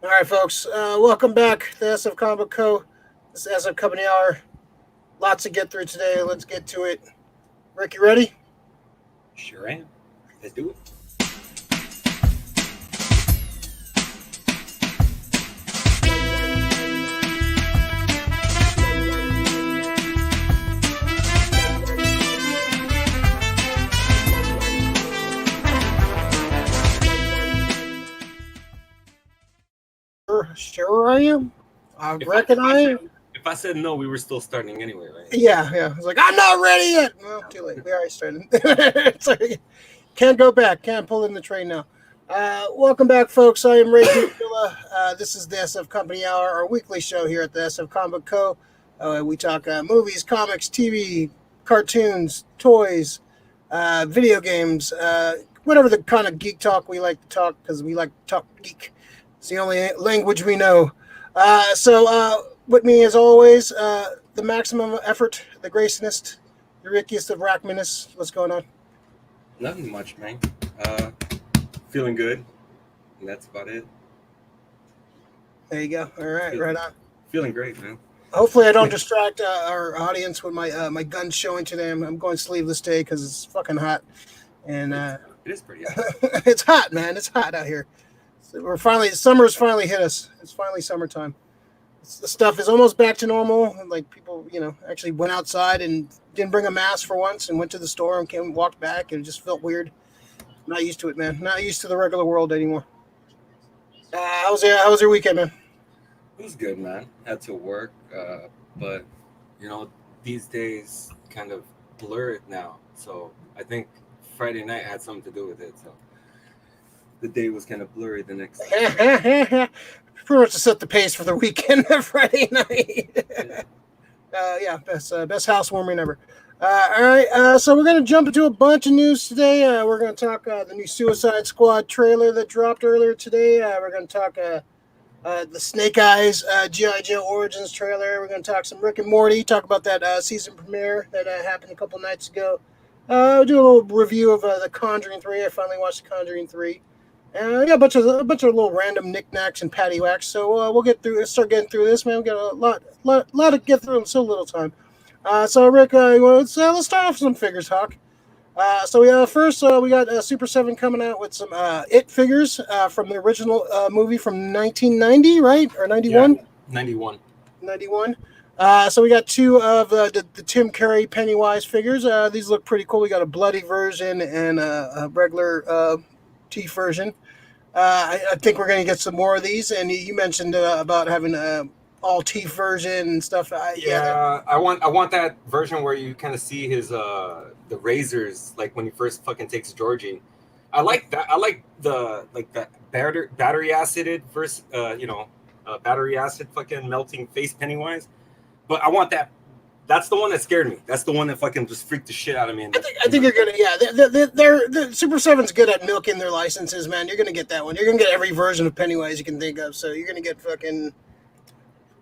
All right, folks. Welcome back to SF Comic Co. This is SF Company Hour. Lots to get through today. Let's get to it. Rick, you ready? Sure am. Let's do it. Sure I am. I If I, reckon if I I said am. if I said no, we were still starting anyway, right? Yeah. I was like, I'm not ready yet. Well, too late. We already started. It's like, can't go back. Can't pull in the train now. Welcome back, folks. I am Ray Gula. This is the SF Company Hour, our weekly show here at the SF Comic Co. We talk movies, comics, TV, cartoons, toys, video games, whatever the kind of geek talk we like to talk because we like to talk geek. It's the only language we know. With me, as always, the maximum effort, the gracinest, the rickiest of Rackminus. What's going on? Nothing much, man. Uh, Feeling good, and that's about it. There you go. All right, Feel- right on. Feeling great, man. Hopefully, I don't distract our audience with my guns showing to them. I'm going sleeveless today because it's fucking hot, and It is pretty hot. it's hot, man. It's hot out here. So summer's finally hit us. It's finally summertime. The stuff is almost back to normal. Like people, actually went outside and didn't bring a mask for once, and went to the store and walked back, and it just felt weird. Not used to it, man. Not used to the regular world anymore. How was your weekend, man? It was good, man. Had to work, but these days kind of blurred now. So I think Friday night had something to do with it. So the day was kind of blurry the next day. Pretty much to set the pace for the weekend, Friday night. Yeah. Yeah, best housewarming ever. All right, so we're gonna jump into a bunch of news today. We're gonna talk the new Suicide Squad trailer that dropped earlier today. We're gonna talk the Snake Eyes GI Joe Origins trailer. We're gonna talk some Rick and Morty. Talk about that season premiere that happened a couple nights ago. We'll do a little review of the Conjuring 3. I finally watched the Conjuring 3. Yeah, a bunch of little random knickknacks and paddywhacks. So start getting through this, man. We got a lot to get through in so little time. So Rick, let's start off with some figures, Hawk. We got Super 7 coming out with some It figures from the original movie from 1990, right? Or 91? Yeah, 91. 91. So we got two of the Tim Curry Pennywise figures. These look pretty cool. We got a bloody version and a regular teeth version. I think we're going to get some more of these. And you mentioned about having all teeth version and stuff. Yeah, I want that version where you kind of see his the razors, like when he first fucking takes Georgie. I like that. I like the battery acided versus battery acid fucking melting face Pennywise. But I want that. That's the one that scared me. That's the one that fucking just freaked the shit out of me. I think you're gonna. Yeah, the Super 7's good at milking their licenses, man. You're gonna get that one. You're gonna get every version of Pennywise you can think of. So you're gonna get fucking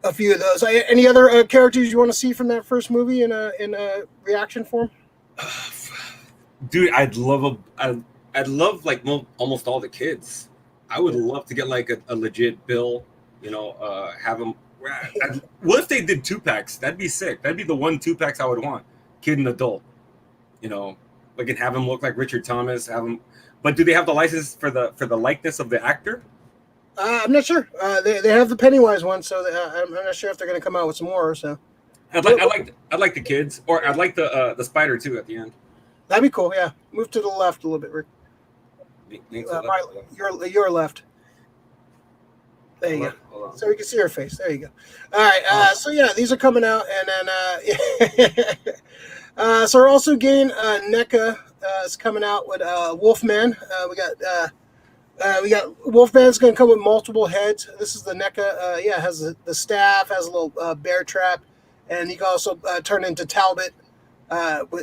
a few of those. Any other characters you want to see from that first movie in a reaction form? Dude, I'd love almost all the kids. I would love to get like a legit Bill. Have them. What if they did 2-packs? That'd be sick. That'd be the one 2-packs I would want. Kid and adult. Like and have him look like Richard Thomas. Have him. But do they have the license for the likeness of the actor? I'm not sure. They have the Pennywise one, so I'm not sure if they're going to come out with some more. So I'd like the kids, or I'd like the spider too at the end. that'd be cool. Yeah, move to the left a little bit, Rick. Your left. There you go. Hold on. So we can see her face. There you go. All right. So yeah, these are coming out, and then so we're also getting NECA is coming out with Wolfman. We got Wolfman's going to come with multiple heads. This is the NECA. It has the staff, has a little bear trap, and he can also turn into Talbot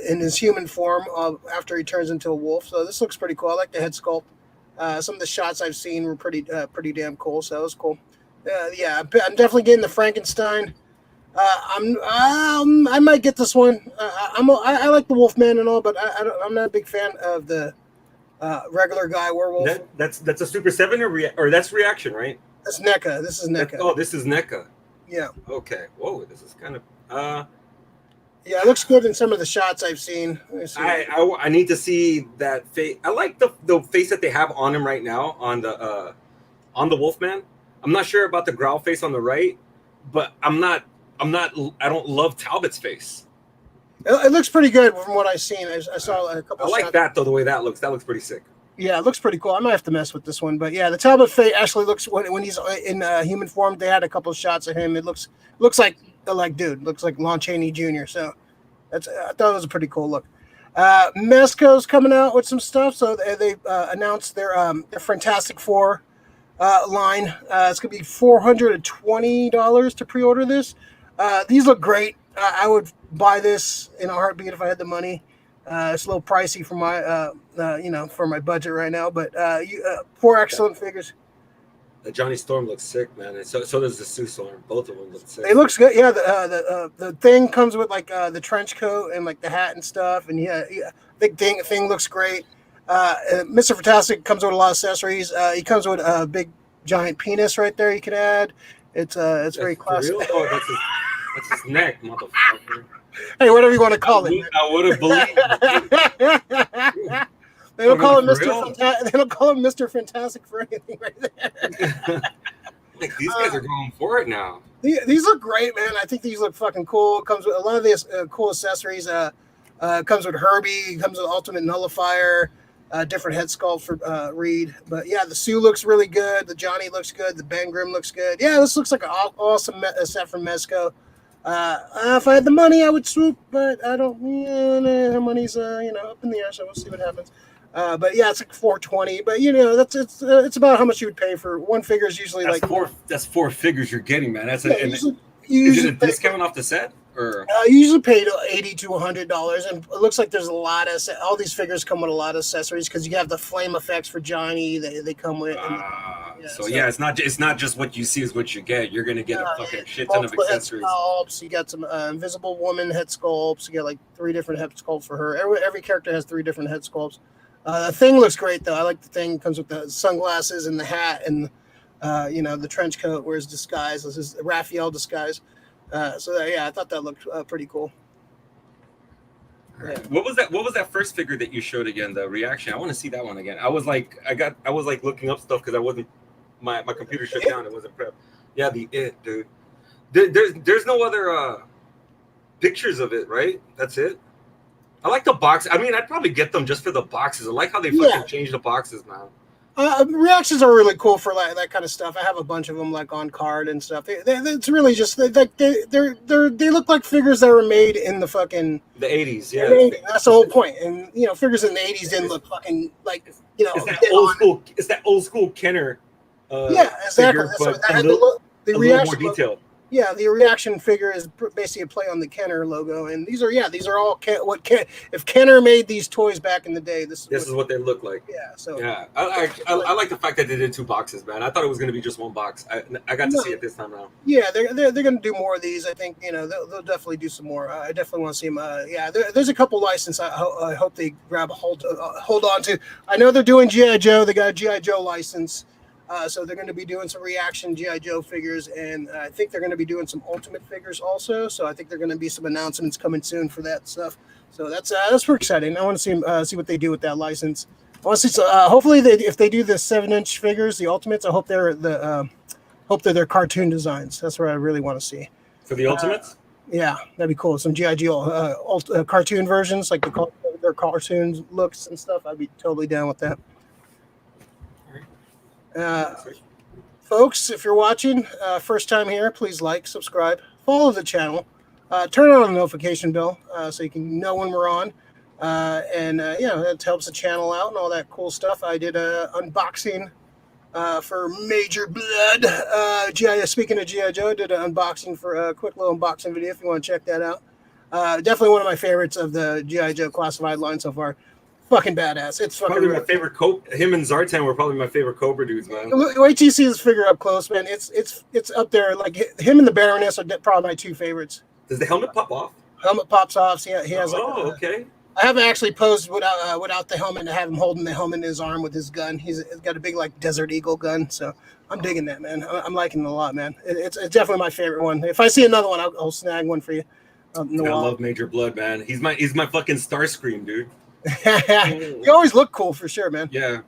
in his human form after he turns into a wolf. So this looks pretty cool. I like the head sculpt. Some of the shots I've seen were pretty damn cool. So that was cool. I'm definitely getting the Frankenstein. I might get this one. I like the Wolfman and all, but I'm not a big fan of the regular guy werewolf. That's a Super 7 or that's reaction, right? That's NECA. This is NECA. Oh, this is NECA. Yeah. Okay. Whoa, this is kind of. Yeah, it looks good in some of the shots I've seen. I need to see that face. I like the face that they have on him right now on the Wolfman. I'm not sure about the growl face on the right, but I don't love Talbot's face. It looks pretty good from what I've seen. I saw a couple. I like that though. The way that looks pretty sick. Yeah, it looks pretty cool. I might have to mess with this one, but yeah, the Talbot face actually looks when he's in human form. They had a couple of shots of him. It looks like looks like Lon Chaney Jr. So I thought it was a pretty cool look. Mezco's coming out with some stuff. So they announced their Fantastic Four line. It's gonna be $420 to pre-order this. These look great. I would buy this in a heartbeat if I had the money. It's a little pricey for my for my budget right now, but 4 excellent figures. The Johnny Storm looks sick, man. And so does the Sue Storm. Both of them look sick. It looks good. Yeah, the thing comes with like the trench coat and like the hat and stuff, and the thing looks great. Mr. Fantastic comes with a lot of accessories. He comes with a big giant penis right there. You can add. It's very classic. Oh, that's his neck, motherfucker. Hey, whatever you want to call it. I would have believed. They don't call him They don't call him Mr. Fantastic for anything right there. Like these guys are going for it now. These look great, man. I think these look fucking cool. Comes with a lot of these cool accessories. Comes with Herbie. Comes with Ultimate Nullifier. Different head sculpt for Reed. But yeah, the Sue looks really good. The Johnny looks good. The Ben Grimm looks good. Yeah, this looks like an awesome set from Mezco. If I had the money, I would swoop, but I don't. Her money's up in the air, so we'll see what happens. But yeah, it's like $420. But it's about how much you would pay for one figure. Is usually that's 4 figures you're getting, man. That's is it a discount off the set? Or you usually pay $80 to $100, and it looks like there's a lot of all these figures come with a lot of accessories because you have the flame effects for Johnny. They come with. It's not just what you see is what you get. You're gonna get a fucking shit ton of accessories. Sculpts. You got some Invisible Woman head sculpts. You got like 3 different head sculpts for her. Every character has 3 different head sculpts. The thing looks great though. I like the thing. It comes with the sunglasses and the hat and the trench coat. Where his disguise. This is Raphael disguise. I thought that looked pretty cool. Yeah. What was that first figure that you showed again? The reaction. I want to see that one again. I was like looking up stuff because I wasn't. My computer shut down. It wasn't prepped. Yeah, the It, dude. There's no other pictures of it, right? That's it. I like the box. I mean, I'd probably get them just for the boxes. I like how they fucking change the boxes, man. Reactions are really cool for like that kind of stuff. I have a bunch of them like on card and stuff. It's really just they look like figures that were made in the fucking the 80s. Yeah, that's the whole point. And figures in the 80s didn't look fucking like It's that old school. It's that old school Kenner. Yeah, exactly. Figure, but the reaction more detailed. Yeah, the reaction figure is basically a play on the Kenner logo, and these are all if Kenner made these toys back in the day, this is what they look like. Yeah, so yeah, I like the fact that they did 2 boxes, man. I thought it was going to be just 1 box. I got to see it this time around. Yeah, they're going to do more of these. I think they'll definitely do some more. I definitely want to see them. There's a couple license. I hope they grab a hold on to. I know they're doing GI Joe. They got a GI Joe license. So they're going to be doing some reaction G.I. Joe figures, and I think they're going to be doing some Ultimate figures also. So I think they're going to be some announcements coming soon for that stuff. So that's pretty exciting. I want to see what they do with that license. I want to see. Hopefully, if they do the 7-inch figures, the Ultimates, I hope they're their cartoon designs. That's what I really want to see for the Ultimates. Yeah, that'd be cool. Some G.I. Joe cartoon versions, like their cartoon looks and stuff. I'd be totally down with that. Folks, if you're watching first time here, please like, subscribe, follow the channel, turn on the notification bell so you can know when we're on, and that helps the channel out and all that cool stuff. I did a unboxing for Major Blood. Speaking of G.I. Joe, I did an unboxing for a quick little unboxing video if you want to check that out. Definitely one of my favorites of the G.I. Joe classified line so far. Fucking badass. It's fucking probably my favorite. Him and Zartan were probably my favorite Cobra dudes, man. Wait till you see this figure up close, man. It's up there. Like him and the Baroness are probably my 2 favorites. Does the helmet pop off? Helmet pops off. So he has. Okay. I haven't actually posed without the helmet, and have him holding the helmet in his arm with his gun. He's got a big like Desert Eagle gun, so I'm digging that, man. I'm liking it a lot, man. It's definitely my favorite one. If I see another one, I'll snag one for you. I love Major Blood, man. He's my fucking Starscream, dude. You always look cool for sure, man. Yeah.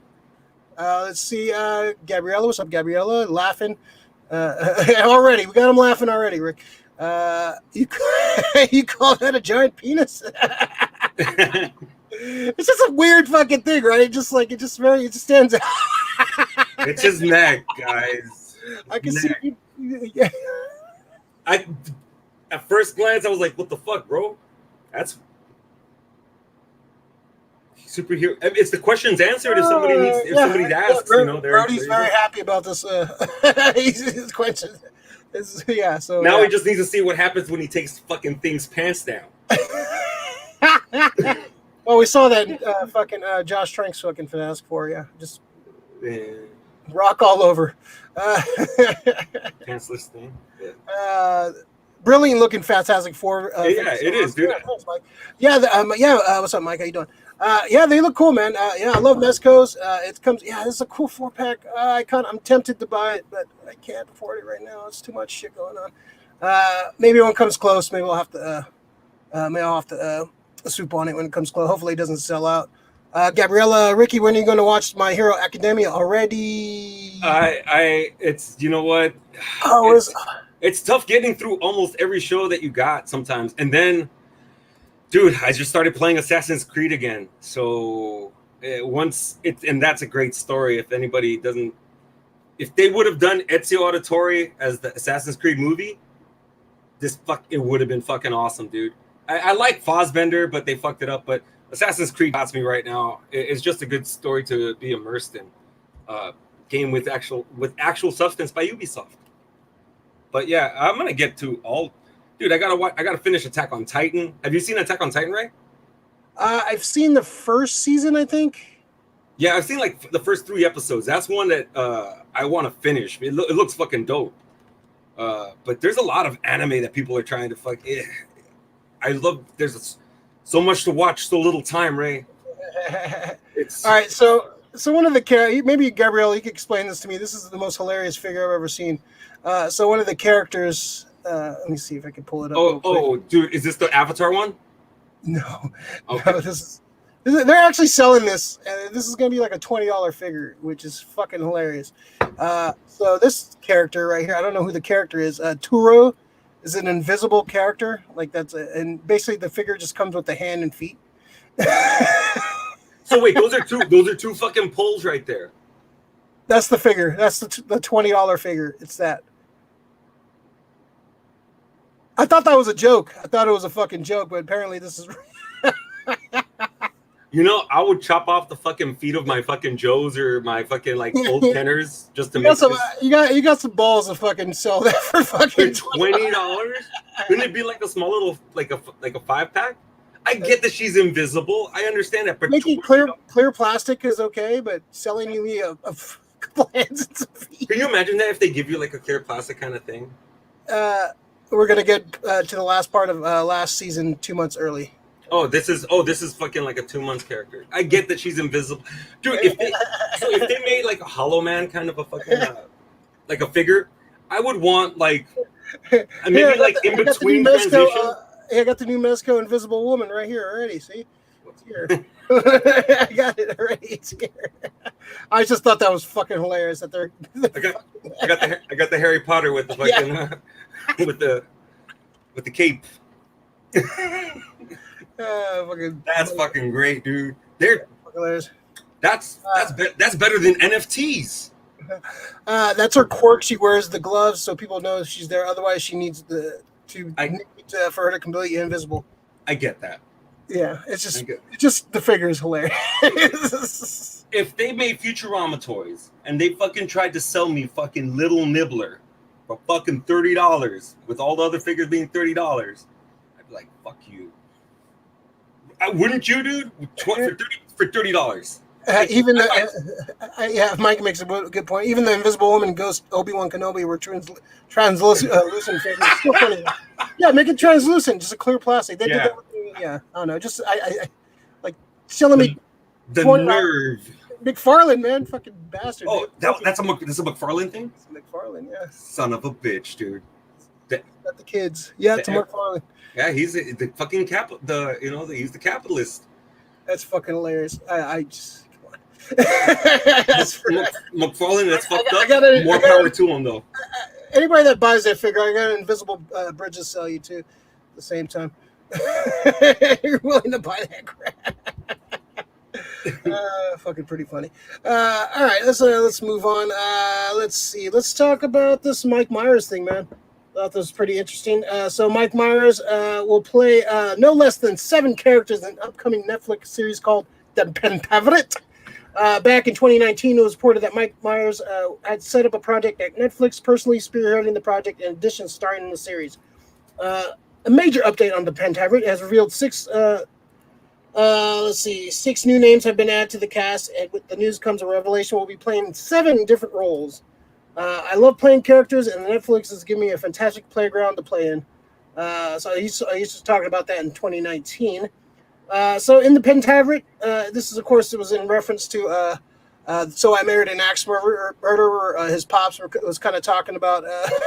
Let's see, Gabriella. What's up, Gabriella? Laughing already. We got him laughing already, Rick. You call that a giant penis? It's just a weird fucking thing, right? It just stands out. It's his neck, guys. I can see. Yeah. At first glance, I was like, "What the fuck, bro? That's superhero." It's the questions answered if somebody's asked. Brody's very happy about this. His question. Yeah. So now he just needs to see what happens when he takes fucking things pants down. Well, we saw that fucking Josh Trank's fucking Fantastic Four. Yeah, just rock all over. Pantsless thing. Yeah. Brilliant looking Fantastic Four. Yeah, it is, dude. What's up, Mike? How you doing? Yeah, they look cool, man. Yeah, I love Mezco's. This is a cool 4-pack. I'm tempted to buy it, but I can't afford it right now. It's too much shit going on. Maybe when it comes close, maybe I'll have to swoop on it when it comes close. Hopefully, it doesn't sell out. Gabriella, Ricky, when are you going to watch My Hero Academia already? It's you know what? It's tough getting through almost every show that you got sometimes, and then. Dude, I just started playing Assassin's Creed again. So and that's a great story. If anybody doesn't, if they would have done Ezio Auditore as the Assassin's Creed movie, it would have been fucking awesome, dude. I like Fassbender, but they fucked it up. But Assassin's Creed got me right now. It's just a good story to be immersed in. Game with actual substance by Ubisoft. But yeah, I'm gonna get to all. Dude, I gotta finish Attack on Titan. Have you seen Attack on Titan, Ray? I've seen the first season, I think. Yeah, I've seen like the first 3 episodes. That's one that I want to finish. It looks fucking dope. But there's a lot of anime that people are trying to fuck. I love. There's so much to watch, so little time, Ray. All right, so one of the maybe Gabrielle, you can explain this to me. This is the most hilarious figure I've ever seen. So one of the characters. Let me see if I can pull it up. Dude, is this the Avatar one? No. Okay. No, they're actually selling this. This is going to be like a $20 figure, which is fucking hilarious. So this character right here, I don't know who the character is. Turo is an invisible character. Like and basically the figure just comes with the hand and feet. So wait, those are two fucking poles right there. That's the figure. That's the $20 figure. It's that. I thought that was a joke. I thought it was a fucking joke, but apparently this is. You know, I would chop off the fucking feet of my fucking Joes or my fucking like old Kenners just to make. You got some balls to fucking sell that for fucking $20. Wouldn't it be like a small little like a 5-pack? I get that she's invisible. I understand that, but making clear plastic is okay, but selling me a couple hands and some feet. Can you imagine that if they give you like a clear plastic kind of thing? We're gonna get to the last part of last season 2 months early. This is fucking like a 2 months character. I get that she's invisible, dude. If they made like a Hollow Man kind of a fucking like a figure, I would want like maybe like in between transition. I got the new Mezco Invisible Woman right here already. See, it's here. I got it already. It's here. I just thought that was fucking hilarious that they're. I got the Harry Potter with the fucking with the cape. That's fucking great, dude. That's better than NFTs. That's her quirk. She wears the gloves so people know she's there. Otherwise, she needs for her to completely invisible. I get that. Yeah, it's just the figure is hilarious. If they made Futurama toys and they fucking tried to sell me fucking Little Nibbler for fucking $30, with all the other figures being $30, I'd be like, fuck you. Wouldn't you, dude? For $30. Mike makes a good point. Even the Invisible Woman Ghost Obi-Wan Kenobi were translucent figures. Still funny. Yeah, make it translucent, just a clear plastic. They did that with I don't know. Just selling me The 20 nerve. McFarlane, man, fucking bastard. Oh, that's a McFarlane thing. It's McFarlane, yeah. Son of a bitch, dude. Got the kids. Yeah, it's McFarlane. Yeah, he's the fucking he's the capitalist. That's fucking hilarious. I just come on. McFarlane, that's fucked up. More power to him, though. Anybody that buys that figure, I got an invisible bridge to sell you too. At the same time, you're willing to buy that crap. Fucking pretty funny. All right, let's move on. Let's see. Let's talk about this Mike Myers thing, man. Thought this was pretty interesting. So Mike Myers will play no less than 7 characters in an upcoming Netflix series called The Pentaverate. Back in 2019, it was reported that Mike Myers had set up a project at Netflix, personally spearheading the project, in addition to starring in the series. A major update on The Pentaverate has revealed 6 new names have been added to the cast, and with the news comes a revelation. We'll be playing 7 different roles. I love playing characters, and Netflix is giving me a fantastic playground to play in. So he's just talking about that in 2019. So in the Pentaverate, this is, of course, it was in reference to So I Married an Axe Murderer. His pops was kind of talking about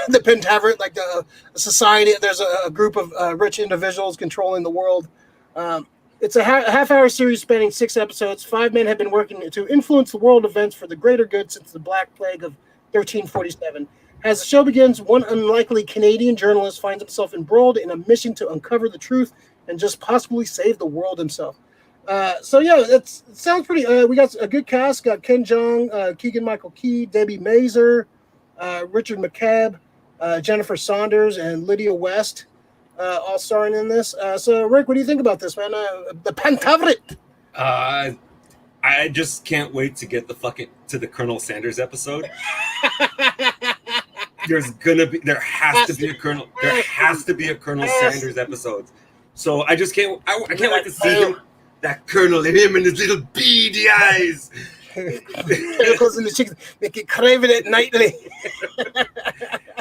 the Pentaverate, like a society. There's a group of rich individuals controlling the world. It's a half-hour series spanning 6 episodes. 5 men have been working to influence the world events for the greater good since the Black Plague of 1347. As the show begins, one unlikely Canadian journalist finds himself embroiled in a mission to uncover the truth and just possibly save the world himself. So yeah, it sounds pretty. We got a good cast. Got Ken Jeong, Keegan-Michael Key, Debbie Mazur, Richard McCabe, Jennifer Saunders, and Lydia West, all starring in this. So Rick, what do you think about this, man? The Pentaverate. I just can't wait to get to the Colonel Sanders episode. There has to be a Colonel Sanders episode. So I just can't. I can't wait to see him. That Colonel and him and his little beady eyes. Tentacles in the chicken make it craving it nightly.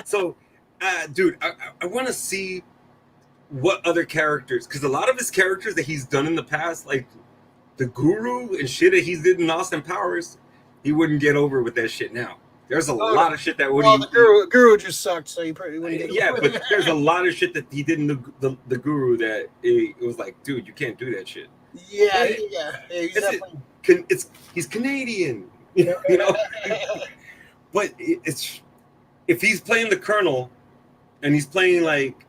So, dude, I want to see what other characters, because a lot of his characters that he's done in the past, like the Guru and shit that he's did in Austin Powers, he wouldn't get over with that shit now. There's a lot of shit that would. Well, the Guru just sucked, so you probably wouldn't get. Yeah, but there's a lot of shit that he did in the Guru that it was like, dude, you can't do that shit. Yeah. He's Canadian, you know. But it's if he's playing the Colonel, and he's playing like,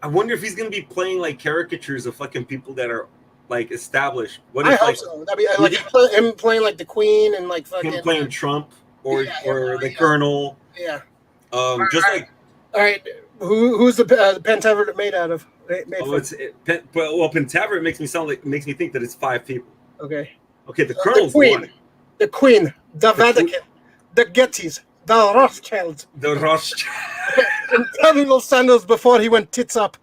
I wonder if he's gonna be playing like caricatures of fucking people that are like established. What if, I hope so. That'd be like him playing like the Queen and like fucking him playing Trump or the Colonel. Yeah. Just like. All right. Who's the Pentaverate made out of? Pentaverate makes me think that it's 5 people. Okay. The Colonel's one. The Queen, the Vatican, the Gettys, the Rothschilds. The Rothschild. And Colonel Sanders before he went tits up.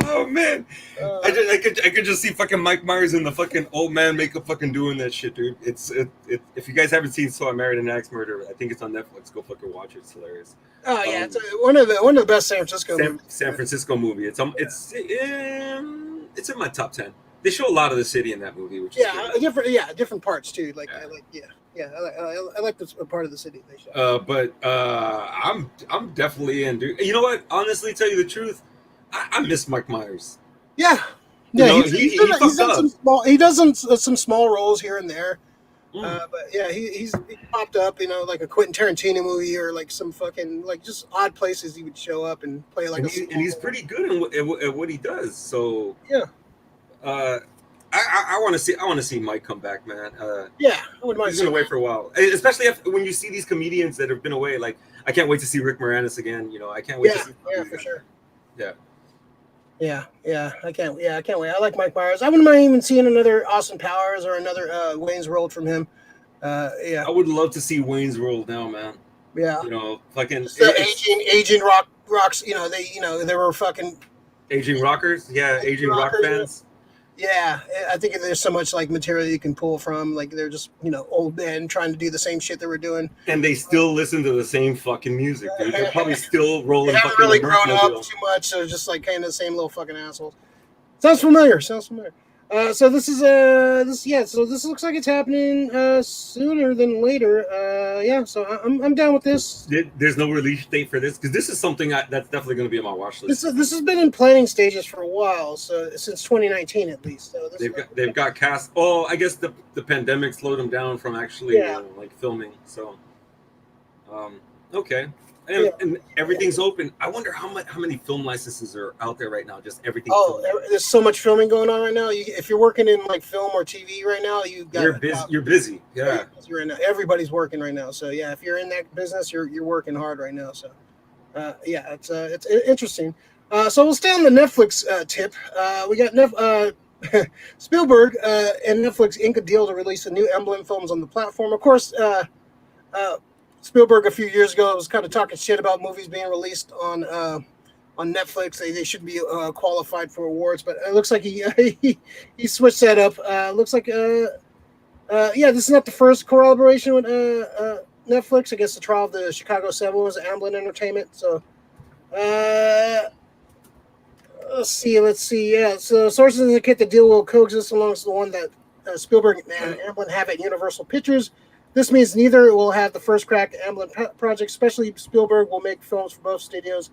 Oh man, I could just see fucking Mike Myers in the fucking old man makeup fucking doing that shit, dude. If you guys haven't seen So I Married an Axe Murderer, I think it's on Netflix. Go fucking watch it. It's hilarious. Oh yeah, it's one of the best San Francisco movie. It's in my top 10. They show a lot of the city in that movie, which is different parts too. Like I like this part of the city they show. But I'm definitely in, dude. You know what? Honestly, tell you the truth, I miss Mike Myers. Yeah. He does some small roles here and there. But yeah, he popped up, like a Quentin Tarantino movie or like some fucking like just odd places he would show up and play like. And he's pretty good at what he does. So yeah. I want to see Mike come back, man. Yeah, I wouldn't mind. He's been away for a while, especially when you see these comedians that have been away. Like, I can't wait to see Rick Moranis again. I can't wait to see. Yeah, for sure. Yeah. Yeah, I can't wait. I like Mike Myers. I wouldn't mind even seeing another Austin Powers or another Wayne's World from him. I would love to see Wayne's World now, man. Yeah. Fucking aging rocks. They were fucking aging rockers. Yeah, aging rock fans. Yeah, I think there's so much like material you can pull from. Like they're just old men trying to do the same shit they were doing. And they still listen to the same fucking music, dude. They're probably still They rolling haven't fucking the really grown up Mercmobile. too much, so just like kind of the same little fucking assholes. Sounds familiar. Sounds familiar. So this is this yeah. So this looks like it's happening sooner than later. Yeah. So I'm down with this. There's no release date for this because this is something that's definitely going to be on my watch list. This has been in planning stages for a while. So since 2019 at least. So they've got cast. Oh, I guess the pandemic slowed them down from actually like filming. So, okay. And everything's open. I wonder how many film licenses are out there right now. Just everything. Oh, there's so much filming going on right now. If you're working in like film or TV right now, you're busy. You're busy. Yeah. You're right now. Everybody's working right now. So yeah, if you're in that business, you're working hard right now. So yeah, it's interesting. So we'll stay on the Netflix tip. We got Spielberg and Netflix ink a deal to release a new Emblem films on the platform. Of course. Spielberg a few years ago was kind of talking shit about movies being released on Netflix. They should be qualified for awards, but it looks like he switched that up. Looks like this is not the first collaboration with Netflix. I guess the trial of the Chicago 7 was Amblin Entertainment. So let's see. Yeah, so sources indicate the deal will coexist alongside the one that Spielberg and Amblin have at Universal Pictures. This means neither will have the first crack at Amblin project, especially Spielberg will make films for both studios.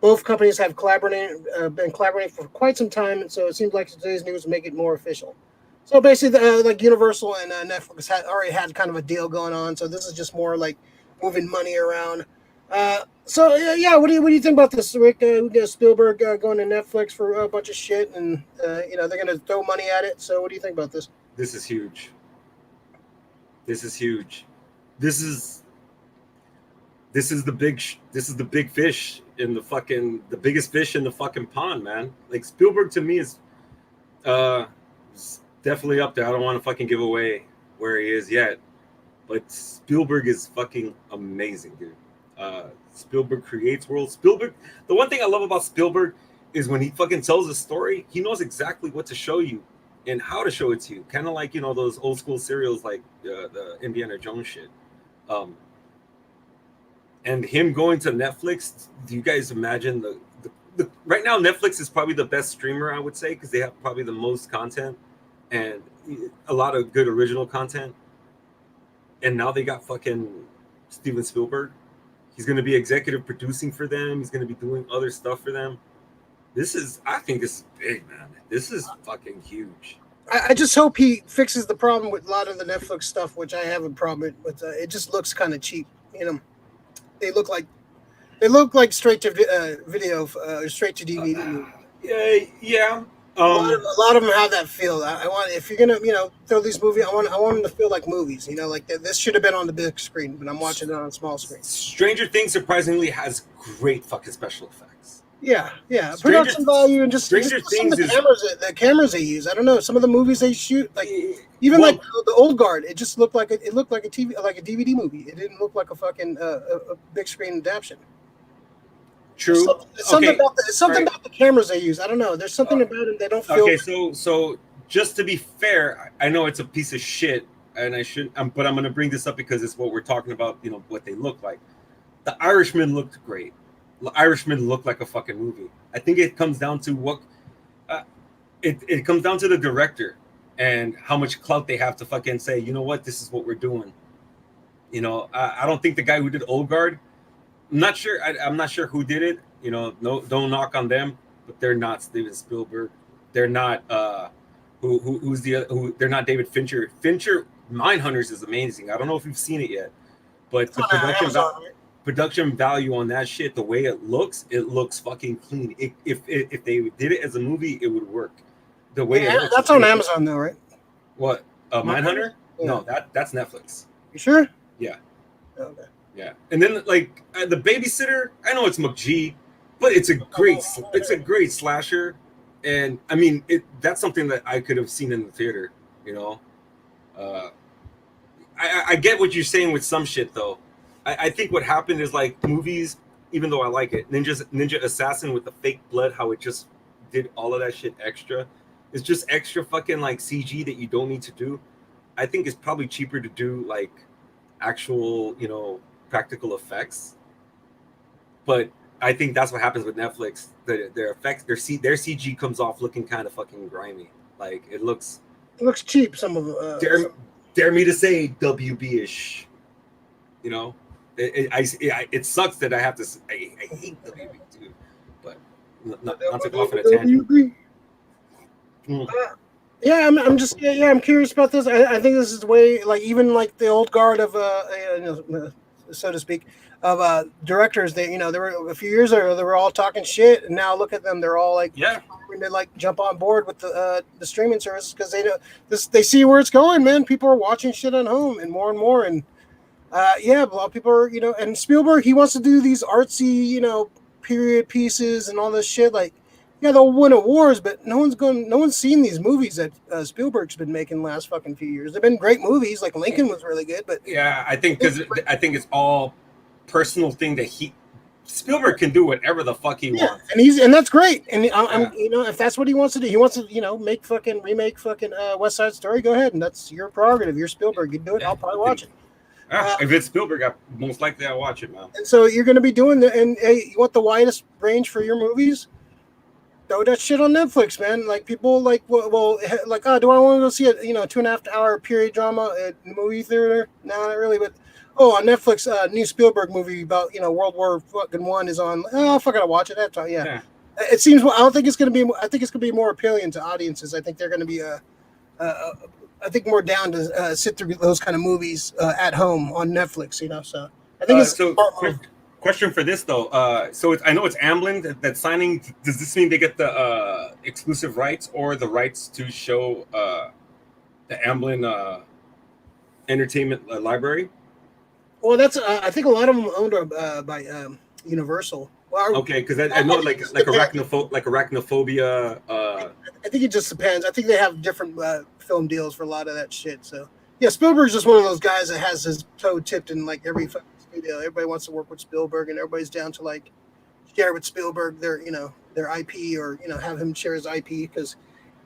Both companies have been collaborating for quite some time, and so it seems like today's news will make it more official. So basically, like Universal and Netflix already had kind of a deal going on, so this is just more like moving money around. So what do you think about this, Rick? We got Spielberg going to Netflix for a bunch of shit, and they're going to throw money at it. So what do you think about this? This is huge. This is huge. This is the big fish in the biggest fish in the fucking pond, man. Like Spielberg to me is definitely up there. I don't want to fucking give away where he is yet, but Spielberg is fucking amazing, dude. Spielberg creates worlds. The one thing I love about Spielberg is when he fucking tells a story, he knows exactly what to show you and how to show it to you. Kind of like, those old school serials like the Indiana Jones shit. And him going to Netflix, do you guys imagine the right now Netflix is probably the best streamer, I would say, because they have probably the most content and a lot of good original content. And now they got fucking Steven Spielberg. He's going to be executive producing for them. He's going to be doing other stuff for them. I think this is big, man. This is fucking huge. I just hope he fixes the problem with a lot of the Netflix stuff, which I have a problem with. It just looks kind of cheap. They look like straight to video, straight to DVD. Yeah. A lot of them have that feel. I want, if you're gonna throw these movies, I want them to feel like movies. Like this should have been on the big screen, but I'm watching it on a small screen. Stranger Things surprisingly has great fucking special effects. Yeah. Production value and just Stranger Things the cameras they use. I don't know. Some of the movies they shoot, like even like the Old Guard, it just looked like a TV, like a DVD movie. It didn't look like a fucking a big screen adaptation. True. Something about the cameras they use. I don't know. There's something about it that don't feel. Okay, so just to be fair, I know it's a piece of shit, and I shouldn't. But I'm going to bring this up because it's what we're talking about. What they look like. The Irishman looked great. The Irishman looked like a fucking movie. I think it comes down to what. It comes down to the director and how much clout they have to fucking say. You know what? This is what we're doing. I don't think the guy who did Old Guard. I'm not sure. I'm not sure who did it. No, don't knock on them, but they're not Steven Spielberg. They're not. Who's the other? They're not David Fincher. Fincher Mindhunters is amazing. I don't know if you've seen it yet, but the production value on that shit, the way it looks fucking clean. If they did it as a movie, it would work. The way that's on Amazon though, right? What? Mindhunter? Yeah. No, that's Netflix. You sure? Yeah. Okay. Yeah, and then like the Babysitter, I know it's McHugh, but it's a great slasher, and I mean that's something that I could have seen in the theater. I get what you're saying with some shit though. I think what happened is like movies, even though I like it, Ninja Assassin with the fake blood, how it just did all of that shit extra. it's just extra fucking like CG that you don't need to do. I think it's probably cheaper to do like actual, you know, practical effects. But I think that's what happens with Netflix. Their effects, their CG comes off looking kind of fucking grimy. Like it looks cheap. Some of dare me to say WB-ish. You know, it sucks that I have to. I hate WB too, but not to go off on a tangent. Yeah, I'm curious about this. I think this is the way, like even like the old guard of so to speak, of directors. They, you know, there were a few years ago they were all talking shit, and now look at them. They're all like, yeah, to like jump on board with the streaming services because they know this. They see where it's going, man. People are watching shit at home and more, and yeah, a lot of people are, you know. And Spielberg, he wants to do these artsy, you know, period pieces and all this shit. Like, yeah, they'll win awards, but no one's seen these movies that Spielberg's been making the last fucking few years. They've been great movies. Like Lincoln was really good, but yeah, I think it's all personal thing that Spielberg can do whatever the fuck he wants, and that's great. And I'm you know, if that's what he wants to do, he wants to, you know, remake fucking West Side Story. Go ahead, and that's your prerogative. You're Spielberg. You do it. I'll probably watch it. If it's Spielberg, most likely I'll watch it, man. And so you're going to be doing and hey, you want the widest range for your movies? Throw that shit on Netflix, man. Like people like, well, like, oh, do I want to go see a 2.5 hour period drama at the movie theater? No, not really. But on Netflix, new Spielberg movie about World War I is on. Oh, fuck, I gotta watch it. That time, yeah. It seems. I don't think it's gonna be. I think it's gonna be more appealing to audiences. I think they're gonna be I think more down to sit through those kind of movies at home on Netflix. You know, so I think it's. Question for this though. So I know it's Amblin that's signing. Does this mean they get the exclusive rights or the rights to show the Amblin entertainment library? Well, that's I think a lot of them owned by Universal. Well, okay, because I know like arachnophobia. I think it just depends. I think they have different film deals for a lot of that shit. So yeah, Spielberg's just one of those guys that has his toe tipped in like every studio. Everybody wants to work with Spielberg, and everybody's down to like share with Spielberg their IP, or have him share his IP because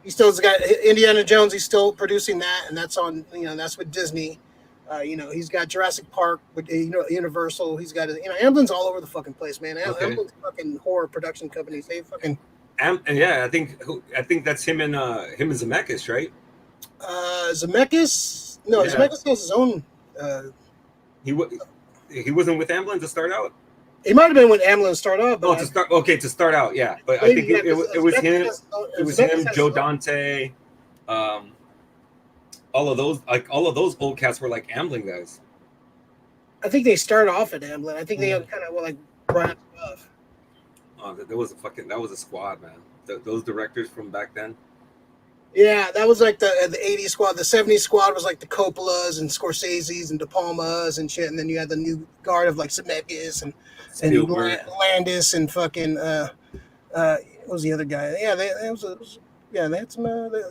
he still's got Indiana Jones. He's still producing that, and that's on that's with Disney. He's got Jurassic Park with Universal. He's got Amblin's all over the fucking place, man. Amblin's fucking horror production companies. They fucking and yeah, I think that's him and Zemeckis, right? Zemeckis? No, yeah. Zemeckis has his own. He wasn't with Amblin to start out. He might have been with Amblin to start out. But to start out, yeah. But I think it was him. It was him, Joe Dante. All of those old cats were like Amblin guys. I think they started off at Amblin. I think they kind of like branched off. Oh, that was a squad, man. Those directors from back then. Yeah, that was like the 80s squad. The 70s squad was like the Coppolas and Scorsese's and De Palmas and shit. And then you had the new guard of like Zemeckis and Landis and fucking what was the other guy? Yeah, they had some. The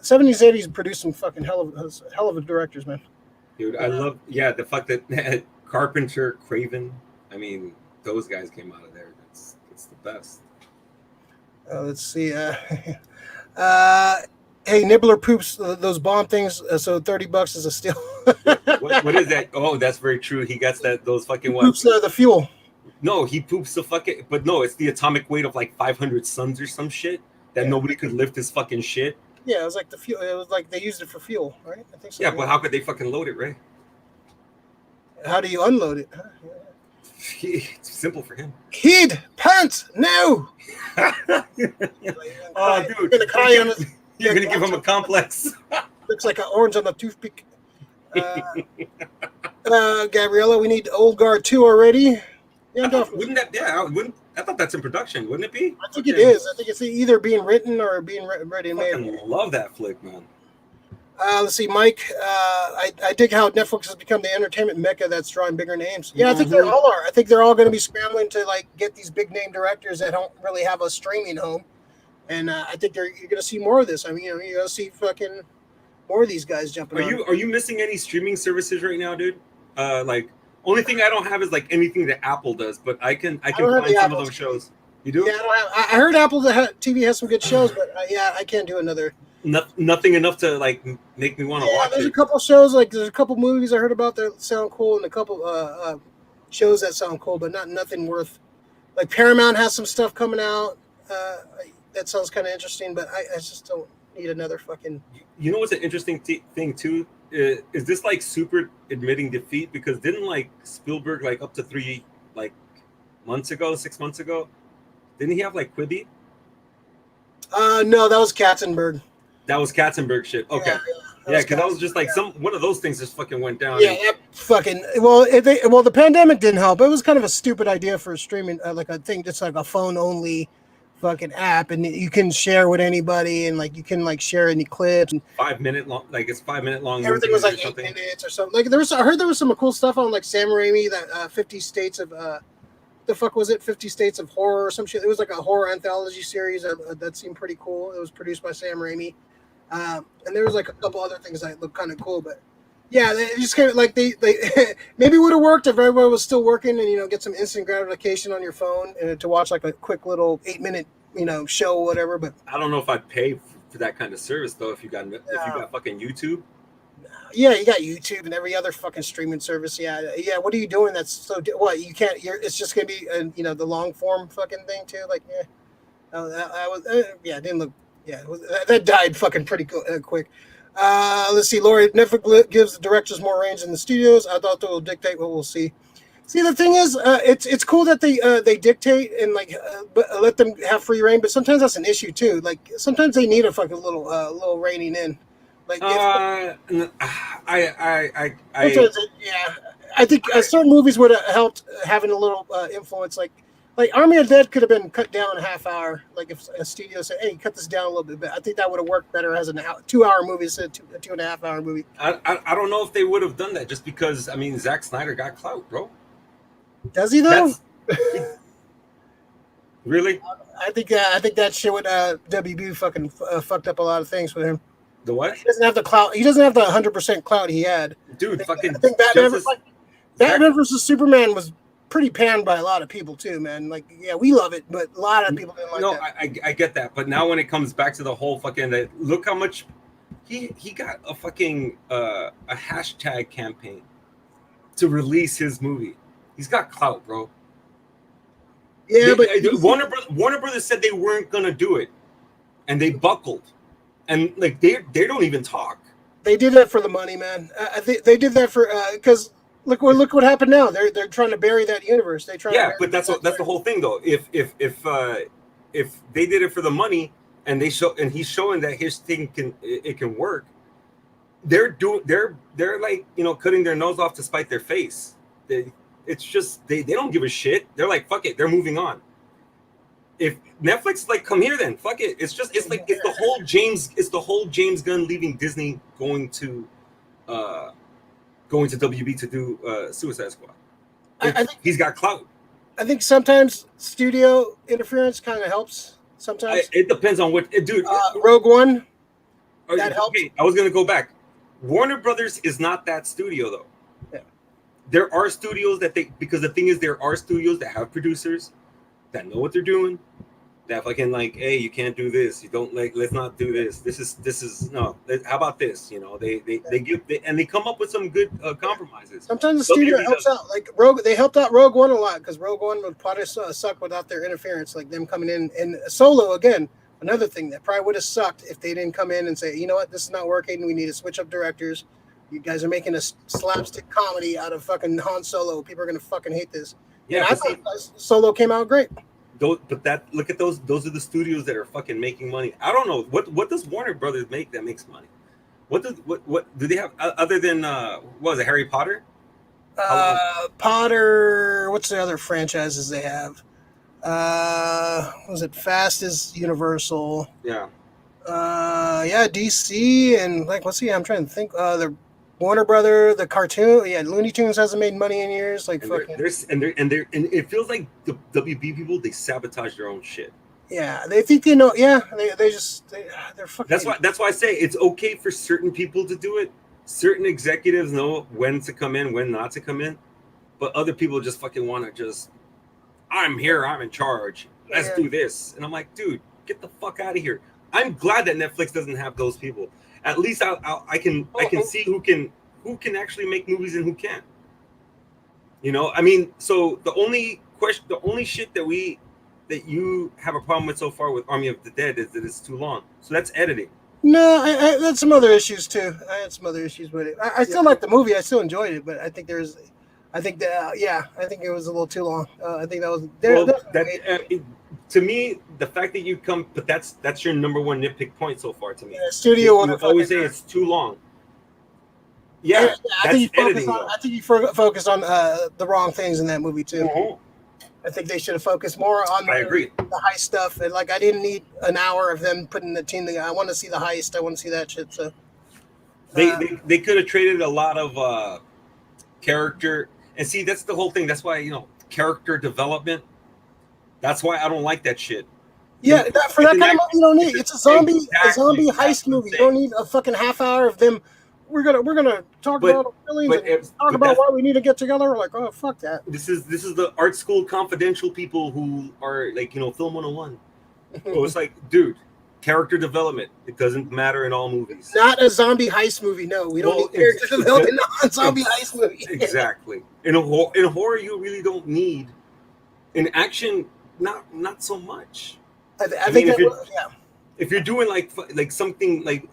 70s, 80s produced some fucking hell of a directors, man. Dude, I love the fact that Carpenter, Craven. I mean, those guys came out of there. It's the best. Let's see. Hey, Nibbler poops those bomb things, so $30 is a steal. what is that? Oh, that's very true. He gets those fucking poops the fuel. No, he poops the fucking. But no, it's the atomic weight of like 500 suns or some shit that nobody could lift his fucking shit. Yeah, it was like the fuel. It was like they used it for fuel, right? I think so. Yeah, but how could they fucking load it, Ray? How do you unload it? It's simple for him. Kid pants no. Oh, dude, you're gonna cry on his. You're going to give him a complex. Looks like an orange on a toothpick. Gabriella, we need Old Guard 2 already. Yeah, I thought that's in production. Wouldn't it be? I think it is. I think it's either being written or being ready and made. I love that flick, man. Let's see, Mike. I dig how Netflix has become the entertainment mecca that's drawing bigger names. Yeah, I think they all are. I think they're all going to be scrambling to like get these big name directors that don't really have a streaming home. And I think you're going to see more of this. I mean, you're going to see fucking more of these guys jumping. Are you missing any streaming services right now, dude? Like, only thing I don't have is like anything that Apple does, but I can find some of those shows. You do? Yeah, I heard Apple TV has some good shows, but I can't do another. nothing enough to like make me want to watch there's it. a couple shows, like there's a couple movies I heard about that sound cool, and a couple shows that sound cool, but nothing worth. Like Paramount has some stuff coming out that sounds kind of interesting, but I just don't need another fucking. You know what's an interesting thing too? Is this like super admitting defeat? Because didn't like Spielberg like up to 3 like months ago, 6 months ago, didn't he have like Quibi? No, that was Katzenberg. That was Katzenberg shit. Okay. Yeah, because I was just like one of those things just fucking went down. Yeah, that fucking well, the pandemic didn't help. It was kind of a stupid idea for streaming, like a thing, just like a phone only fucking app, and you can share with anybody, and like you can like share any clips. And 5 minute long, like it's 5 minute long. everything was like 8 minutes or something. Like I heard there was some cool stuff on like Sam Raimi, that 50 States of the fuck was it? 50 States of Horror or some shit. It was like a horror anthology series that seemed pretty cool. It was produced by Sam Raimi. And there was like a couple other things that looked kind of cool, but yeah, they just kind of like they maybe would have worked if everybody was still working, and get some instant gratification on your phone and to watch like a quick little 8 minute show or whatever. But I don't know if I'd pay for that kind of service though. If you got fucking YouTube. Yeah, you got YouTube and every other fucking streaming service. Yeah. What are you doing? That's so what you can't. It's just gonna be the long form fucking thing too. Like it didn't look. Yeah, that died fucking pretty quick. Let's see. Lori, Netflix gives the directors more range in the studios. I thought they will dictate what we'll see. See, the thing is, it's cool that they dictate and like let them have free reign, but sometimes that's an issue too. Like sometimes they need a fucking little reining in. Like I think certain movies would have helped having a little influence. Like Army of the Dead could have been cut down a half hour. Like if a studio said, "Hey, cut this down a little bit," but I think that would have worked better as a 2-hour movie instead of a 2.5 hour movie. I don't know if they would have done that just because Zack Snyder got clout, bro. Does he though? Really? I think that shit with WB fucking fucked up a lot of things with him. The what? He doesn't have the clout. He doesn't have the 100% clout he had. Dude, I think Batman versus Superman was pretty panned by a lot of people too, man. Like, yeah, we love it, but a lot of people didn't like that. I get that, but now when it comes back to the whole fucking look how much he got a fucking a hashtag campaign to release his movie. He's got clout, bro. Yeah, but Warner Brothers said they weren't gonna do it, and they buckled, and like they don't even talk. They did that for the money, man. They did that for because look what happened now. They're trying to bury that universe. But that's the whole thing though. If they did it for the money and he's showing that his thing can work, they're like cutting their nose off to spite their face. It's just they don't give a shit. They're like, fuck it, they're moving on. If Netflix like, come here then, fuck it. It's the whole James Gunn leaving Disney going to WB to do Suicide Squad. I think he's got clout. I think sometimes studio interference kind of helps. Sometimes it depends on what, dude. Rogue One. That helps. Okay, I was gonna go back. Warner Brothers is not that studio though. Yeah. There are studios because the thing is, there are studios that have producers that know what they're doing. That fucking like, hey, you can't do this. You don't like. Let's not do this. This is no. How about this? They come up with some good compromises. Sometimes the studio helps out. Like they helped out Rogue One a lot because Rogue One would probably suck without their interference. Like them coming in and Solo again. Another thing that probably would have sucked if they didn't come in and say, you know what, this is not working. We need to switch up directors. You guys are making a slapstick comedy out of fucking Han Solo. People are gonna fucking hate this. Yeah, I thought Solo came out great. Look at those. Those are the studios that are fucking making money. I don't know what does Warner Brothers make that makes money. What do they have other than what was it, Harry Potter? Potter. What's the other franchises they have? Was it Fast is Universal? Yeah. DC and like let's see. I'm trying to think. The Warner Brother, the cartoon, Looney Tunes hasn't made money in years. Like and it feels like the WB people, they sabotage their own shit. Yeah, they think they know. Yeah, they're fucking. That's why I say it's okay for certain people to do it. Certain executives know when to come in, when not to come in, but other people just fucking want to I'm here, I'm in charge. Let's do this, and I'm like, dude, get the fuck out of here. I'm glad that Netflix doesn't have those people. At least I can see who can actually make movies and who can't. You know, I mean, so the only shit that you have a problem with so far with Army of the Dead is that it's too long. So that's editing. No, I had some other issues too. I had some other issues with it. I still like the movie. I still enjoyed it, but I think I think it was a little too long. I think that was there. Well, to me, the fact that you come, but that's your number one nitpick point so far to me. Yeah, studio you always say it's too long. Yeah, I think you focus on the wrong things in that movie too. Mm-hmm. I think they should have focused more on the heist stuff. And like, I didn't need an hour of them putting the team together. I want to see the heist. I want to see that shit. So they could have traded a lot of character. And see, that's the whole thing. That's why, character development. That's why I don't like that shit. Yeah, for that kind of movie, you don't need. It's a zombie heist movie. You don't need a fucking half hour of them. We're gonna talk about feelings and talk about why we need to get together. We're like, oh, fuck that. This is the art school confidential people who are like, film 101. So it's like, dude, character development. It doesn't matter in all movies. Not a zombie heist movie. No, we don't need character development in a zombie heist movie. Exactly. In horror, you really don't need. In action, not so much. I think if you're doing like something like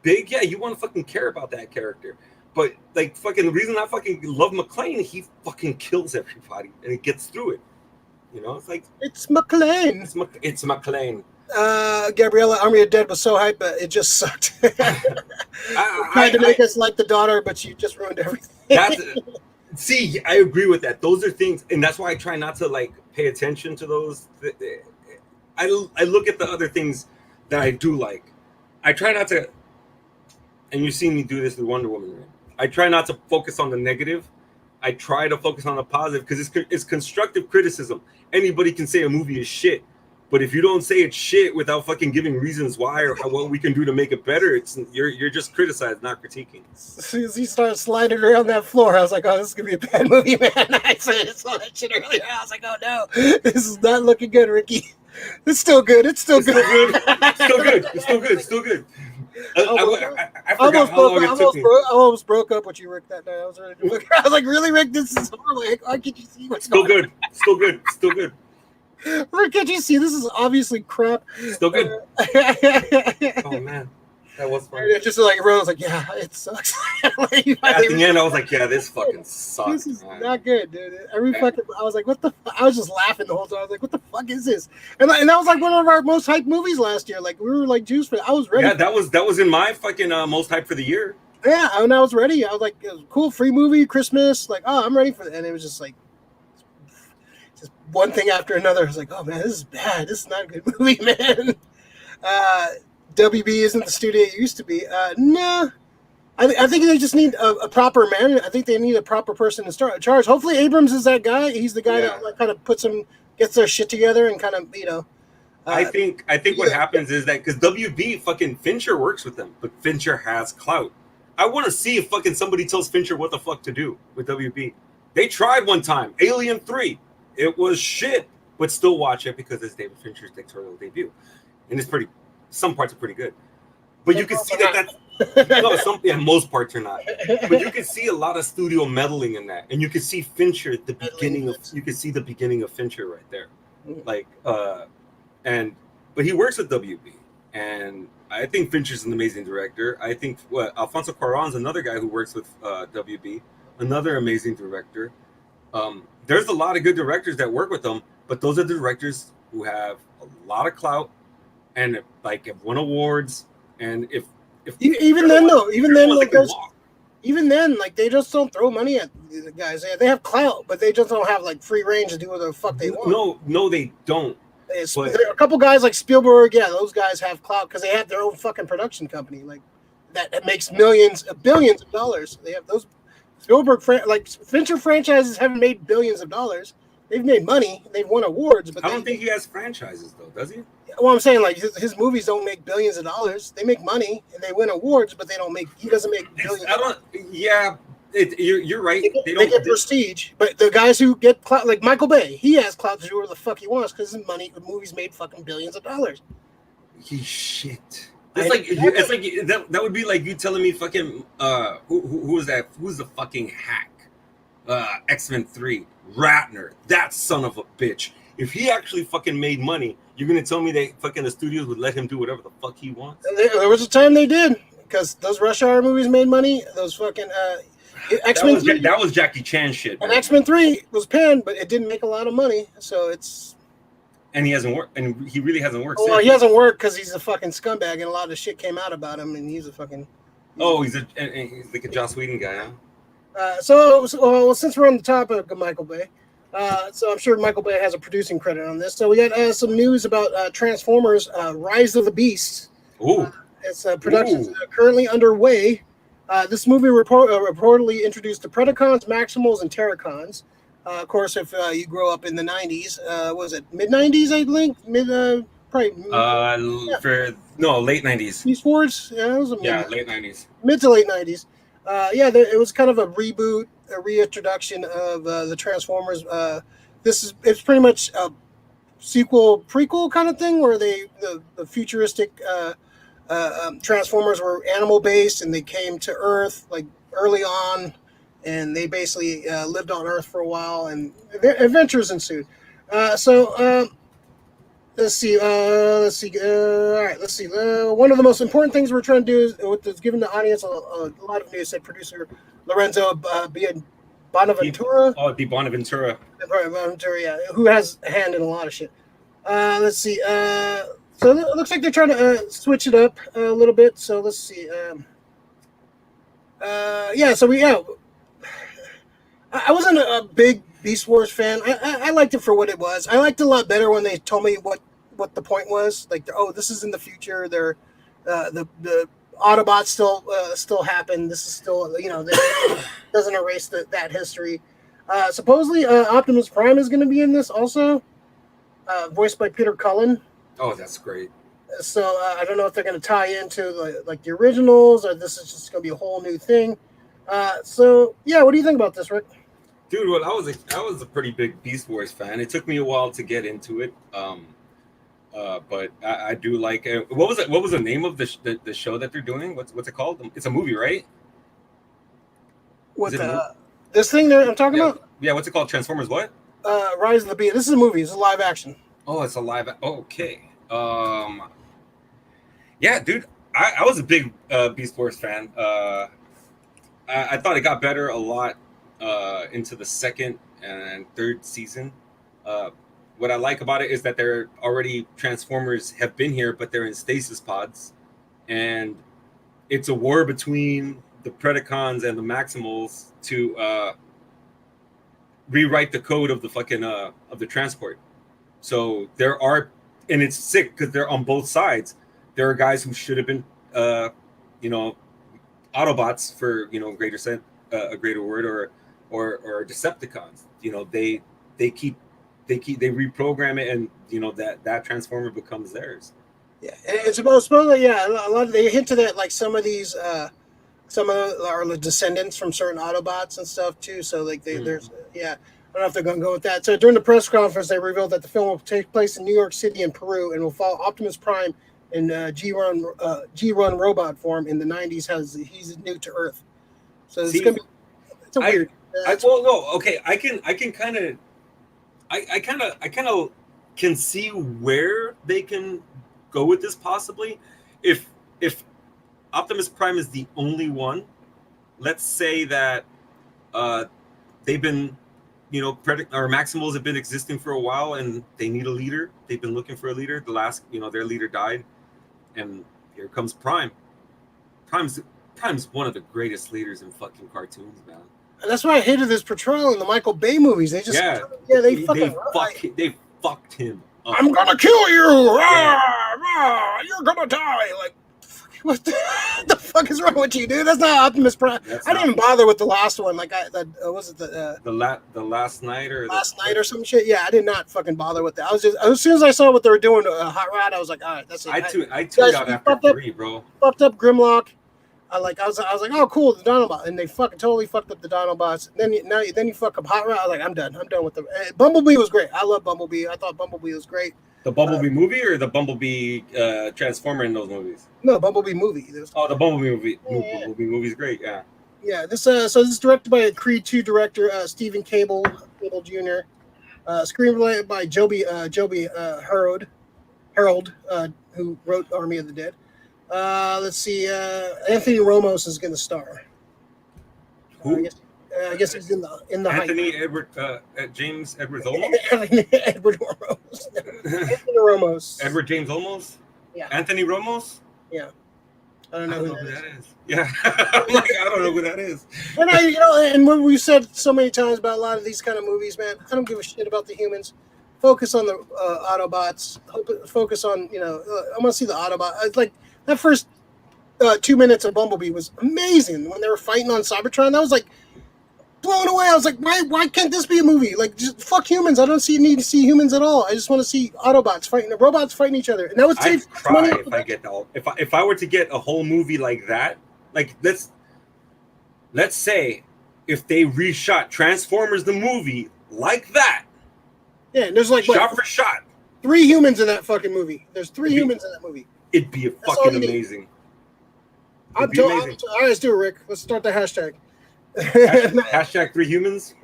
big, yeah, you want to fucking care about that character. But like fucking the reason I fucking love McClane, he fucking kills everybody and he gets through it. It's like it's McClane. It's McClane. Gabriella, Army of Dead was so hype, but it just sucked. Tried to make us like the daughter, but she just ruined everything. See, I agree with that. Those are things, and that's why I try not to like pay attention to those. I look at the other things that I do like. I try not to, and you've seen me do this with Wonder Woman. Right? I try not to focus on the negative. I try to focus on the positive because it's constructive criticism. Anybody can say a movie is shit, but if you don't say it's shit without fucking giving reasons why or what we can do to make it better, you're just criticized, not critiquing. As soon as he started sliding around that floor, I was like, oh, this is gonna be a bad movie, man. I saw that shit earlier. I was like, oh no, this is not looking good, Ricky. It's still good. It's still good. It's still good. I forgot how long it took me. I almost broke up with you, Rick, that night. I was ready to look. I was like, really, Rick? This is horrible. Why can't you see what's going on? Still good. Rick, can't you see? This is obviously crap. Still good. Oh, man. That was fun. Just like everyone was like, yeah, it sucks. At the end, I was like, yeah, this fucking sucks. This is not good, dude. I was like, what the fuck? I was just laughing the whole time. I was like, what the fuck is this? And that was like one of our most hyped movies last year. Like, we were like juiced for it. I was ready. Yeah, that was in my fucking most hyped for the year. Yeah, and I was ready. I was like, it was a cool free movie, Christmas. Like, oh, I'm ready for it. And it was just like, just one thing after another. I was like, oh man, this is bad. This is not a good movie, man. WB isn't the studio it used to be. No, I think they just need a proper man. I think they need a proper person to charge. Hopefully, Abrams is that guy. He's the guy that like, kind of gets their shit together and kind of I think what happens is that because WB fucking Fincher works with them, but Fincher has clout. I want to see if fucking somebody tells Fincher what the fuck to do with WB. They tried one time, Alien 3. It was shit, but still watch it because it's David Fincher's directorial debut, and it's pretty. Some parts are pretty good, but you can see most parts are not. But you can see a lot of studio meddling in that, and you can see Fincher at the beginning of. You can see the beginning of Fincher right there, like but he works with WB, and I think Fincher's an amazing director. I think Alfonso Cuarón's another guy who works with WB, another amazing director. There's a lot of good directors that work with them, but those are the directors who have a lot of clout. And like have won awards, and if even then they just don't throw money at the guys. They have clout, but they just don't have like free range to do whatever the fuck they want. No, they don't. There are a couple guys like Spielberg. Yeah, those guys have clout because they have their own fucking production company, like that makes billions of dollars. They have those Spielberg Fincher franchises haven't made billions of dollars. They've made money. They've won awards, but I don't think he has franchises though, does he? Well, I'm saying like his movies don't make billions of dollars. They make money and they win awards, but they don't make. He doesn't make billions. Yeah, you're right. They get prestige, but the guys who get clout, like Michael Bay, he has clout to do whatever the fuck he wants because his movies made fucking billions of dollars. He's shit. It's like that would be like you telling me fucking who was that? Who's the fucking hack? X-Men 3, Ratner, that son of a bitch. If he actually fucking made money, you're gonna tell me they fucking the studios would let him do whatever the fuck he wants? There was a time they did, because those Rush Hour movies made money. Those fucking X-Men 3, that was Jackie Chan shit. And X-Men 3 was panned, but it didn't make a lot of money, so it's. And he hasn't worked, and he really hasn't worked. Well, he hasn't worked because he's a fucking scumbag, and a lot of shit came out about him, and he's a fucking. He's like a Joss Whedon guy, huh? So since we're on the topic of Michael Bay, so I'm sure Michael Bay has a producing credit on this. So we got some news about Transformers: Rise of the Beast. Ooh, it's production currently underway. This movie reportedly introduced the Predacons, Maximals, and Terracons. Of course, if you grow up in the 90s, was it mid-90s, I think? Late 90s. Beast Wars? Yeah, it was late 90s. Mid to late 90s. It was kind of a reboot, a reintroduction of the Transformers. It's pretty much a sequel, prequel kind of thing, where the futuristic Transformers were animal-based, and they came to Earth, like, early on. And they basically lived on Earth for a while, and adventures ensued. Let's see. All right, let's see. One of the most important things we're trying to do is giving the audience a lot of news, said producer Lorenzo Bonaventura. Di Bonaventura. Bonaventura, yeah, who has a hand in a lot of shit. Let's see. So it looks like they're trying to switch it up a little bit. So let's see. I wasn't a big Beast Wars fan. I liked it for what it was. I liked it a lot better when they told me what the point was. Like, this is in the future. They're the Autobots still happen. This is still, doesn't erase that history. Supposedly, Optimus Prime is going to be in this also, voiced by Peter Cullen. Oh, that's great. So I don't know if they're going to tie into like the originals, or this is just going to be a whole new thing. What do you think about this, Rick? Dude, well, I was a pretty big Beast Wars fan. It took me a while to get into it, but I do like it. What was the name of the show that they're doing? What's it called? It's a movie, right? This thing I'm talking about? Yeah, what's it called? Transformers what? Rise of the Beast. This is a movie. It's a live action. Oh, it's a live. Okay. Yeah, dude, I was a big Beast Wars fan. I thought it got better a lot into the second and third season. What I like about it is that they're already Transformers have been here, but they're in stasis pods, and it's a war between the Predacons and the Maximals to rewrite the code of the fucking of the transport. So there are, and it's sick because they're on both sides. There are guys who should have been, Autobots for a greater word, or Decepticons. They reprogram it, and that Transformer becomes theirs. Yeah, and it's supposedly a lot. They hint to that, like some of these, some of them are the descendants from certain Autobots and stuff too. So like there's I don't know if they're going to go with that. So during the press conference, they revealed that the film will take place in New York City and Peru, and will follow Optimus Prime in G-Run robot form in the 90s. He's new to Earth, so it's going to be. It's a weird. I kind of can see where they can go with this possibly. If Optimus Prime is the only one, let's say that they've been, or Maximals have been existing for a while, and they need a leader. They've been looking for a leader. The last, their leader died, and here comes Prime. Prime's one of the greatest leaders in fucking cartoons, man. And that's why I hated this portrayal in the Michael Bay movies. They just they fucked him up. I'm gonna kill you. You're gonna die. Like, what the fuck is wrong with you, dude? That's not Optimus Prime. I didn't even bother with the last one. Like, was it the last night or or some shit? Yeah, I did not fucking bother with that. I was just, as soon as I saw what they were doing to Hot Rod, I was like, all right, that's it. I tuned out after 3, bro. Fucked up Grimlock. I was like, oh, cool, the Dinobot, and they fucking totally fucked up the Dinobots. Then you fuck up Hot Rod. I was like, I'm done with them. Bumblebee was great. I love Bumblebee. I thought Bumblebee was great. The Bumblebee movie or the Bumblebee Transformer in those movies? No, Bumblebee movie. Oh, the Bumblebee movie. Yeah. Bumblebee movie's great. Yeah. Yeah. This so this is directed by Creed 2 director Stephen Cable Jr. Screenplay by Joby Harold, who wrote Army of the Dead. Let's see. Anthony Ramos is going to star. Who? I guess he's in the Anthony hype. Edward James Edward Olmos. Edward Ramos. Anthony Ramos. Edward James Olmos. Yeah. Anthony Ramos. Yeah. I don't know who that is. Yeah, I'm like, I don't know who that is. And and what we said so many times about a lot of these kind of movies, man, I don't give a shit about the humans. Focus on the Autobots. Focus on I want to see the Autobot. It's like that first 2 minutes of Bumblebee was amazing when they were fighting on Cybertron. That was like blown away. I was like, why can't this be a movie? Like, just fuck humans. I don't need to see humans at all. I just want to see Autobots fighting, robots fighting each other, and that would save money. If I get if I were to get a whole movie like that, like let's say if they reshot Transformers the movie like that. Yeah, and there's like shot for shot. 3 humans in that fucking movie. There's 3 humans in that movie. It'd be fucking amazing. All right, let's do it, Rick. Let's start the hashtag. Hashtag 3 humans.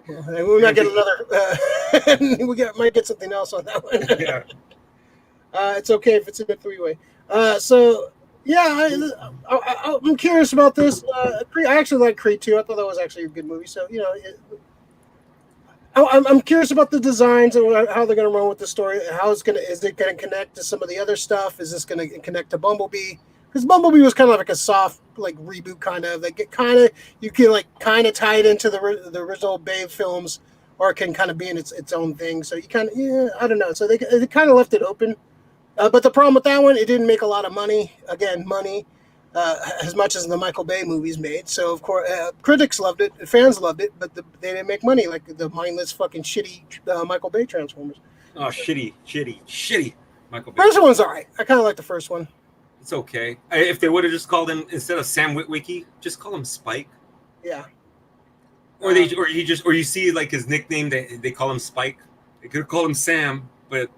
We might get another. Might get something else on that one. Yeah. It's okay if it's in a 3-way. So yeah, I'm curious about this. I actually like Creed 2. I thought that was actually a good movie. So I'm curious about the designs and how they're going to run with the story. Is it going to connect to some of the other stuff? Is this going to connect to Bumblebee? Because Bumblebee was kind of like a soft like reboot kind of. Like you can like kind of tie it into the original Babe films, or it can kind of be in its own thing. So you kind of I don't know. So they kind of left it open. But the problem with that one, it didn't make a lot of money. Again, money. As much as the Michael Bay movies made. So, of course, critics loved it, fans loved it, but they didn't make money like the mindless fucking shitty Michael Bay Transformers. Oh, shitty Michael Bay. First one's all right. I kind of like the first one. It's okay. If they would have just called him, instead of Sam Witwicky, just call him Spike. Yeah. Or you see like his nickname, they call him Spike. They could have called him Sam, but,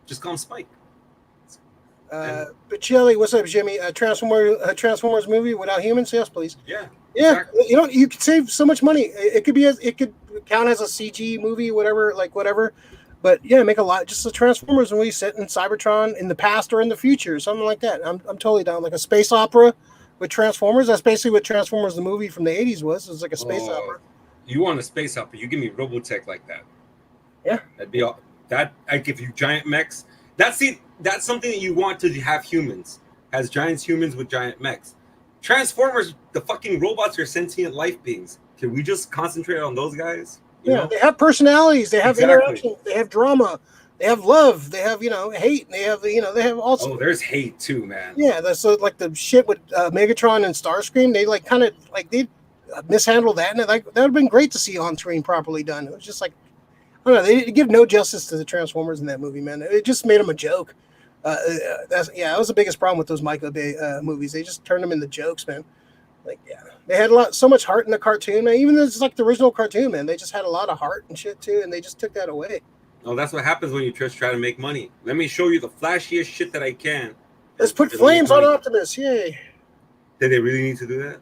just call him Spike. But Shelly, what's up, Jimmy? Transformers movie without humans? Yes, please. Yeah. Exactly. You could save so much money. It could count as a CG movie, whatever. But yeah, make a lot. Just the Transformers movie set in Cybertron in the past or in the future, something like that. I'm totally down. Like a space opera with Transformers. That's basically what Transformers the movie from the '80s was. It was like a space opera. You want a space opera? You give me Robotech like that. Yeah. That'd be all. I give you giant mechs. That's something that you want to have humans. Has giant humans with giant mechs. Transformers, the fucking robots are sentient life beings. Can we just concentrate on those guys? You know? They have personalities. They have interaction. They have drama. They have love. They have hate. They have they have also. Oh, there's hate too, man. Yeah, that's like the shit with Megatron and Starscream. They they mishandled that, and that would have been great to see on screen properly done. It was just like I don't know. They give no justice to the Transformers in that movie, man. It just made them a joke. That was the biggest problem with those Michael Bay movies. They just turned them into jokes, man. They had so much heart in the cartoon, man. Even though it's like the original cartoon, man, they just had a lot of heart and shit too, and they just took that away. Oh, that's what happens when you just try to make money. Let me show you the flashiest shit that I can. Let's put flames on Optimus, yay! Did they really need to do that?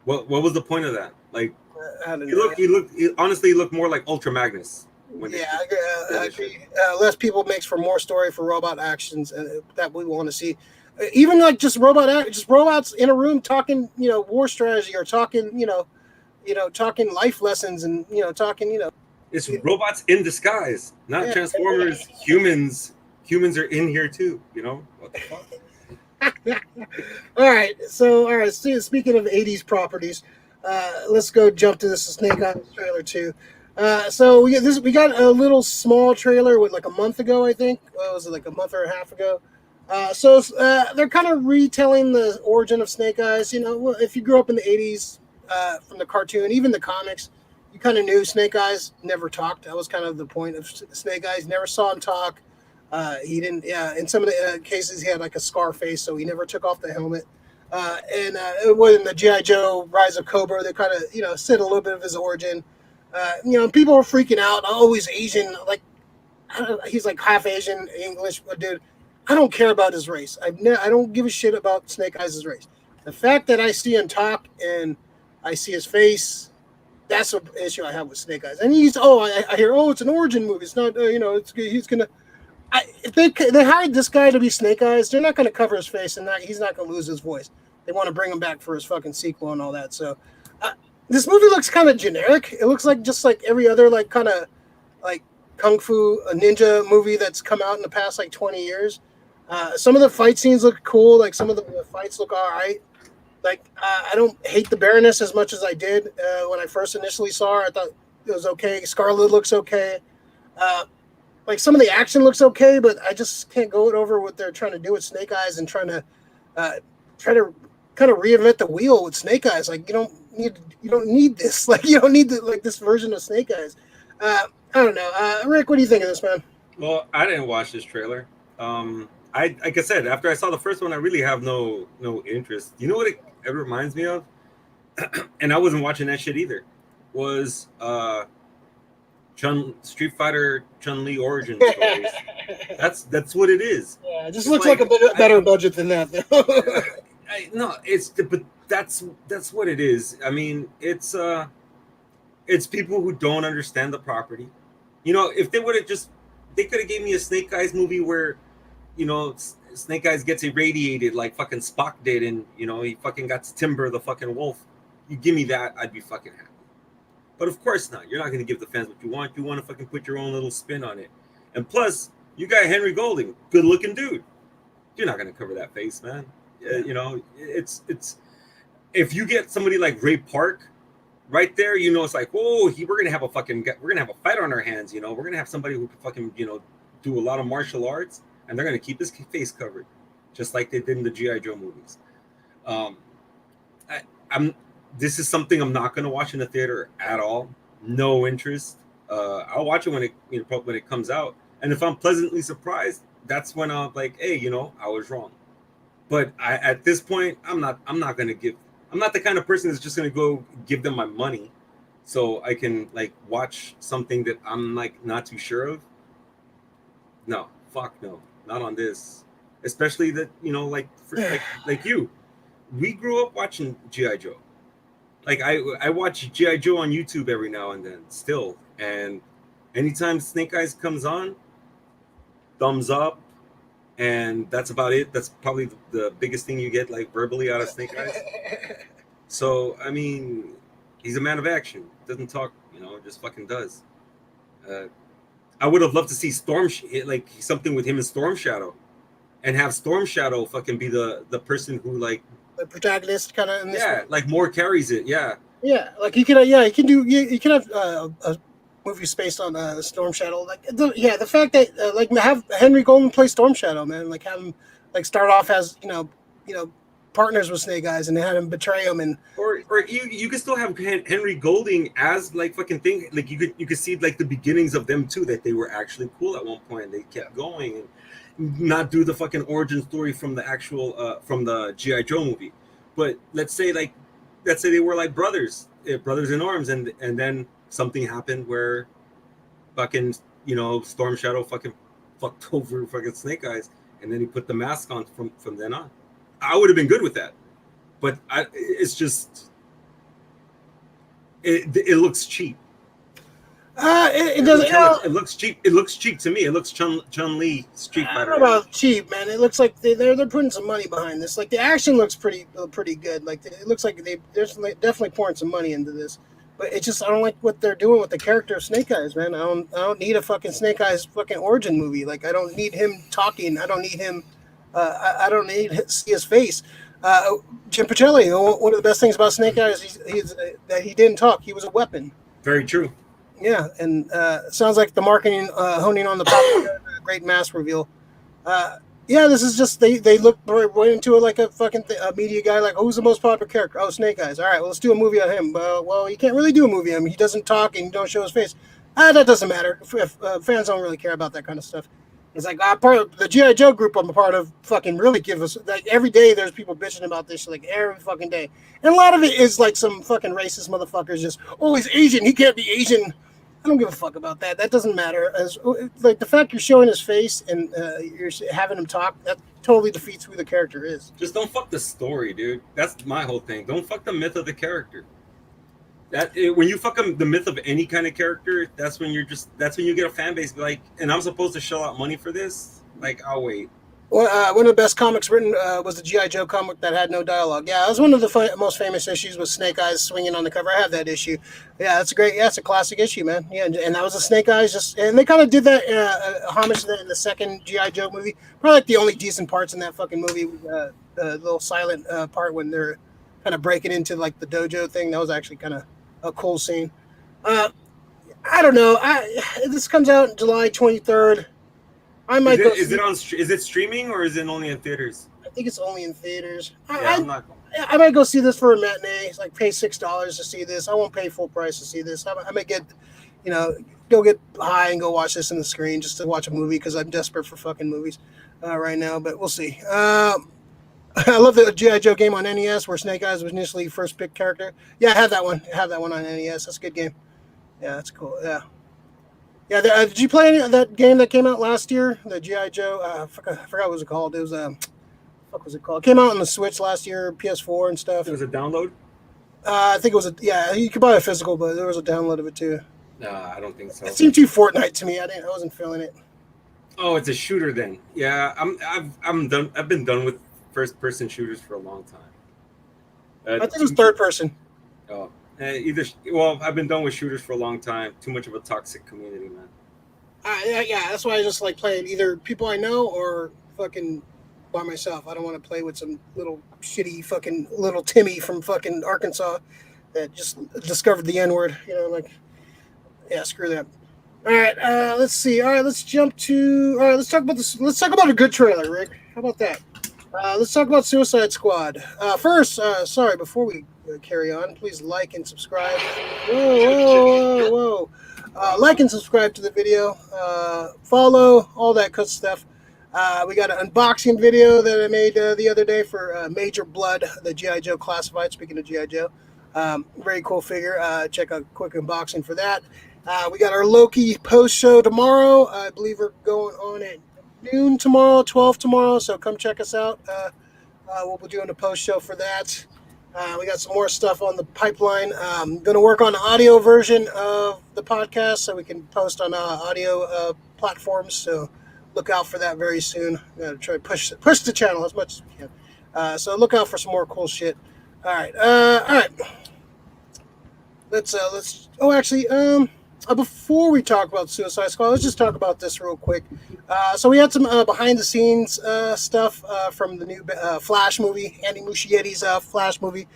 What was the point of that? Like, he looked more like Ultra Magnus. I agree. Less people makes for more story for robot actions that we want to see. Even like just robots in a room talking, war strategy or talking, talking life lessons and talking, It's robots in disguise, not Transformers. Humans are in here too. What the fuck? All right. Speaking of '80s properties, let's go jump to this Snake Eyes trailer too. We got a little small trailer with like a month ago, I think. Was it like a month or a half ago? They're kind of retelling the origin of Snake Eyes. If you grew up in the '80s, from the cartoon, even the comics, you kind of knew Snake Eyes never talked. That was kind of the point of Snake Eyes. Never saw him talk. He didn't. In some of the cases, he had like a scar face, so he never took off the helmet. And in the G.I. Joe Rise of Cobra, they kind of said a little bit of his origin. People were freaking out. Oh, he's Asian. Like he's like half Asian, English, but dude, I don't care about his race. I don't give a shit about Snake Eyes' race. The fact that I see him talk and I see his face, that's an issue I have with Snake Eyes. And I hear, it's an origin movie. It's not, he's gonna. If they hired this guy to be Snake Eyes, they're not going to cover his face and he's not going to lose his voice. They want to bring him back for his fucking sequel and all that. So this movie looks kind of generic. It looks like just like every other like kind of like kung fu ninja movie that's come out in the past like 20 years. Some of the fight scenes look cool. Like some of the fights look all right. Like I don't hate the Baroness as much as I did when I first initially saw her. I thought it was okay. Scarlet looks okay. Like some of the action looks okay, but I just can't go over what they're trying to do with Snake Eyes and trying to kind of reinvent the wheel with Snake Eyes. Like you don't need this. Like you don't need this version of Snake Eyes. I don't know. Rick, what do you think of this, man? Well, I didn't watch this trailer. Like I said, after I saw the first one, I really have no interest. You know what it reminds me of? And I wasn't watching that shit either. Was Street Fighter Chun-Li origin stories. That's what it is. Yeah, it just looks like a better budget than that. No, but that's what it is. I mean, it's people who don't understand the property. If they would have they could have gave me a Snake Eyes movie where, Snake Eyes gets irradiated like fucking Spock did, and he fucking got Timber the fucking wolf. You give me that, I'd be fucking happy. But of course not. You're not going to give the fans what you want. You want to fucking put your own little spin on it. And plus, you got Henry Golding, good-looking dude. You're not going to cover that face, man. It's if you get somebody like Ray Park right there, it's like, we're going to have a fight on our hands. We're going to have somebody who can fucking, do a lot of martial arts, and they're going to keep his face covered, just like they did in the G.I. Joe movies. This is something I'm not going to watch in the theater at all. No interest. I'll watch it when it comes out, and if I'm pleasantly surprised, that's when I'm like, hey, I was wrong. But at this point, I'm not the kind of person that's just going to go give them my money, so I can like watch something that I'm like not too sure of. No, fuck no, not on this. Especially that like you, we grew up watching G.I. Joe. Like I watch G.I. Joe on YouTube every now and then still. And anytime Snake Eyes comes on, thumbs up. And that's about it. That's probably the biggest thing you get like verbally out of Snake Eyes. So, I mean, he's a man of action. Doesn't talk, just fucking does. I would have loved to see something with him and Storm Shadow. And have Storm Shadow fucking be the person who like the protagonist kind of in this one. Like more carries it, yeah, like he can have a movie based on Storm Shadow, the fact that have Henry Golding play Storm Shadow, man, like have him like start off as partners with Snake Eyes and they had him betray him, and or you could still have Henry Golding as like fucking thing, like you could see like the beginnings of them too, that they were actually cool at one point and they kept going and not do the fucking origin story from the actual from the G.I. Joe movie. But let's say they were like brothers in arms, and then something happened where fucking Storm Shadow fucking fucked over fucking Snake Eyes, and then he put the mask on from then on. I would have been good with that, but it's just it looks cheap. It doesn't. It looks cheap. It looks cheap to me. It looks Chun-Li Street Fighter. I don't know about cheap, man. It looks like they're putting some money behind this. Like the action looks pretty good. Like it looks like they're definitely pouring some money into this. But it's just I don't like what they're doing with the character of Snake Eyes, man. I don't need a fucking Snake Eyes fucking origin movie. Like I don't need him talking. I don't need him. I don't need to see his face. Jim Pacelli, one of the best things about Snake Eyes is that he didn't talk. He was a weapon. Very true. Yeah, and sounds like the marketing honing on the popular great mask reveal. This is just they look right into it like a fucking media guy. Like, who's the most popular character? Oh, Snake Eyes. All right, well, let's do a movie on him. Well, you can't really do a movie on him. He doesn't talk and you don't show his face. That doesn't matter. If fans don't really care about that kind of stuff. It's like part of the G.I. Joe group I'm a part of fucking really give us, like, every day there's people bitching about this shit, like, every fucking day. And a lot of it is, like, some fucking racist motherfuckers just, he's Asian, he can't be Asian. I don't give a fuck about that. That doesn't matter. As like the fact you're showing his face and you're having him talk, that totally defeats who the character is. Just don't fuck the story, dude. That's my whole thing. Don't fuck the myth of the character. When you fuck the myth of any kind of character, that's when you get a fan base like, and I'm supposed to shell out money for this. Like, I'll wait. Well, one of the best comics written was the G.I. Joe comic that had no dialogue. Yeah, it was one of the most famous issues with Snake Eyes swinging on the cover. I have that issue. Yeah, that's a great. Yeah, it's a classic issue, man. Yeah, and that was a Snake Eyes. And they kind of did that homage to that in the second G.I. Joe movie. Probably like the only decent parts in that fucking movie. The little silent part when they're kind of breaking into like the dojo thing. That was actually kind of a cool scene. I don't know. This comes out July 23rd. I might go. Is it streaming or is it only in theaters? I think it's only in theaters. I might go see this for a matinee. It's like pay $6 to see this. I won't pay full price to see this. I might get, go get high and go watch this in the screen just to watch a movie because I'm desperate for fucking movies right now. But we'll see. I love the G.I. Joe game on NES where Snake Eyes was initially first pick character. Yeah, I have that one. I have that one on NES. That's a good game. Yeah, that's cool. Yeah. Yeah, did you play any of that game that came out last year? The G.I. Joe. I forgot what it was called. It was what was it called? It came out on the Switch last year, PS4 and stuff. It was a download. I think it was you could buy a physical, but there was a download of it too. No, I don't think so. It seemed too Fortnite to me. I wasn't feeling it. Oh, it's a shooter then. Yeah, I'm done. I've been done with first person shooters for a long time. I think it was third person. Oh. I've been done with shooters for a long time. Too much of a toxic community, man. Yeah, that's why I just like playing either people I know or fucking by myself. I don't want to play with some little shitty fucking little Timmy from fucking Arkansas that just discovered the N-word. Yeah, screw that. All right, let's see. All right, let's jump to. All right, let's talk about this. Let's talk about a good trailer, Rick. How about that? Let's talk about Suicide Squad. First, before we carry on, please like and subscribe. Whoa. Like and subscribe to the video. Follow, all that good stuff. We got an unboxing video that I made the other day for Major Blood, the G.I. Joe Classified. Speaking of G.I. Joe. Very cool figure. Check out a quick unboxing for that. We got our Loki post show tomorrow. I believe we're going on at noon tomorrow, 12 tomorrow. So come check us out. We'll be doing a post show for that. We got some more stuff on the pipeline. Going to work on the audio version of the podcast so we can post on audio platforms. So look out for that very soon. Got to try to push the channel as much as we can. So look out for some more cool shit. All right. Let's. Before we talk about Suicide Squad, let's just talk about this real quick. So we had some behind-the-scenes stuff from the new Flash movie, Andy Muschietti's Flash movie.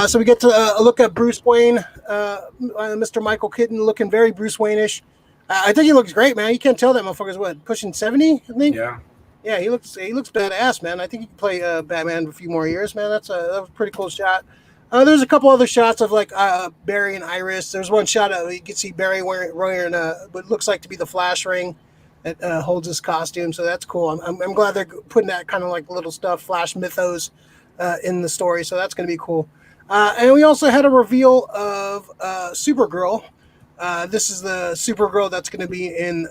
So we get to look at Bruce Wayne, Mr. Michael Keaton, looking very Bruce Wayne-ish. I think he looks great, man. You can't tell that motherfucker's pushing 70, I think. Yeah. Yeah, he looks badass, man. I think he can play Batman for a few more years, man. That was a pretty cool shot. There's a couple other shots of like Barry and Iris. There's one shot of you can see Barry wearing what looks like to be the Flash ring that holds his costume. So that's cool. I'm glad they're putting that kind of like little stuff, Flash mythos, in the story. So that's going to be cool. And we also had a reveal of Supergirl. This is the Supergirl that's going to be in.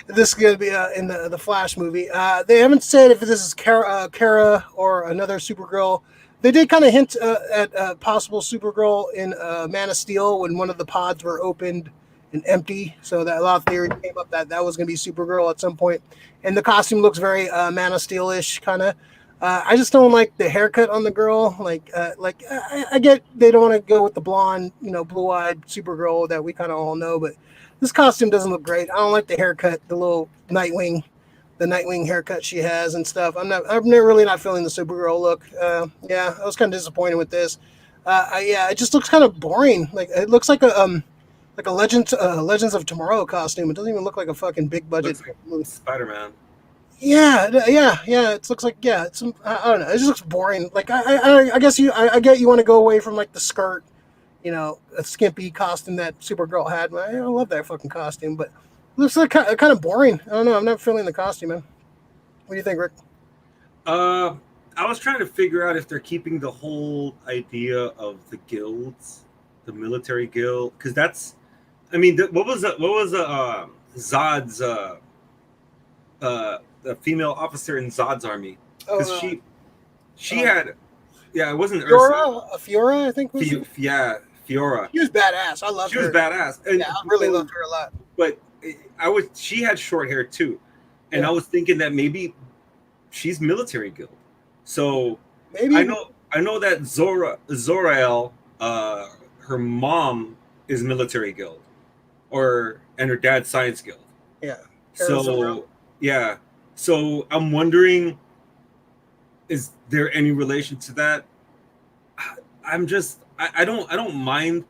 This is going to be in the Flash movie. They haven't said if this is Kara or another Supergirl. They did kind of hint at a possible Supergirl in Man of Steel when one of the pods were opened and empty. So that a lot of theory came up that was going to be Supergirl at some point. And the costume looks very Man of Steel-ish kind of. I just don't like the haircut on the girl. I get they don't want to go with the blonde, blue-eyed Supergirl that we kind of all know, but this costume doesn't look great. I don't like the haircut, the little Nightwing haircut she has and stuff. I'm really not feeling the Supergirl look. I was kind of disappointed with this. It just looks kind of boring. Like it looks like a Legends of Tomorrow costume. It doesn't even look like a fucking big budget movie. Spider-Man. Yeah. It looks like it's. I don't know. It just looks boring. Like I guess I get you want to go away from like the skirt, a skimpy costume that Supergirl had. I love that fucking costume, but. Looks like kind of boring. I don't know. I'm not feeling the costume, man. What do you think, Rick? I was trying to figure out if they're keeping the whole idea of the guilds, the military guild, because that's I mean, what was Zod's the female officer in Zod's army? Because she had, yeah, it wasn't Ursa. Fiora, I think was. Yeah, Fiora. She was badass. I loved her. She was badass. And yeah, I really loved her a lot. But she had short hair too, and I was thinking that maybe she's military guild. So maybe I know that Zorael, her mom is military guild, and her dad's science guild. Yeah. So yeah. So I'm wondering, is there any relation to that? I don't mind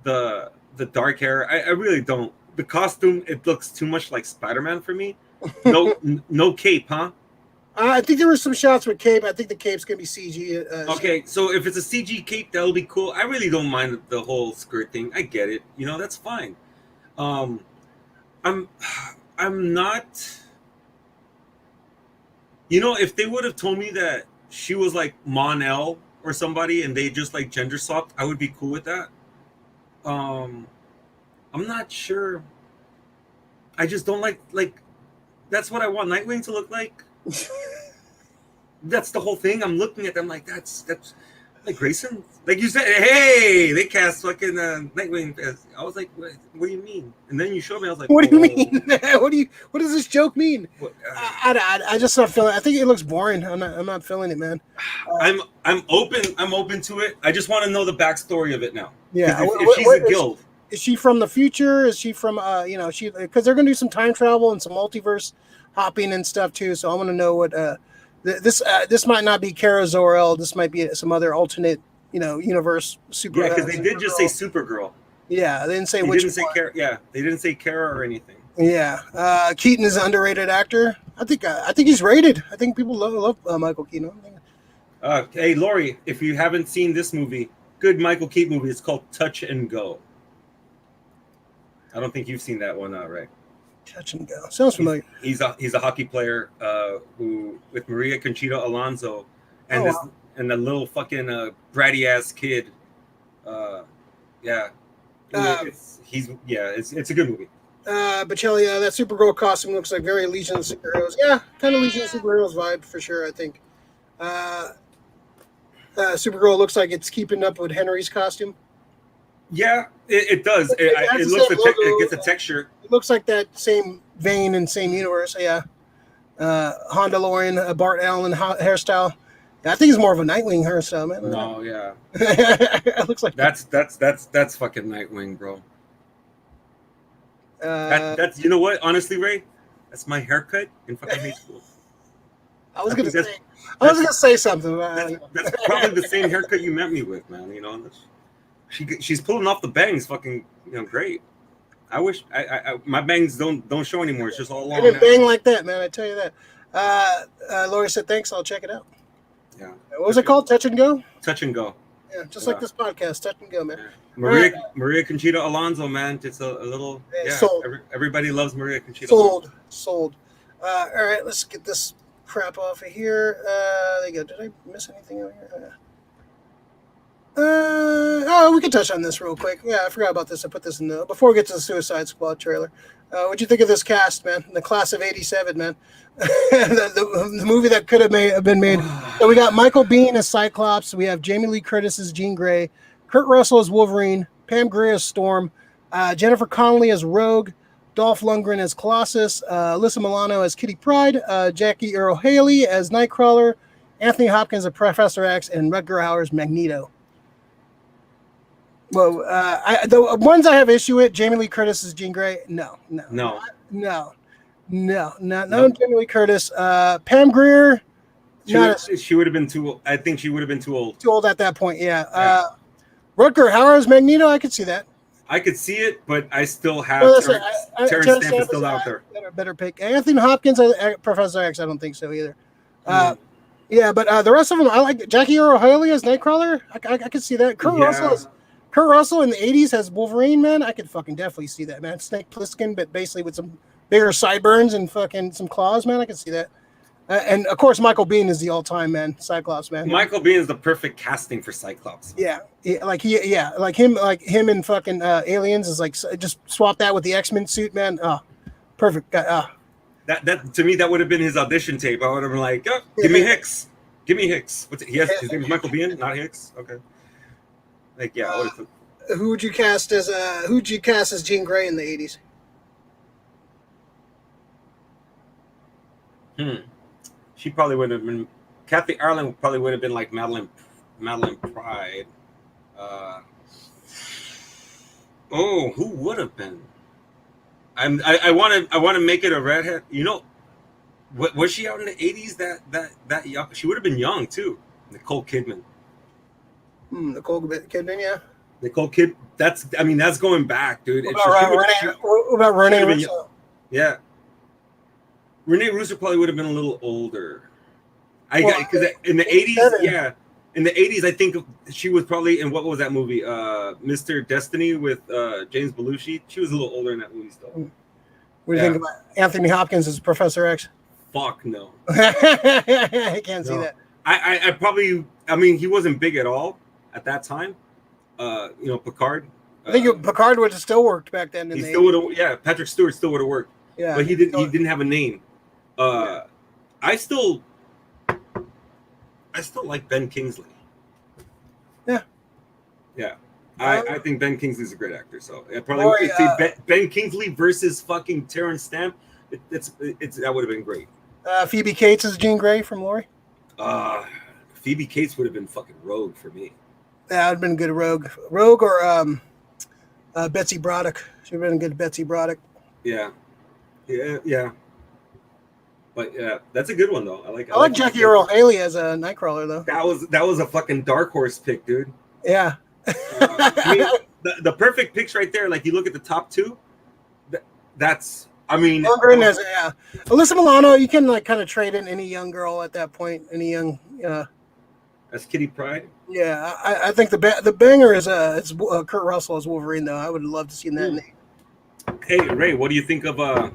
the dark hair. I really don't. The costume, it looks too much like Spider-Man for me. No cape, huh? I think there were some shots with cape. I think the cape's gonna be CG. Okay, so if it's a CG cape, that'll be cool. I really don't mind the whole skirt thing. I get it. That's fine. I'm not. If they would have told me that she was like Mon-El or somebody and they just like gender swapped, I would be cool with that. I'm not sure. I just don't like that's what I want Nightwing to look like. That's the whole thing. I'm looking at them like that's like Grayson. Like you said, hey, they cast fucking Nightwing. I was like, what do you mean? And then you showed me. I was like, what do you mean? What does this joke mean? I just not feeling. I think it looks boring. I'm not feeling it, man. I'm open to it. I just want to know the backstory of it now. Yeah, if she's a guild. Is she from the future? Is she from she, because they're gonna do some time travel and some multiverse hopping and stuff too. So I want to know what this might not be Kara Zor-El. This might be some other alternate universe super. Yeah, because they did just say Supergirl. Yeah, they didn't say which. They didn't say Kara. Yeah, they didn't say Kara or anything. Yeah, Keaton is an underrated actor. I think he's rated. I think people love Michael Keaton. Hey, Lori, if you haven't seen this movie, good Michael Keaton movie. It's called Touch and Go. I don't think you've seen that one, right? Touch and Go sounds familiar. He's a hockey player who with Maria Conchita Alonso and and the little fucking bratty ass kid. It's a good movie. But Shelly, that Supergirl costume looks like very Legion of Superheroes. Yeah, kind of Legion of Superheroes vibe for sure. I think. Supergirl looks like it's keeping up with Henry's costume. Yeah, it does. It looks it gets a texture. It looks like that same vein and same universe. Yeah. Honda Lorian, Bart Allen hairstyle. Yeah, I think it's more of a Nightwing hairstyle, man. No, yeah. It looks like that's fucking Nightwing, bro. That's you know what? Honestly, Ray, that's my haircut in fucking high school. I was gonna say something. That's probably the same haircut you met me with, man. She's pulling off the bangs, fucking, great. I wish my bangs don't show anymore. It's just all long. I didn't bang like that, man. I tell you that. Lori said thanks. I'll check it out. Yeah. What was it called? Touch and Go. Touch and Go. Yeah, just like this podcast. Touch and Go, man. Yeah. Maria Conchita Alonso, man. It's a little. Yeah. Sold. Everybody loves Maria Conchita. Sold. All right, let's get this crap off of here. There you go. Did I miss anything over here? We can touch on this real quick. Yeah, I forgot about this. I put this in before we get to the Suicide Squad trailer. What'd you think of this cast, man? The class of '87, man. the movie that could have been made. So we got Michael Biehn as Cyclops. We have Jamie Lee Curtis as Jean Grey, Kurt Russell as Wolverine, Pam Grier as Storm, Jennifer Connelly as Rogue, Dolph Lundgren as Colossus, Alyssa Milano as Kitty Pryde, Jackie Earle Haley as Nightcrawler, Anthony Hopkins as Professor X, and Rutger Hauer as Magneto. Well, the ones I have issue with, Jamie Lee Curtis as Jean Grey. No. Jamie Lee Curtis. Pam Grier. She would have been too. I think she would have been too old. Too old at that point. Yeah. Rutger Hauer as Magneto. I could see that. I could see it, but I still have Terrence Stamp is still out there. Better pick. Anthony Hopkins as Professor X. I don't think so either. Yeah, but the rest of them, I like Jackie Earle Haley as Nightcrawler. I could see that. Kurt Russell in the 80s as Wolverine, man. I could fucking definitely see that, man. Snake Plissken, but basically with some bigger sideburns and fucking some claws, man. I could see that. And of course, Michael Biehn is the all-time man, Cyclops man. Michael Biehn is the perfect casting for Cyclops. Yeah, like him and fucking Aliens is like just swap that with the X-Men suit, man. Oh, perfect. That to me, that would have been his audition tape. I would have been like, oh, give me Hicks. Give me Hicks. His name is Michael Biehn, not Hicks. Okay. Like, yeah. Who would you cast as Jean Grey in the 80s? She probably would have been Kathy Ireland. Probably would have been like Madeline Pride. Who would have been? I want to make it a redhead. You know, was she out in the 80s? That young? She would have been young too. Nicole Kidman. Nicole Kidman, yeah. Nicole Kid. That's going back, dude. What about Renee Russo? Yeah. Renee Russo probably would have been a little older. Because in the 80s, yeah. In the 80s, I think she was probably in, what was that movie? Mr. Destiny with James Belushi. She was a little older in that movie still. What do you think about Anthony Hopkins as Professor X? Fuck no. I can't see that. I probably, he wasn't big at all at that time. Picard. I think Picard would have still worked back then. He still would have, yeah. Patrick Stewart still would have worked. Yeah, but he didn't have a name. I still like Ben Kingsley. Yeah. Yeah. I think Ben Kingsley's a great actor. So I probably would see Ben Kingsley versus fucking Terrence Stamp. That would have been great. Phoebe Cates is Jean Grey from Laurie. Phoebe Cates would have been fucking Rogue for me. Yeah, I'd been a good Rogue or Betsy Braddock. She'd been a good Betsy Braddock. Yeah. But yeah, that's a good one though. I like Jackie Earle Haley as a Nightcrawler though. That was a fucking dark horse pick, dude. Yeah. The perfect picks right there. Like you look at the top two. That's. Alyssa Milano, you can like kind of trade in any young girl at that point. Any young. As Kitty Pryde. Yeah, I think the banger is Kurt Russell as Wolverine though. I would love to see that name. Hey Ray, what do you think of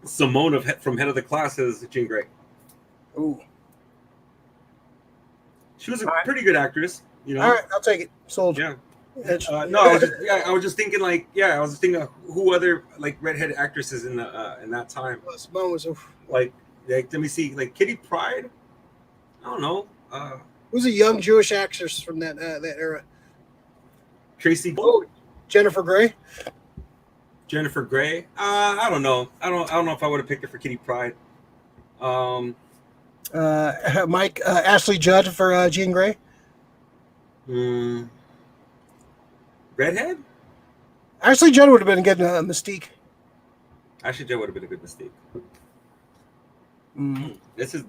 Simone from Head of the Class as Jean Grey? Ooh, she was a pretty good actress, you know. All right, I'll take it. Sold. Yeah. I was just thinking of who other like redhead actresses in that time. Well, Simone was like let me see, like Kitty Pryde. I don't know. Who's a young Jewish actress from that era? Tracy. Jennifer Grey. Jennifer Grey. I don't know. I don't know if I would have picked her for Kitty Pryde. Ashley Judd for Jean Grey. Redhead. Ashley Judd would have been a good Mystique. Ashley Judd would have been a good Mystique. This is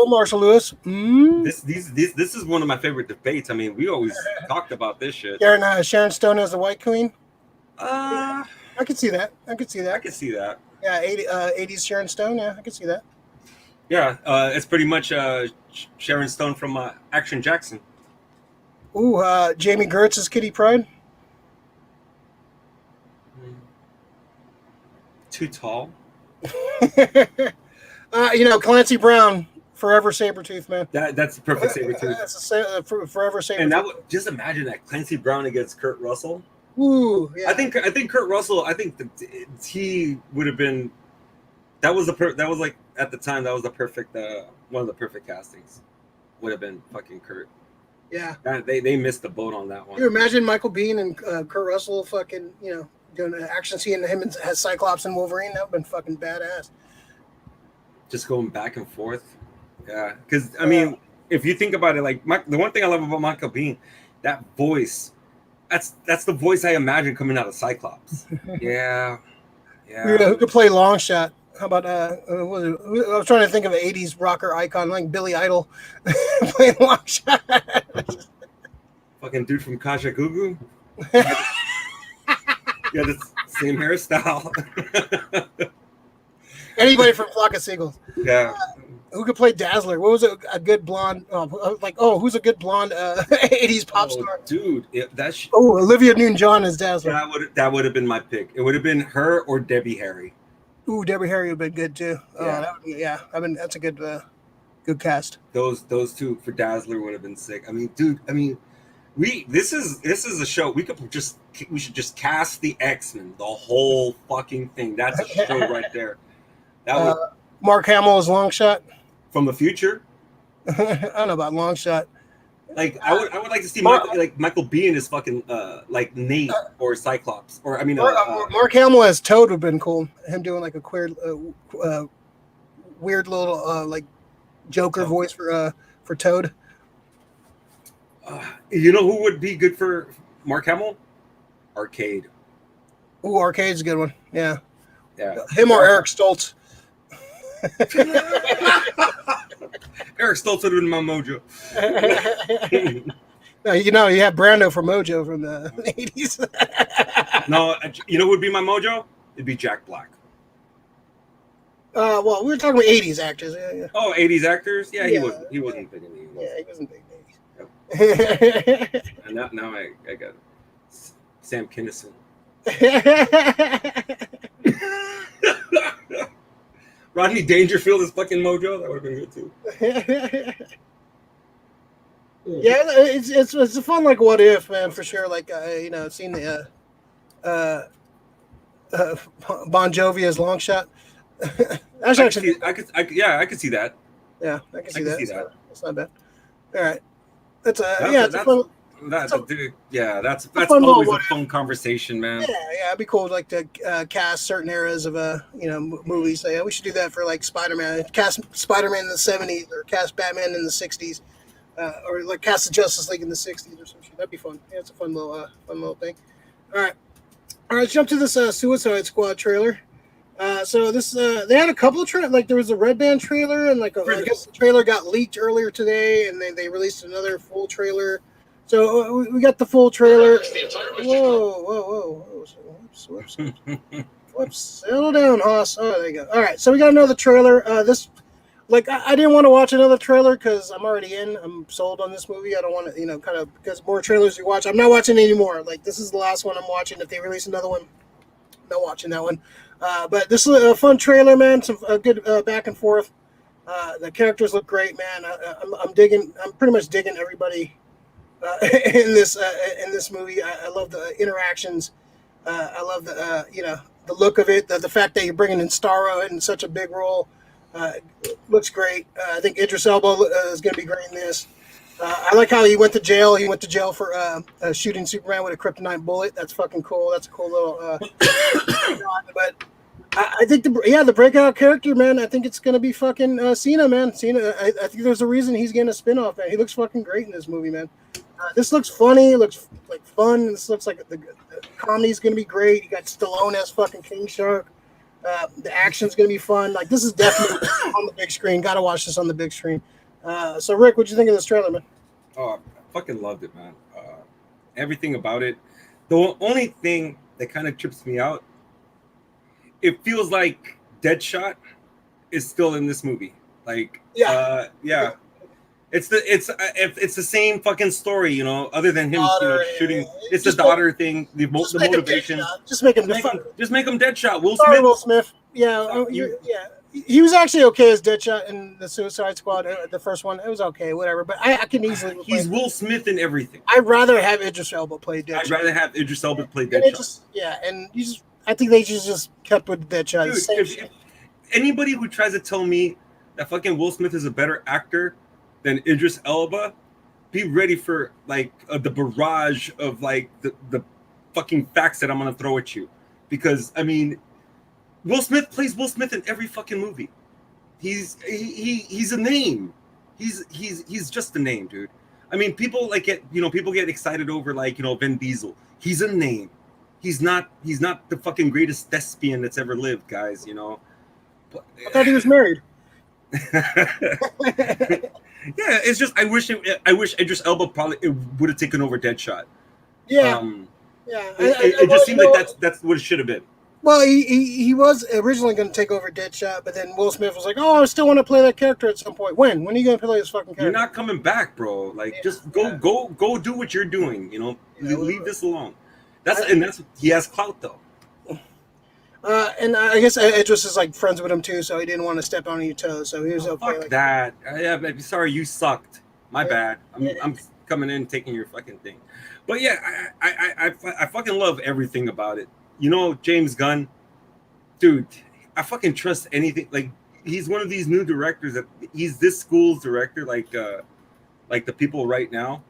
Marshall Lewis. This is one of my favorite debates. I mean, we always talked about this shit. Sharon Stone as the White Queen. I could see that. I could see that. Yeah, 80s Sharon Stone. Yeah, I could see that. Yeah, it's pretty much Sharon Stone from Action Jackson. Ooh, Jamie Gertz as Kitty Pryde. Too tall. Clancy Brown, Forever Sabretooth, man. That's the perfect Sabretooth. That's Forever Sabretooth. And just imagine that Clancy Brown against Kurt Russell. Ooh, yeah. I think Kurt Russell. I think he would have been. That was like at the time that was the perfect one of the perfect castings. Would have been fucking Kurt. Yeah. They missed the boat on that one. Can you imagine Michael Biehn and Kurt Russell fucking doing an action scene and him as Cyclops and Wolverine? That would have been fucking badass. Just going back and forth. Yeah, because if you think about it, like the one thing I love about Michael Biehn, that voice. That's the voice I imagine coming out of Cyclops. Yeah. Who could play Longshot? How about I was trying to think of an 80s rocker icon like Billy Idol playing Longshot. Fucking dude from Kaja Gugu. Yeah, the same hairstyle. Anybody from Flock of Seagulls. Yeah. Who could play Dazzler? What was a good blonde? Who's a good blonde 80s pop star? Dude, Olivia Newton-John as Dazzler. That would have been my pick. It would have been her or Debbie Harry. Ooh, Debbie Harry would have been good too. Yeah. I mean, that's a good cast. Those two for Dazzler would have been sick. I mean, dude. I mean, this is a show. We should just cast the X-Men, the whole fucking thing. That's a show right there. That would, Mark Hamill is Longshot. from the future. I don't know about Longshot. Like I would like to see Michael Biehn as fucking like Nate or Cyclops, or I mean Mark Hamill as Toad would have been cool. Him doing like a queer, weird little like Joker voice for Toad. You know who would be good for Mark Hamill? Arcade. Ooh, Arcade's a good one. Yeah. Him or Eric Stoltz. Eric Stoltz would have been my Mojo. No, you have Brando from Mojo from the 80s. No, you know who would be my Mojo? It'd be Jack Black. Well, we were talking about 80s actors. Yeah. Oh, 80s actors? Yeah, he wasn't big in the 80s. Yeah, he wasn't big in the 80s. And now I got Sam Kinison. Rodney Dangerfield is fucking Mojo. That would have been good too. Yeah, it's a fun like what if, man, for sure. Like I've seen the Bon Jovi as Longshot. Actually, I could see that. Yeah, I can see that. That's not bad. All right, that's always a fun conversation, man. Yeah, it'd be cool like to cast certain eras of movies. So, yeah, we should do that for like Spider-Man. Cast Spider-Man in the 70s, or cast Batman in the 60s, or like cast the Justice League in the 60s or some shit. That'd be fun. Yeah, it's a fun little thing. All right, let's jump to this Suicide Squad trailer. So this they had a couple of trailers. Like there was a Red Band trailer, and I guess the trailer got leaked earlier today, and they released another full trailer. So we got the full trailer. Whoa. Whoops. Settle down, Hoss. Oh, there you go. All right, so we got another trailer. I didn't want to watch another trailer because I'm already in. I'm sold on this movie. I don't want to, kind of, because more trailers you watch. I'm not watching anymore. Like, this is the last one I'm watching. If they release another one, I'm not watching that one. But this is a fun trailer, man. Some good back and forth. The characters look great, man. I'm pretty much digging everybody in this movie. I love the interactions. I love the look of it. The fact that you're bringing in Starro in such a big role looks great. I think Idris Elba is going to be great in this. I like how he went to jail. He went to jail for shooting Superman with a kryptonite bullet. That's fucking cool. That's a cool little. But I think the breakout character, man. I think it's gonna be fucking Cena, man. Cena. I think there's a reason he's getting a spinoff, man. He looks fucking great in this movie, man. This looks funny. It looks like fun. This looks like the comedy's gonna be great. You got Stallone as fucking King Shark. The action's gonna be fun. Like, this is definitely on the big screen. Gotta watch this on the big screen. So Rick, what'd you think of this trailer, man? Oh, I fucking loved it, man. Everything about it. The only thing that kind of trips me out, it feels like Deadshot is still in this movie. Like, yeah. It's the same fucking story, other than him, shooting. It's the daughter thing, the motivation. Just make him Deadshot. Will Sorry, Smith. Will Smith. Yeah, he was actually okay as Deadshot in the Suicide Squad, the first one. It was okay, whatever. But I can easily. He's Will Smith in everything. I'd rather have Idris Elba play Deadshot. Deadshot. I think they just kept with Deadshot. Dude, if anybody who tries to tell me that fucking Will Smith is a better actor than Idris Elba, be ready for like the barrage of like the fucking facts that I'm gonna throw at you, because I mean, Will Smith plays Will Smith in every fucking movie. He's a name. He's just a name, dude. I mean, people get excited over Vin Diesel. He's a name. He's not the fucking greatest thespian that's ever lived, guys. But, I thought he was married. Yeah, it's just I wish Idris Elba probably would have taken over Deadshot. Yeah, it just seemed like that's what it should have been. Well, he was originally going to take over Deadshot, but then Will Smith was like, "Oh, I still want to play that character at some point." When are you going to play this fucking character? You're not coming back, bro. Like, just go do what you're doing. Leave this alone. That's he has clout though. And I guess Idris is like friends with him too, so he didn't want to step on your toes, so he was Oh, okay. fuck Like, that. Yeah, baby, sorry, you sucked. My yeah, bad. yeah. I'm coming in taking your fucking thing. But yeah, I fucking love everything about it. You know, James Gunn, dude, I fucking trust anything. Like, he's one of these new directors that he's this school's director, like the people right now.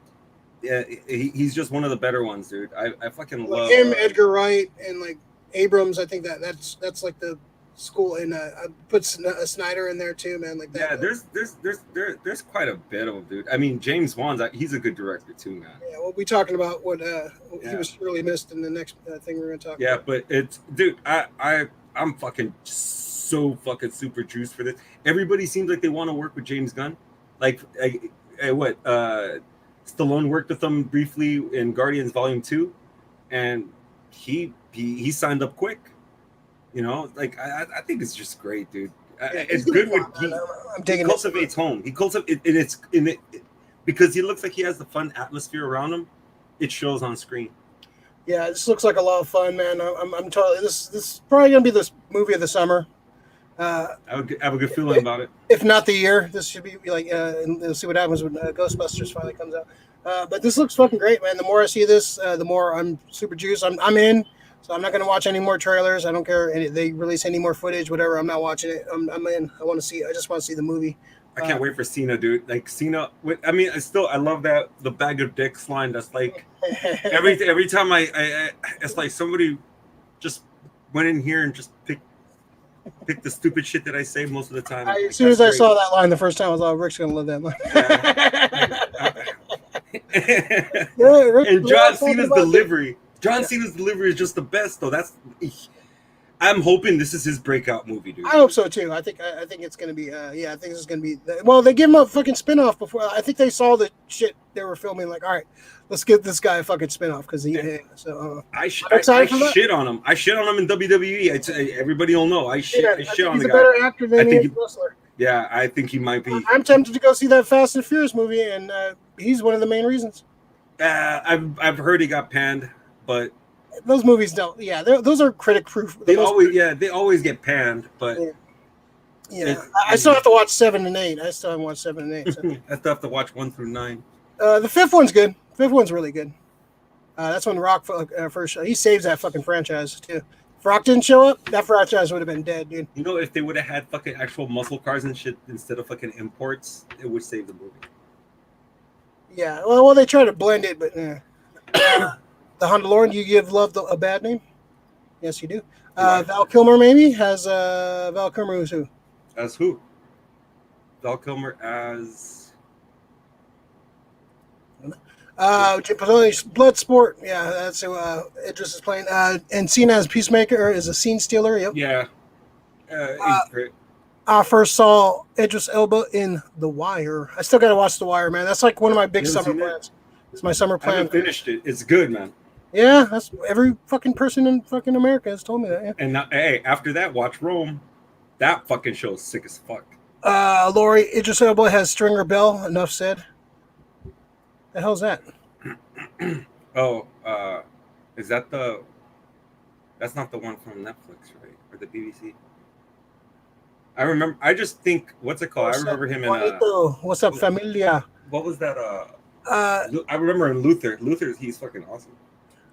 Yeah, he's just one of the better ones, dude. I fucking Like love him, Edgar Wright, and like Abrams. I think that's like the school, and I put Snyder in there too, man. Like that. yeah, there's quite a bit of them, dude. I mean, James Wan's he's a good director too, man. Yeah, we'll be talking about what he Yeah. was really missed in the next thing we're gonna talk. Yeah, about. but it's, dude, I'm fucking so fucking super juiced for this. Everybody seems like they want to work with James Gunn. Like, what? Stallone worked with him briefly in Guardians Volume 2, and he signed up quick. You know, like I think it's just great, dude. Yeah, It's good when I'm he digging cultivates home. He cultivates it, and it's in it because he looks like he has the fun atmosphere around him. It shows on screen. Yeah, this looks like a lot of fun, man. I'm totally this is probably gonna be this movie of the summer. I have a good feeling about it. If not the year, this should be like, and we'll see what happens when Ghostbusters finally comes out. But this looks fucking great, man. The more I see this, the more I'm super juiced. I'm in, so I'm not gonna watch any more trailers. I don't care if they release any more footage, whatever. I'm not watching it. I'm in. I just want to see the movie. I can't wait for Cena, dude. Like Cena, I mean, I love that the bag of dicks line. That's like every time I it's like somebody just went in here and just picked the stupid shit that I say most of the time. As soon as I saw that line the first time, I was like, Rick's gonna love that line. Yeah. And John Cena's delivery. John Cena's delivery is just the best, though. I'm hoping this is his breakout movie, dude. I hope so too. I think it's gonna be. I think this is gonna be. Well, they gave him a fucking spinoff before. I think they saw the shit they were filming. Like, all right, let's give this guy a fucking spinoff because I shit on him. I shit on him in WWE. Everybody will know. I shit on the guy. He's a better actor than he is a wrestler. Yeah, I think he might be. I'm tempted to go see that Fast and Furious movie, and he's one of the main reasons. I've heard he got panned, but those movies don't. Yeah, those are critic proof. They always get panned, but yeah. I still have to watch 7 and 8. I still haven't watched 7 and 8. So. I still have to watch 1 through 9. The 5th one's good. 5th one's really good. That's when Rock first show. He saves that fucking franchise too. If Rock didn't show up, that franchise would have been dead, dude. You know, if they would have had fucking actual muscle cars and shit instead of fucking imports, it would save the movie. Yeah, well, they try to blend it, but the Mandalorian, you give love a bad name? Yes, you do. Val Kilmer maybe has Val Kilmer who's who? As who? Val Kilmer as Bloodsport. Yeah, that's who Idris is playing. And Cena as Peacemaker is a scene stealer. Yep. Yeah. He's great. I first saw Idris Elba in The Wire. I still got to watch The Wire, man. That's like one of my big summer plans. It's my summer plan. I haven't finished it. It's good, man. Yeah, that's every fucking person in fucking America has told me that. Yeah. And now, hey, after that, watch Rome. That fucking show is sick as fuck. Lori, Idris Elba has Stringer Bell. Enough said. The hell's that? Is that the? That's not the one from Netflix, right? Or the BBC? I remember. I just think, what's it called? I remember him in. What's up, familia? What was that? I remember in Luther. Luther, he's fucking awesome.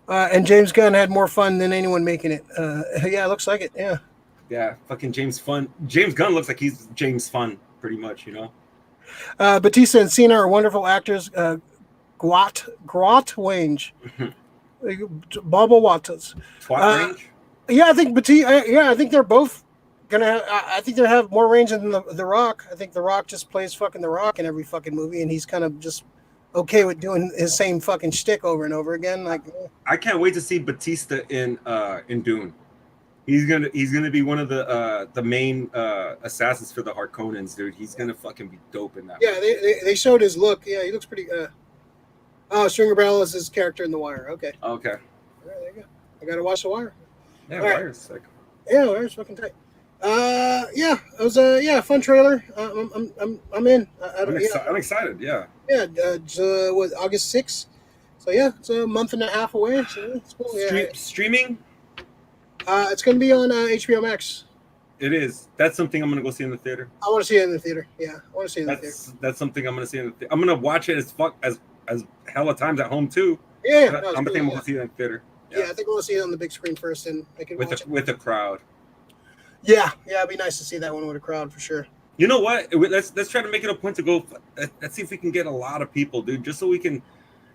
And James Gunn had more fun than anyone making it. Yeah, it looks like it. Yeah. Yeah, fucking James Fun. James Gunn looks like he's James Fun, pretty much, you know. Batista and Cena are wonderful actors. Grot Wange, Baba Wattas. Range? Yeah, I think I think they're both gonna. I think they have more range than the Rock. I think the Rock just plays fucking the Rock in every fucking movie, and he's kind of just okay with doing his same fucking shtick over and over again. Like, I can't wait to see Batista in Dune. He's gonna be one of the main assassins for the Harkonnens, dude. He's gonna fucking be dope in that. Yeah, they showed his look. Yeah, he looks pretty. Stringer Bell is his character in The Wire. Okay. Okay. All right, there you go. I gotta watch The Wire. Yeah, Wire's sick. Yeah, Wire's fucking tight. Yeah, it was a fun trailer. I'm in. I'm excited. Yeah. Yeah, August 6th. So yeah, it's a month and a half away. So it's cool. Yeah. Streaming. It's going to be on HBO Max. It is. That's something I'm gonna go see in the theater. I want to see it in the theater. Yeah, I want to see it in the theater. That's something I'm gonna see in the theater. I'm gonna watch it as hella times at home too. Yeah, but I'm gonna go see it in the theater. Yeah, I think I want to see it on the big screen first, and I can watch it with a crowd. Yeah, it'd be nice to see that one with a crowd for sure. You know what? Let's try to make it a point to go. Let's see if we can get a lot of people, dude. Just so we can,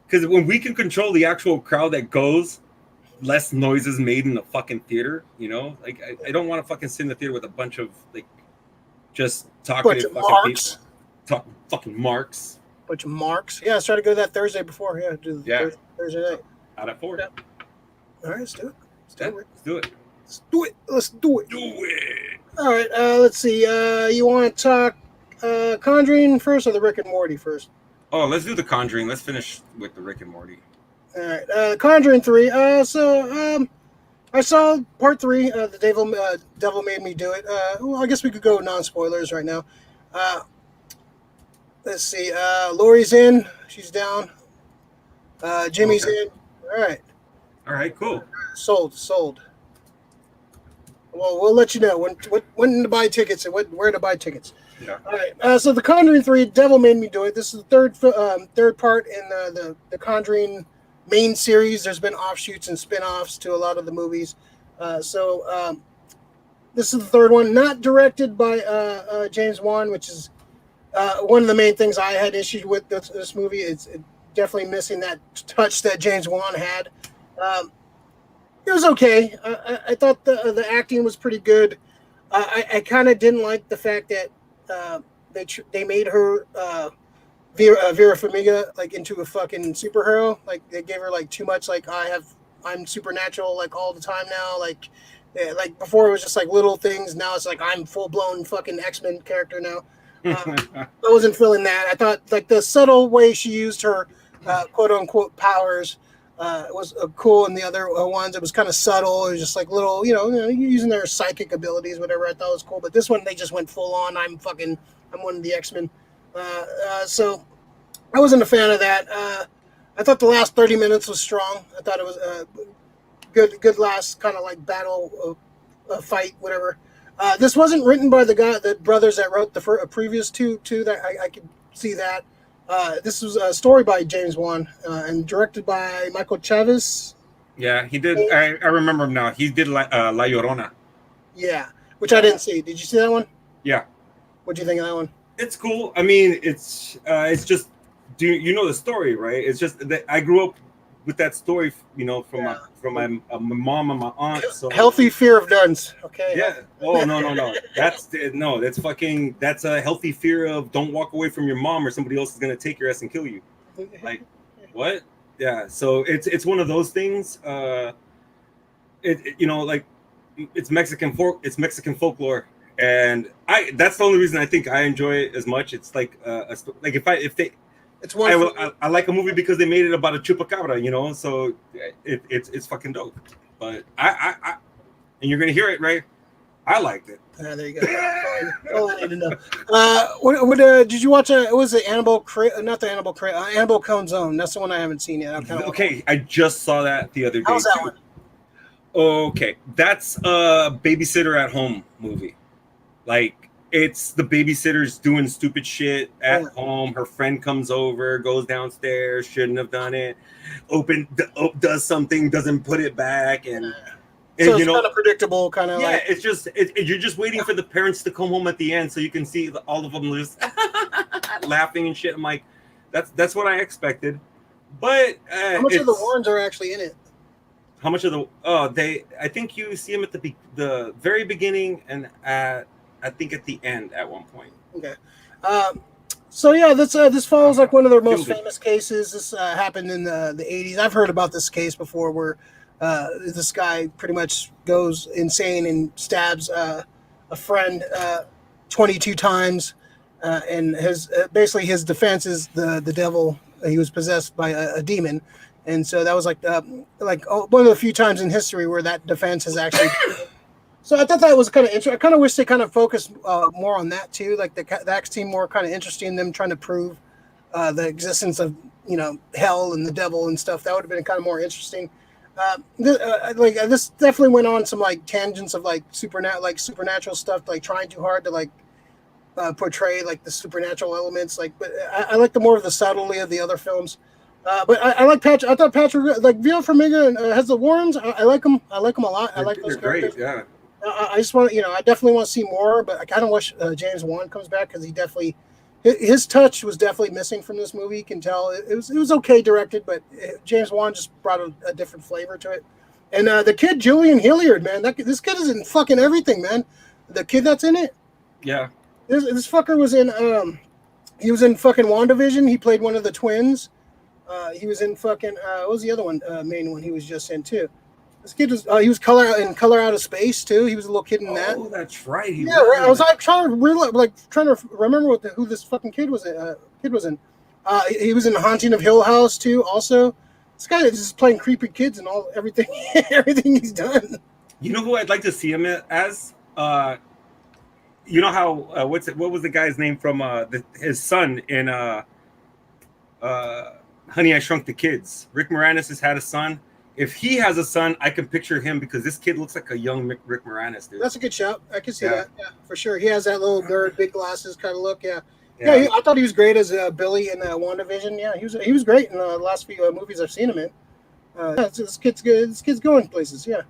because when we can control the actual crowd that goes, less noise is made in the fucking theater. You know, like I don't want to fucking sit in the theater with a bunch of like just talking to fucking marks. People. Fucking marks. Bunch of marks. Yeah, let's try to go that Thursday before. Yeah, do the Thursday night. Out at 4. Yeah. All right, let's do it. Let's do it. Let's do it. Do it. All right, let's see. You want to talk Conjuring first or the Rick and Morty first? Oh, let's do the Conjuring. Let's finish with the Rick and Morty. All right, Conjuring 3. So I saw part 3. The Devil Made Me Do It. Well, I guess we could go non-spoilers right now. Let's see. Lori's in. She's down. Jimmy's in. All right, cool. Sold. Well, we'll let you know when to buy tickets and where to buy tickets. Yeah. All right. So the Conjuring 3, Devil Made Me Do It. This is the third part in the Conjuring main series. There's been offshoots and spin-offs to a lot of the movies. So this is the third one, not directed by James Wan, which is one of the main things I had issues with this movie. It's definitely missing that touch that James Wan had. It was okay. I thought the acting was pretty good. I kind of didn't like the fact that they made her Vera Farmiga like into a fucking superhero. Like they gave her like too much. Like I'm supernatural like all the time now. Like before it was just like little things. Now it's like I'm full blown fucking X-Men character now. I wasn't feeling that. I thought like the subtle way she used her quote unquote powers. It was cool, and the other ones it was kind of subtle. It was just like little, using their psychic abilities, whatever. I thought was cool, but this one they just went full on. I'm one of the X-Men. So I wasn't a fan of that. I thought the last 30 minutes was strong. I thought it was good last kind of like battle fight, whatever. This wasn't written by the brothers that wrote the previous two. That I could see that. This was a story by James Wan and directed by Michael Chavez. Yeah, he did. I remember him now. He did La Llorona. Yeah, which I didn't see. Did you see that one? Yeah. What do you think of that one? It's cool. I mean, it's just. Do you know the story, right? It's just that I grew up with that story, from my mom and my aunt. So healthy fear of nuns. Okay. Yeah. Oh no. That's a healthy fear of don't walk away from your mom or somebody else is gonna take your ass and kill you. Like what? Yeah. So it's one of those things. It's Mexican folklore, and that's the only reason I think I enjoy it as much. It's like I like a movie because they made it about a chupacabra, so it's fucking dope. But I and you're gonna hear it, right? I liked it. There you go. All I need to know. Did you watch? It was the Annabelle Annabelle Cone Zone. That's the one I haven't seen yet. Okay, I just saw that the other day. How's that one? Okay, that's a babysitter at home movie. Like. It's the babysitter's doing stupid shit at home. Her friend comes over, goes downstairs, shouldn't have done it. Does something, doesn't put it back, and so it's kind of predictable, kind of. Yeah, it's just you're just waiting for the parents to come home at the end so you can see all of them just laughing and shit. I'm like, that's what I expected. But how much of the Warrens are actually in it? How much of I think you see them at the very beginning and I think at the end at one point. Okay. So yeah, this follows like one of their most famous cases. This happened in the 80s. I've heard about this case before where this guy pretty much goes insane and stabs a friend 22 times. And basically his defense is the devil. He was possessed by a demon. And so that was like one of the few times in history where that defense has actually So I thought that was kind of interesting. I kind of wish they kind of focused more on that too. Like the Axe team more kind of interesting, them trying to prove the existence of hell and the devil and stuff. That would have been kind of more interesting. This definitely went on some like tangents of like supernatural stuff, like trying too hard to like portray like the supernatural elements. Like, but I like the more of the subtlety of the other films. But I like Patrick. I thought Patrick, like Vito Farmiga and has the Warrens. I like them. I like them a lot. I like those They're characters. great. Yeah. I just want, I definitely want to see more. But I kind of wish James Wan comes back because he definitely, his touch was definitely missing from this movie. You can tell it was okay directed, but James Wan just brought a different flavor to it. And the kid Julian Hilliard, man, this kid is in fucking everything, man. The kid that's in it. Yeah. This fucker was in he was in fucking WandaVision. He played one of the twins. He was in fucking what was the other one main one he was just in too. This kid was he was Color Out of Space too. He was a little kid in that. Oh, that's right. I was like trying to remember who this fucking kid was in. He was in Haunting of Hill House too. Also, this guy is just playing creepy kids and everything everything he's done. You know who I'd like to see him as? You know how what was the guy's name from his son in Honey, I Shrunk the Kids? Rick Moranis has had a son. If he has a son, I can picture him because this kid looks like a young Rick Moranis, dude. That's a good shout. I can see that. Yeah, for sure. He has that little nerd, big glasses kind of look. Yeah. I thought he was great as Billy in WandaVision. Yeah, he was great in the last few movies I've seen him in. This kid's good. This kid's going places. Yeah,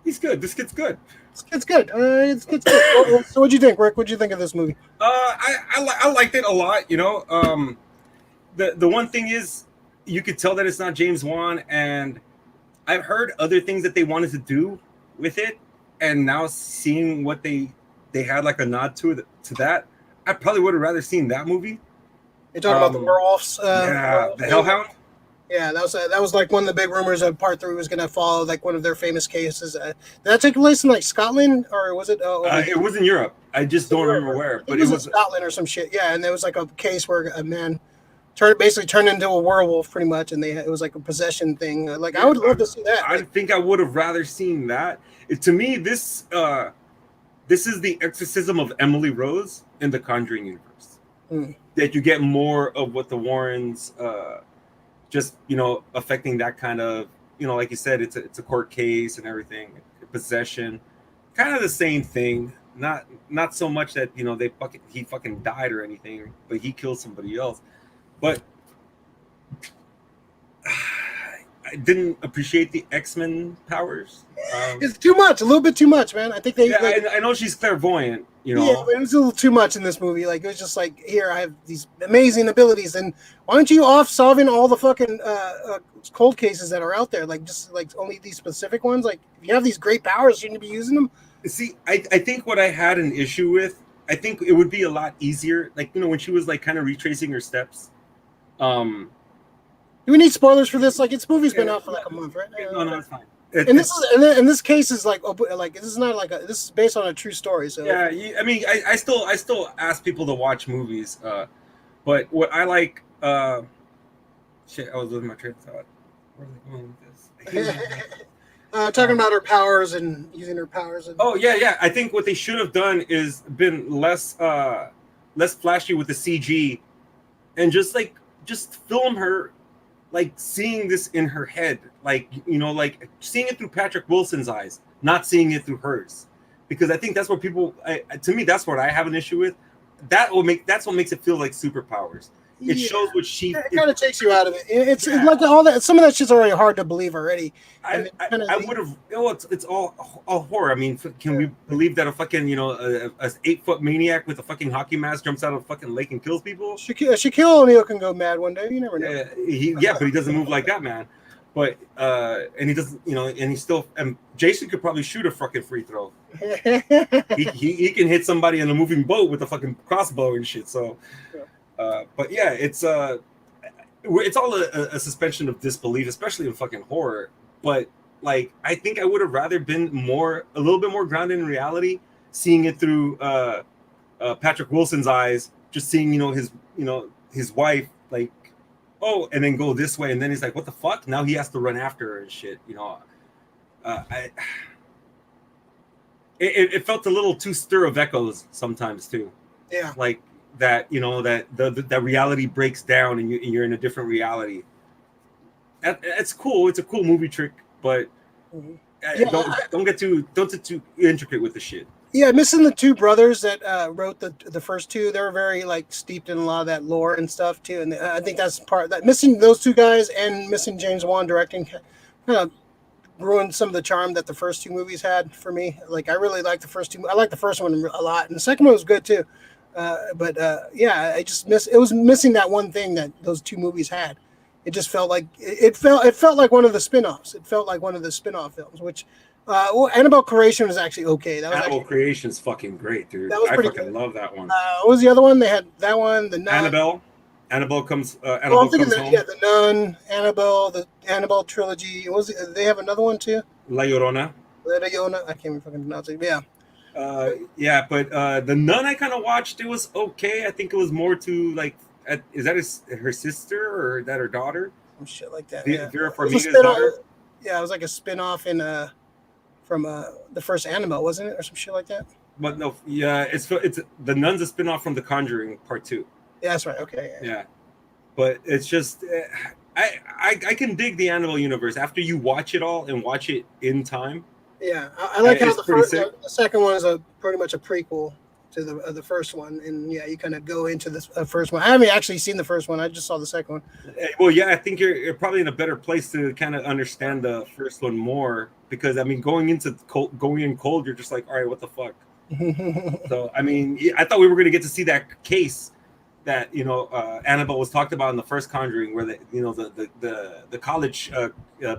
he's good. This kid's good. This kid's good. This kid's good. So, what'd you think, Rick? What'd you think of this movie? I liked it a lot. The one thing is, you could tell that it's not James Wan, and I've heard other things that they wanted to do with it, and now seeing what they had like a nod to that, I probably would have rather seen that movie. You're talking about the werewolves? The Hellhound. Yeah, that was like one of the big rumors of Part 3 was going to follow like one of their famous cases. Did that take place in like Scotland or was it? It was in Europe. I just don't remember where, but it was in Scotland or some shit. Yeah, and there was like a case where a man basically turned into a werewolf pretty much, and it was like a possession thing. Like I would love to see that. I think I would have rather seen that. To me, this is the exorcism of Emily Rose in the Conjuring universe. That you get more of what the Warrens just affecting that kind of like you said, it's a court case and everything, possession, kind of the same thing. Not so much that he fucking died or anything, but he killed somebody else. But I didn't appreciate the X-Men powers. It's too much, a little bit too much, man. I think they. Yeah, I know she's clairvoyant. Yeah, it was a little too much in this movie. Like it was just like, here I have these amazing abilities, and why aren't you off solving all the fucking cold cases that are out there? Like just like only these specific ones. Like if you have these great powers, shouldn't you be using them? See, I think what I had an issue with, I think it would be a lot easier. Like when she was like kind of retracing her steps. Do we need spoilers for this? Like, movie's been out for like a month, right? No, it's fine. And this case is like this is not like this is based on a true story. So yeah, I mean, I still ask people to watch movies, but what I like, shit, I was losing my train of thought. Where was I going with this? Talking about her powers and using her powers. Oh yeah. I think what they should have done is been less flashy with the CG, and just film her like seeing this in her head, like seeing it through Patrick Wilson's eyes, not seeing it through hers, because I think that's what people. To me, that's what I have an issue with. That's what makes it feel like superpowers. It shows what she. It kind of takes you out of it. It's like all that. Some of that shit's already hard to believe already. I would have. It's all horror. I mean, can we believe that a fucking a 8-foot maniac with a fucking hockey mask jumps out of a fucking lake and kills people? Shaquille O'Neal can go mad one day. You never know. But he doesn't move like that, man. But and he doesn't, and he still. And Jason could probably shoot a fucking free throw. he can hit somebody in a moving boat with a fucking crossbow and shit. So. But yeah, it's all a suspension of disbelief, especially in fucking horror. But like, I think I would have rather been a little bit more grounded in reality, seeing it through Patrick Wilson's eyes, just seeing his wife like, oh, and then go this way, and then he's like, what the fuck? Now he has to run after her and shit. It felt a little too stir of echoes sometimes too. Yeah, like. That that reality breaks down and you're in a different reality. That's cool. It's a cool movie trick, but don't get too intricate with the shit. Yeah, missing the two brothers that wrote the first two. They were very like steeped in a lot of that lore and stuff too, and I think that's part that missing those two guys and missing James Wan directing kind of ruined some of the charm that the first two movies had for me. Like I really liked the first two. I liked the first one a lot, and the second one was good too. But I just it was missing that one thing that those two movies had. It just felt like it felt like one of the spin-offs. It felt like one of the spin-off films, which Annabelle Creation was actually okay. That was Annabelle Creation's fucking great, dude. That was I pretty fucking good. love that one. What was the other one? They had that one, the Nun. Annabelle comes. I'm thinking comes home. Yeah, the Nun, Annabelle, the Annabelle trilogy. They have another one too? La Llorona. La Llorona. I can't even fucking pronounce it. Yeah. But the Nun I kind of watched. It was okay. I think it was more to like. Is that her sister or is that her daughter? Some shit like that. Vera Farmiga's daughter. Yeah, it was like a spin-off from the first Annabelle, wasn't it, or some shit like that? But no, yeah, it's the Nun's a spin-off from the Conjuring Part 2. Yeah, that's right. Okay. Yeah, but it's just I can dig the Annabelle universe after you watch it all and watch it in time. Yeah, I like how the second one is pretty much a prequel to the first one, and yeah, you kind of go into the first one. I haven't actually seen the first one; I just saw the second one. Well, yeah, I think you're probably in a better place to kind of understand the first one more, because I mean, going in cold, you're just like, all right, what the fuck. So I mean, I thought we were going to get to see that case that Annabelle was talked about in the first Conjuring, where the college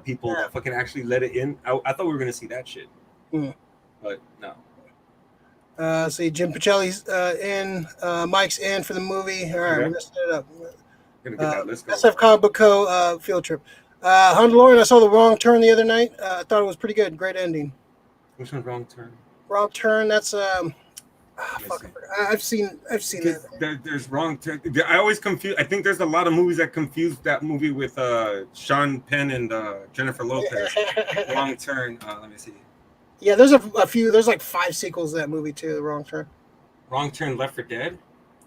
people that fucking actually let it in. I thought we were going to see that shit, but no. See, Jim Pacelli's in, Mike's in for the movie. All right, we're set it up. Let's go. SF Comic Book Co. field trip. Mandalorian, I saw The Wrong Turn the other night. I thought it was pretty good. Great ending. Which one's Wrong Turn? Wrong Turn. That's I've seen that. There's Wrong Turn. I always confuse. I think there's a lot of movies that confuse that movie with Sean Penn and Jennifer Lopez. Wrong Turn. Let me see. Yeah, there's a few. There's like 5 sequels to that movie too. The Wrong Turn. Wrong Turn, Left 4 Dead,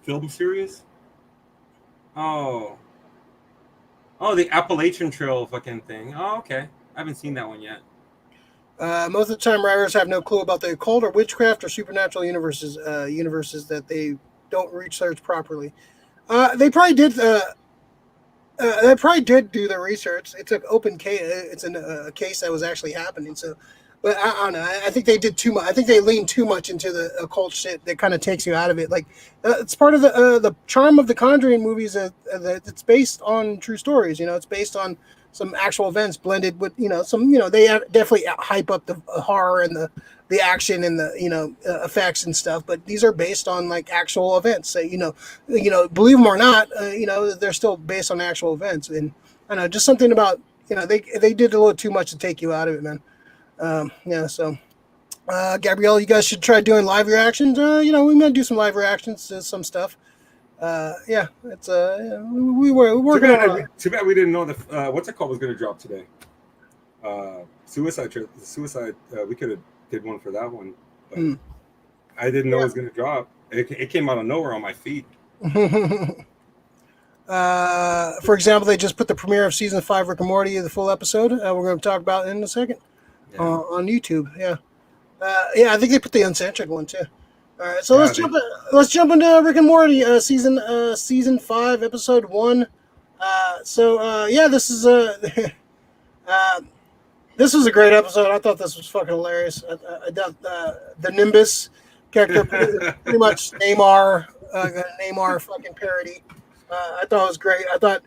film series. Oh, the Appalachian Trail fucking thing. Oh, okay. I haven't seen that one yet. Most of the time, writers have no clue about the occult or witchcraft or supernatural universes that they don't research properly. They probably did. They probably did do the research. It's an open case. It's a case that was actually happening. So. But I don't know. I think they did too much. I think they leaned too much into the occult shit that kind of takes you out of it. Like it's part of the charm of the Conjuring movies that it's based on true stories. It's based on some actual events blended with some. They definitely hype up the horror and the action and the effects and stuff. But these are based on like actual events. So, believe them or not, they're still based on actual events. And I don't know, just something about they did a little too much to take you out of it, man. So Gabrielle, you guys should try doing live reactions. We're gonna do some live reactions to some stuff. It's we're working on it. Too bad we didn't know the what's it called was gonna drop today. Suicide. We could have did one for that one, but I didn't know it was gonna drop. It came out of nowhere on my feed. For example, they just put the premiere of season 5 Rick and Morty, the full episode. We're going to talk about it in a second. On YouTube, I think they put the uncensored one too. All right, so let's jump into Rick and Morty season 5 episode 1. This is this was a great episode. I thought this was fucking hilarious. I thought the Nimbus character pretty much Neymar fucking parody. I thought it was great. I thought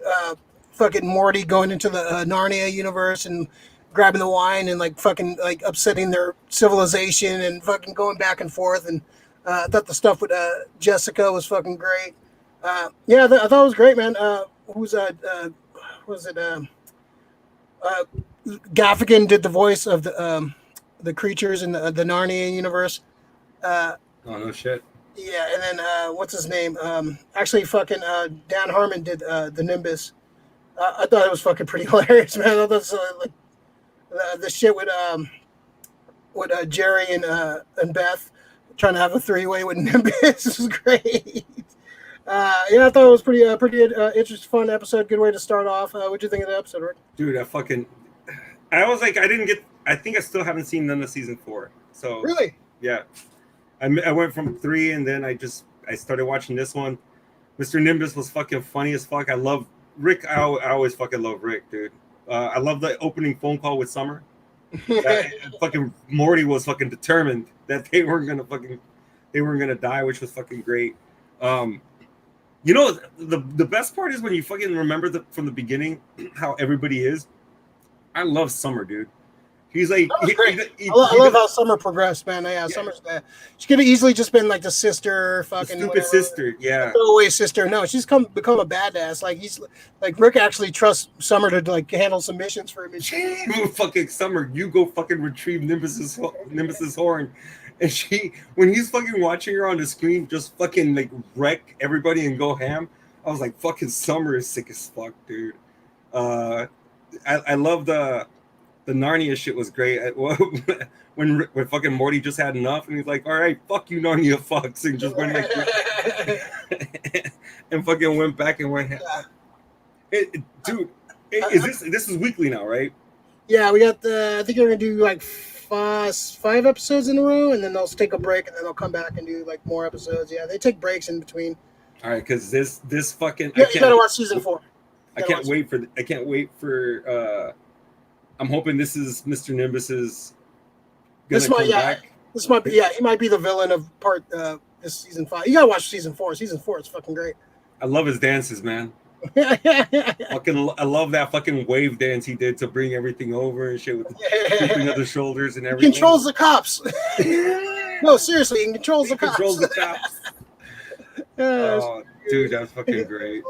fucking Morty going into the Narnia universe and grabbing the wine and like fucking like upsetting their civilization and fucking going back and forth. And I thought the stuff with Jessica was fucking great. I thought it was great, man. Gaffigan did the voice of the creatures in the Narnia universe. Oh no shit. Yeah, and then what's his name? Actually, fucking Dan Harmon did the Nimbus. I thought it was fucking pretty hilarious, man. I thought like the shit with Jerry and Beth trying to have a 3-way with Nimbus was great. I thought it was pretty interesting, fun episode. Good way to start off. What'd you think of the episode, Rick? Dude, I was like, I didn't get. I think I still haven't seen none of season 4. So Really? yeah, I went from 3, and then I started watching this one. Mr. Nimbus was fucking funny as fuck. I love Rick. I always fucking love Rick, dude. I love the opening phone call with Summer. Fucking Morty was fucking determined that they weren't gonna die, which was fucking great. You know, the best part is when you fucking remember from the beginning how everybody is. I love Summer, dude. He's like, I love how Summer progressed, man. Yeah, Summer's she could have easily just been like the sister, fucking stupid whatever, sister, yeah, throwaway sister. No, she's become a badass. Like he's like Rick actually trusts Summer to like handle some missions for him. And fucking Summer, you go fucking retrieve Nimbus's horn, and when he's fucking watching her on the screen, just fucking like wreck everybody and go ham. I was like, fucking Summer is sick as fuck, dude. I love the Narnia shit was great. When fucking Morty just had enough, and he's like, "All right, fuck you, Narnia fucks," and just went like, and fucking went back and went. Dude, this is weekly now, right? Yeah, we got I think they're gonna do like 5 episodes in a row, and then they'll take a break, and then they'll come back and do like more episodes. Yeah, they take breaks in between. All right, because this fucking you gotta watch season 4. I can't wait for. I'm hoping this is Mr. Nimbus's. This might be. Yeah, he might be the villain of this season 5. You gotta watch season 4. Season 4 is fucking great. I love his dances, man. I love that fucking wave dance he did to bring everything over and shit with the other shoulders and everything. He controls the cops. No, seriously, he controls the cops. Oh, dude, that's fucking great.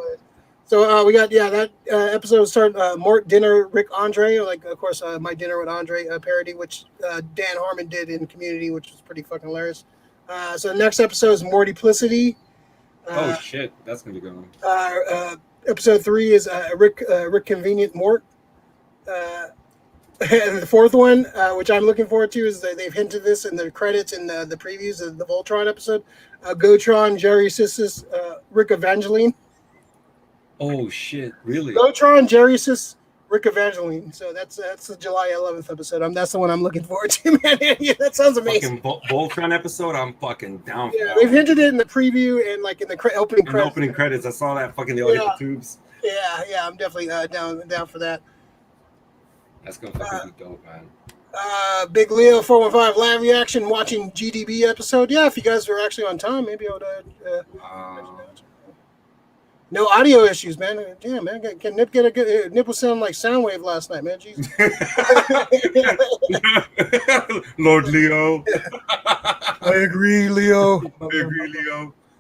So we got that episode start Mort Dinner Rick Andre, like of course My Dinner with Andre parody, which Dan Harmon did in Community, which was pretty fucking hilarious. So the next episode is Mortyplicity. Oh shit, that's gonna be good. Episode 3 is Rick Convenient Mort. And the fourth one, which I'm looking forward to, is they've hinted this in the credits in the previews of the Voltron episode. Gotron, Jerry Sissus, Rick Evangeline. Oh shit! Really? Gotron, Jerry Sis, Rick Evangeline. So that's the July 11th episode. That's the one I'm looking forward to, man. Yeah, that sounds amazing. Fucking Voltron episode. I'm fucking down. Yeah, they've hinted it in the preview and like in the opening credits. Opening credits. I saw that fucking hit the tubes. Yeah, I'm definitely down for that. That's gonna fucking be dope, man. Big Leo 415 live reaction watching GDB episode. Yeah, if you guys are actually on time, maybe I would. No audio issues, man. Damn, man. Can Nip get a good? Nip was sounding like Soundwave last night, man. Jesus. Lord Leo. I agree, Leo.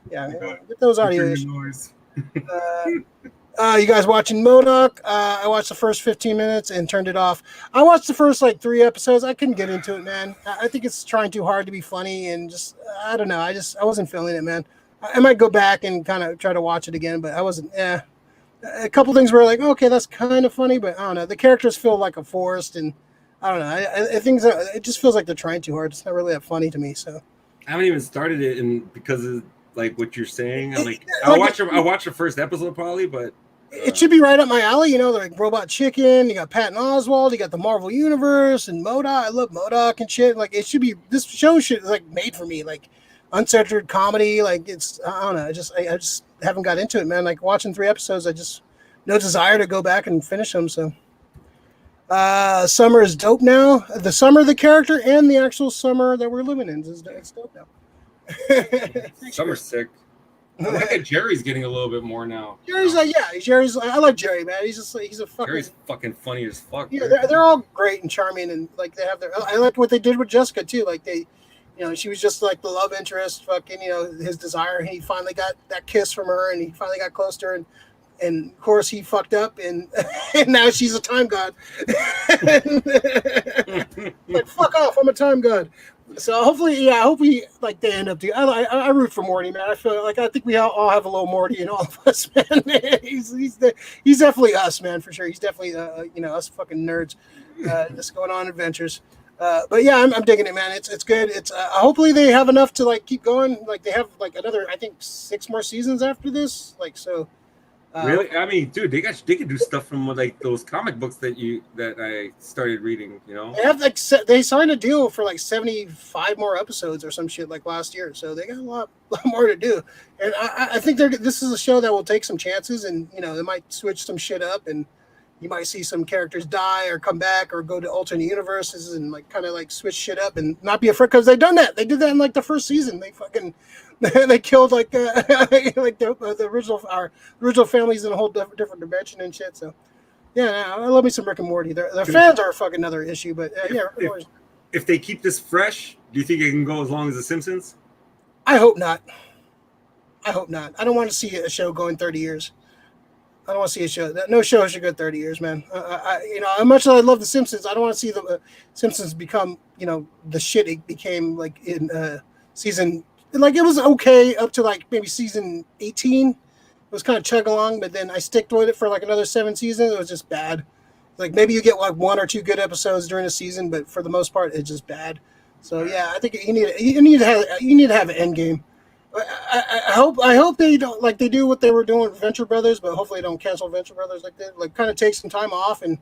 Yeah, get those audio issues. You guys watching MODOK? I watched the first 15 minutes and turned it off. I watched the first 3 episodes. I couldn't get into it, man. I think it's trying too hard to be funny, and just I don't know. I wasn't feeling it, man. I might go back and kind of try to watch it again, but I wasn't. A couple things were like, okay, that's kind of funny, but I don't know. The characters feel like a forest, and I don't know. I think it just feels like they're trying too hard. It's not really that funny to me. So I haven't even started it, and because of like what you're saying, I'm like, I'll watch the first episode probably, but it should be right up my alley. You know, like Robot Chicken. You got Patton Oswalt. You got the Marvel Universe and MODOK. I love MODOK and shit. Like it should be. This show should like made for me. Like. Uncensored comedy, like it's I don't know. I just haven't got into it, man. Like watching 3 episodes, I just no desire to go back and finish them. So, Summer is dope now. The Summer, the character, and the actual Summer that we're living in is dope now. Summer's sick. I like that Jerry's getting a little bit more now. Jerry's I like Jerry, man. He's a fucking. Jerry's fucking funny as fuck. Yeah, they're all great and charming, and like they have their. I like what they did with Jessica too. Like they. You know, she was just like the love interest, fucking, you know, his desire. He finally got that kiss from her, and he finally got close to her, and of course he fucked up, and and now she's a time god. Like fuck off, I'm a time god. So hopefully, I hope we like they end up doing. I root for Morty, man. I feel like I think we all have a little Morty in all of us, man. he's definitely us, man, for sure. He's definitely us fucking nerds, just going on adventures. But yeah, I'm digging it, man. It's good. It's hopefully they have enough to like keep going. Like they have like another, I think 6 more seasons after this. Like so, Really? I mean, dude, they could do stuff from like those comic books that I started reading. You know, They have like they signed a deal for like 75 more episodes or some shit like last year, so they got a lot more to do. And I think this is a show that will take some chances, and they might switch some shit up, and you might see some characters die or come back or go to alternate universes and like kind of like switch shit up and not be afraid, because they've done that. They did that in like the first season. They fucking they killed like like the original families in a whole different dimension and shit. So yeah, I love me some Rick and Morty. Their fans are fucking another issue, but yeah. If they keep this fresh, do you think it can go as long as The Simpsons? I hope not. I don't want to see a show going 30 years. I don't want to see a show. No show should go 30 years, man. How much I love The Simpsons, I don't want to see the Simpsons become, the shit it became like in season. Like it was okay up to like maybe season 18. It was kind of chug along, but then I sticked with it for like another 7 seasons. It was just bad. Like maybe you get like 1 or 2 good episodes during a season, but for the most part, it's just bad. So yeah, I think you need to have an end game. I hope they don't like they do what they were doing with Venture Brothers, but hopefully they don't cancel Venture Brothers like that. Like kind of take some time off and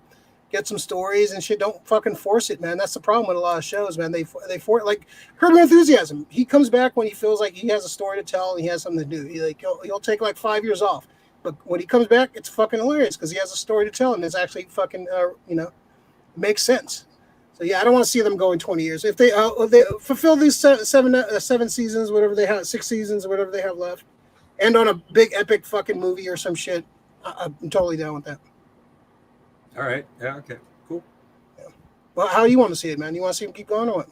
get some stories and shit. Don't fucking force it, man. That's the problem with a lot of shows, man. They force like Curb Your Enthusiasm. He comes back when he feels like he has a story to tell and he has something to do. He'll take like 5 years off, but when he comes back, it's fucking hilarious because he has a story to tell and it's actually fucking makes sense. So yeah, I don't want to see them going 20 years. If they fulfill these seven seasons, whatever they have, 6 seasons, or whatever they have left, and on a big epic fucking movie or some shit, I'm totally down with that. All right. Yeah. Okay. Cool. Yeah. Well, how do you want to see it, man? You want to see them keep going or what?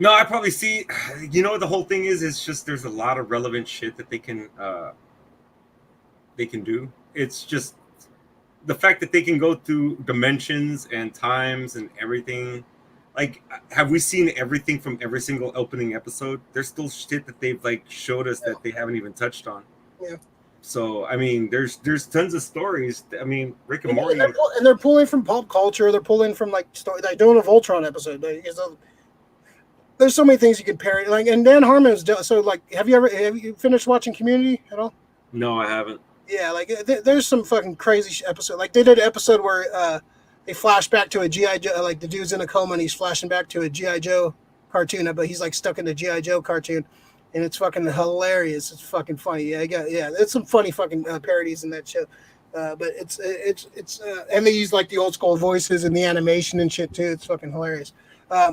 No, I probably see. The whole thing is just there's a lot of relevant shit that they can do. It's just the fact that they can go through dimensions and times and everything. Like, have we seen everything from every single opening episode? There's still shit that they've like showed us that they haven't even touched on. Yeah. So I mean, there's tons of stories. I mean, Rick and Morty, and they're pulling from pop culture. They're pulling from like story. Like doing a Voltron episode. There's so many things you can parody. Like, and Dan Harmon's so like. Have you finished watching Community at all? No, I haven't. Yeah, like there's some fucking crazy episode. Like they did an episode where they flash back to a G.I. Joe. Like the dude's in a coma and he's flashing back to a G.I. Joe cartoon, but he's like stuck in the G.I. Joe cartoon, and it's fucking hilarious. It's fucking funny. Yeah, it's some funny fucking parodies in that show. But it's and they use like the old school voices and the animation and shit too. It's fucking hilarious. Yeah,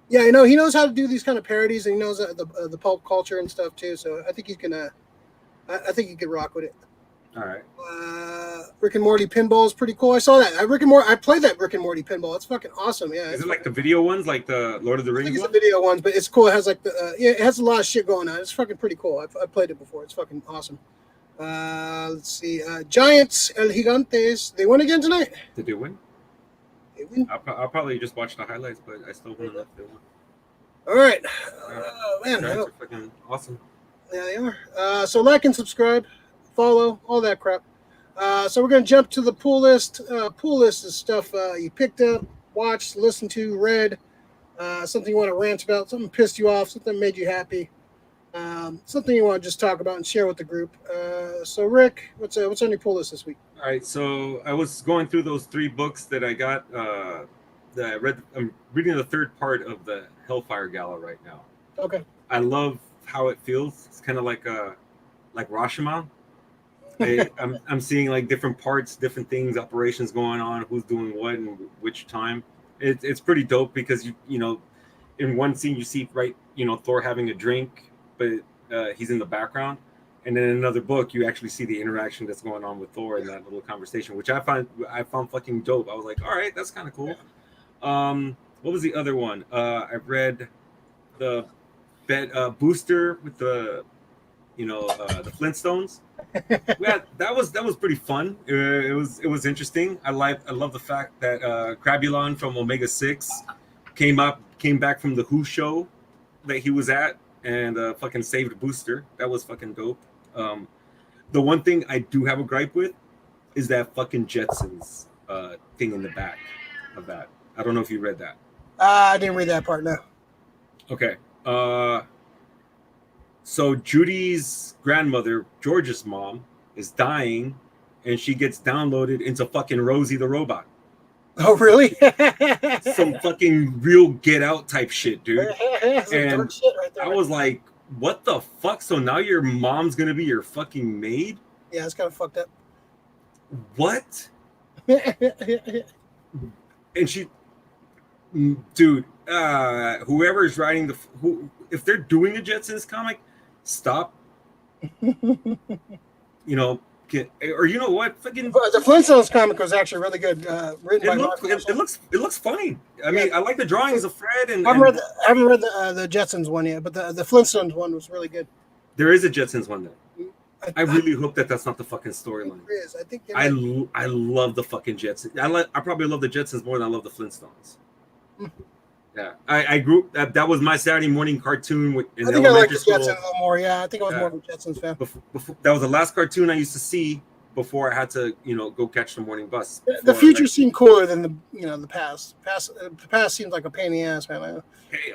he knows how to do these kind of parodies, and he knows the pulp culture and stuff too. So I think he's gonna. I think you could rock with it. All right. Rick and Morty pinball is pretty cool. I saw that. I played that Rick and Morty pinball. It's fucking awesome. Yeah. Is it like the video ones, like the Lord of the Rings? I think it's the video ones, but it's cool. It has like it has a lot of shit going on. It's fucking pretty cool. I've played it before. It's fucking awesome. Let's see. Giants El Gigantes. They won again tonight. Did they win? They win. I'll probably just watch the highlights, but I still want to know. All right. Man, Giants are fucking awesome. Yeah, they are. So like and subscribe, follow, all that crap. So we're going to jump to the pool list. Pool list is stuff you picked up, watched, listened to, read, something you want to rant about, something pissed you off, something made you happy, something you want to just talk about and share with the group. So Rick, what's on your pool list this week? All right, so I was going through those 3 books that I got that I read. I'm reading the 3rd part of the Hellfire Gala right now. Okay. I love how it feels. It's kind of like Rashomon. I'm seeing like different parts, different things, operations going on, who's doing what and which time. It's pretty dope because you in one scene you see Thor having a drink, but he's in the background, and then in another book you actually see the interaction that's going on with Thor in that little conversation, which I found fucking dope. I was like, all right, that's kind of cool. What was the other one? I read the Booster with the the Flintstones. Yeah, that was pretty fun. It was interesting. I love the fact that Crabulon from Omega 6 came back from the Who show that he was at and fucking saved Booster. That was fucking dope. The one thing I do have a gripe with is that fucking Jetsons thing in the back of that. I don't know if you read that. I didn't read that part, no. Okay. So Judy's grandmother, George's mom, is dying, and she gets downloaded into fucking Rosie the robot. Oh, really? Some fucking real Get Out type shit, dude. Some And dark shit right there. I was like, what the fuck? So now your mom's gonna be your fucking maid? Yeah, it's kind of fucked up. What? And she, dude, whoever's writing if they're doing a Jetsons comic, stop. You know, or you know what? Fucking the Flintstones comic was actually really good. Written by Mark. It looks funny. I mean, I like the drawings of Fred and. I haven't read the Jetsons one yet, but the Flintstones one was really good. There is a Jetsons one there. I really hope that's not the fucking storyline. I think I love the fucking Jetsons. I probably love the Jetsons more than I love the Flintstones. Yeah, I grew. That was my Saturday morning cartoon. I think I like the Jetsons a little more. Yeah, I think I was more of a Jetsons fan. That was the last cartoon I used to see before I had to, go catch the morning bus. The future seemed cooler than the past. The past seemed like a pain in the ass, man.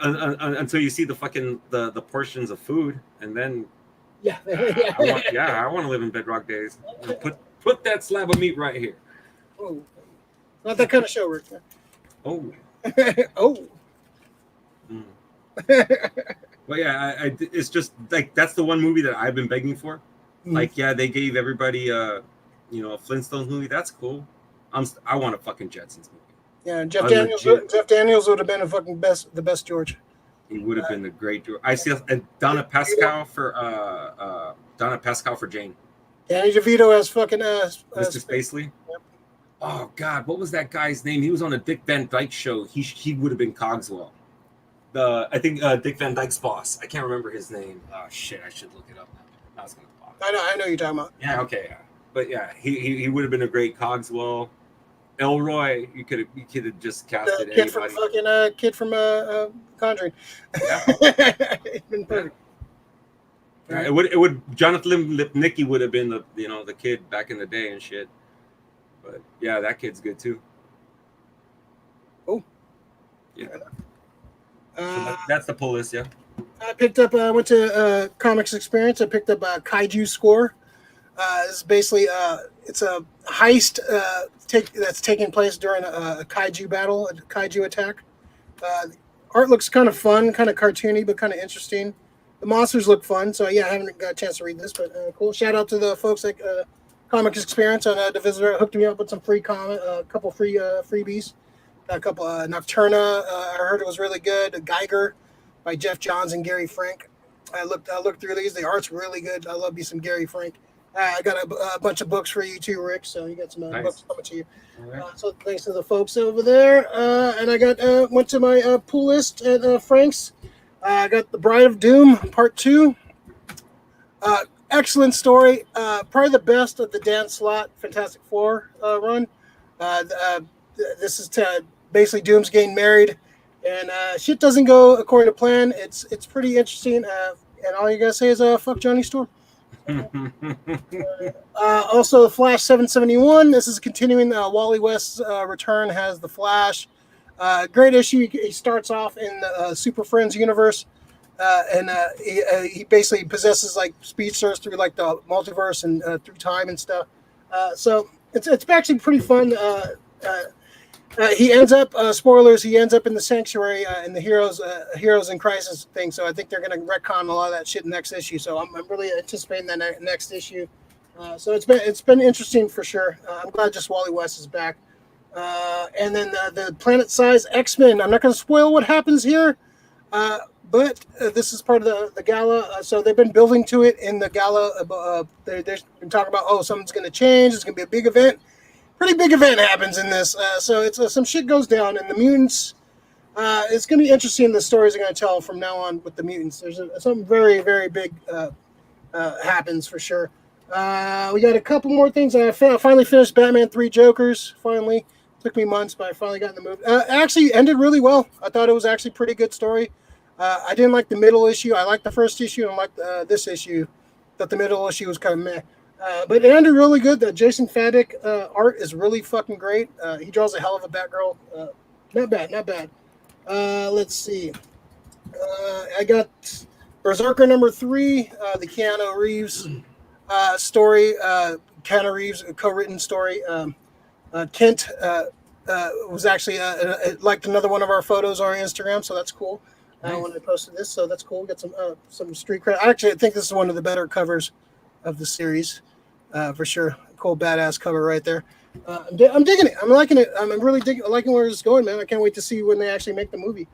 Until you see the fucking the portions of food, and then yeah, I want to live in Bedrock Days. Put that slab of meat right here. Oh, not that kind of show, Rick. Oh. Oh. Mm. Well, yeah, it's just like that's the one movie that I've been begging for. Like, yeah, they gave everybody a Flintstones movie. That's cool. I want a fucking Jetsons movie. Yeah, Jeff Daniels would have been the best George. He would have been the great George. I see Donna Pascal for Jane. Danny DeVito as fucking Mr. Spacely. Yep. Oh God, what was that guy's name? He was on a Dick Van Dyke show. He would have been Cogswell. I think Dick Van Dyke's boss. I can't remember his name. Oh shit, I should look it up now. I was gonna pause. I know you're talking about. Yeah, okay, yeah. But yeah, he would have been a great Cogswell. Elroy, you could have just casted kid from fucking kid from Conjuring. Yeah. It's been perfect. Yeah, it would Jonathan Lipnicki would have been the kid back in the day and shit. But yeah, that kid's good too. Oh. Yeah. So that's the pull list, yeah. I went to Comics Experience. I picked up a Kaiju Score. It's basically it's a heist that's taking place during a kaiju battle, a kaiju attack. Art looks kind of fun, kind of cartoony, but kind of interesting. The monsters look fun, so yeah, I haven't got a chance to read this, but cool. Shout out to the folks at Comics Experience on the Visitor. Hooked me up with some free a couple free freebies. A couple Nocturna. I heard it was really good. Geiger by Jeff Johns and Gary Frank. I looked through these. The art's really good. I love me some Gary Frank. I got a bunch of books for you too, Rick. So you got some books coming to you. Right. So thanks to the folks over there. And I got went to my pool list at Frank's. I got The Bride of Doom Part 2. Excellent story. Probably the best of the Dan Slott Fantastic Four run. This is basically Doom's getting married, and shit doesn't go according to plan. It's pretty interesting. And all you gotta say is fuck Johnny Storm. Also, The Flash 771. This is continuing. Wally West's return has The Flash. Great issue. He starts off in the Super Friends universe, and he basically possesses like speedsters through like the multiverse and through time and stuff. So it's actually pretty fun. He ends up spoilers. He ends up in the sanctuary in the Heroes in Crisis thing. So I think they're going to retcon a lot of that shit next issue. So I'm really anticipating that next issue. So it's been interesting for sure. I'm glad just Wally West is back. And then the Planet Size X-Men. I'm not going to spoil what happens here, but this is part of the gala. So they've been building to it in the gala. They've been talking about something's going to change. It's going to be a big event. Pretty big event happens in this. So it's some shit goes down, and the mutants. It's going to be interesting. The stories are going to tell from now on with the mutants. There's something very, very big happens for sure. We got a couple more things. I finally finished Batman 3 Jokers. Finally, took me months, but I finally got in the movie. Actually, ended really well. I thought it was actually a pretty good story. I didn't like the middle issue. I liked the first issue and I liked this issue. Thought the middle issue was kind of meh. But it ended really good. The Jason Faddick art is really fucking great. He draws a hell of a Batgirl. Not bad. Let's see. I got Berserker number 3, the Keanu Reeves story. Keanu Reeves co-written story. Kent was actually liked another one of our photos on our Instagram, so that's cool. Nice. When I posted this, so that's cool. Get some street credit. Actually, I think this is one of the better covers of the series, for sure. Cool, badass cover right there. I'm digging it. I'm liking it. I'm really liking where it's going, man. I can't wait to see when they actually make the movie.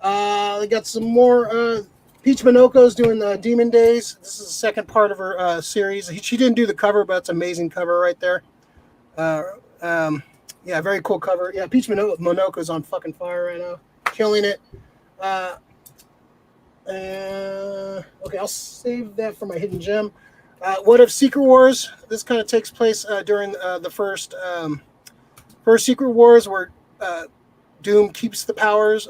They got some more. Peach Minoko's doing the Demon Days. This is the second part of her series. She didn't do the cover, but it's an amazing cover right there. Yeah, very cool cover. Yeah, Peach Minoko's on fucking fire right now, killing it. Okay, I'll save that for my hidden gem. What if Secret Wars? This kind of takes place during the first Secret Wars, where Doom keeps the power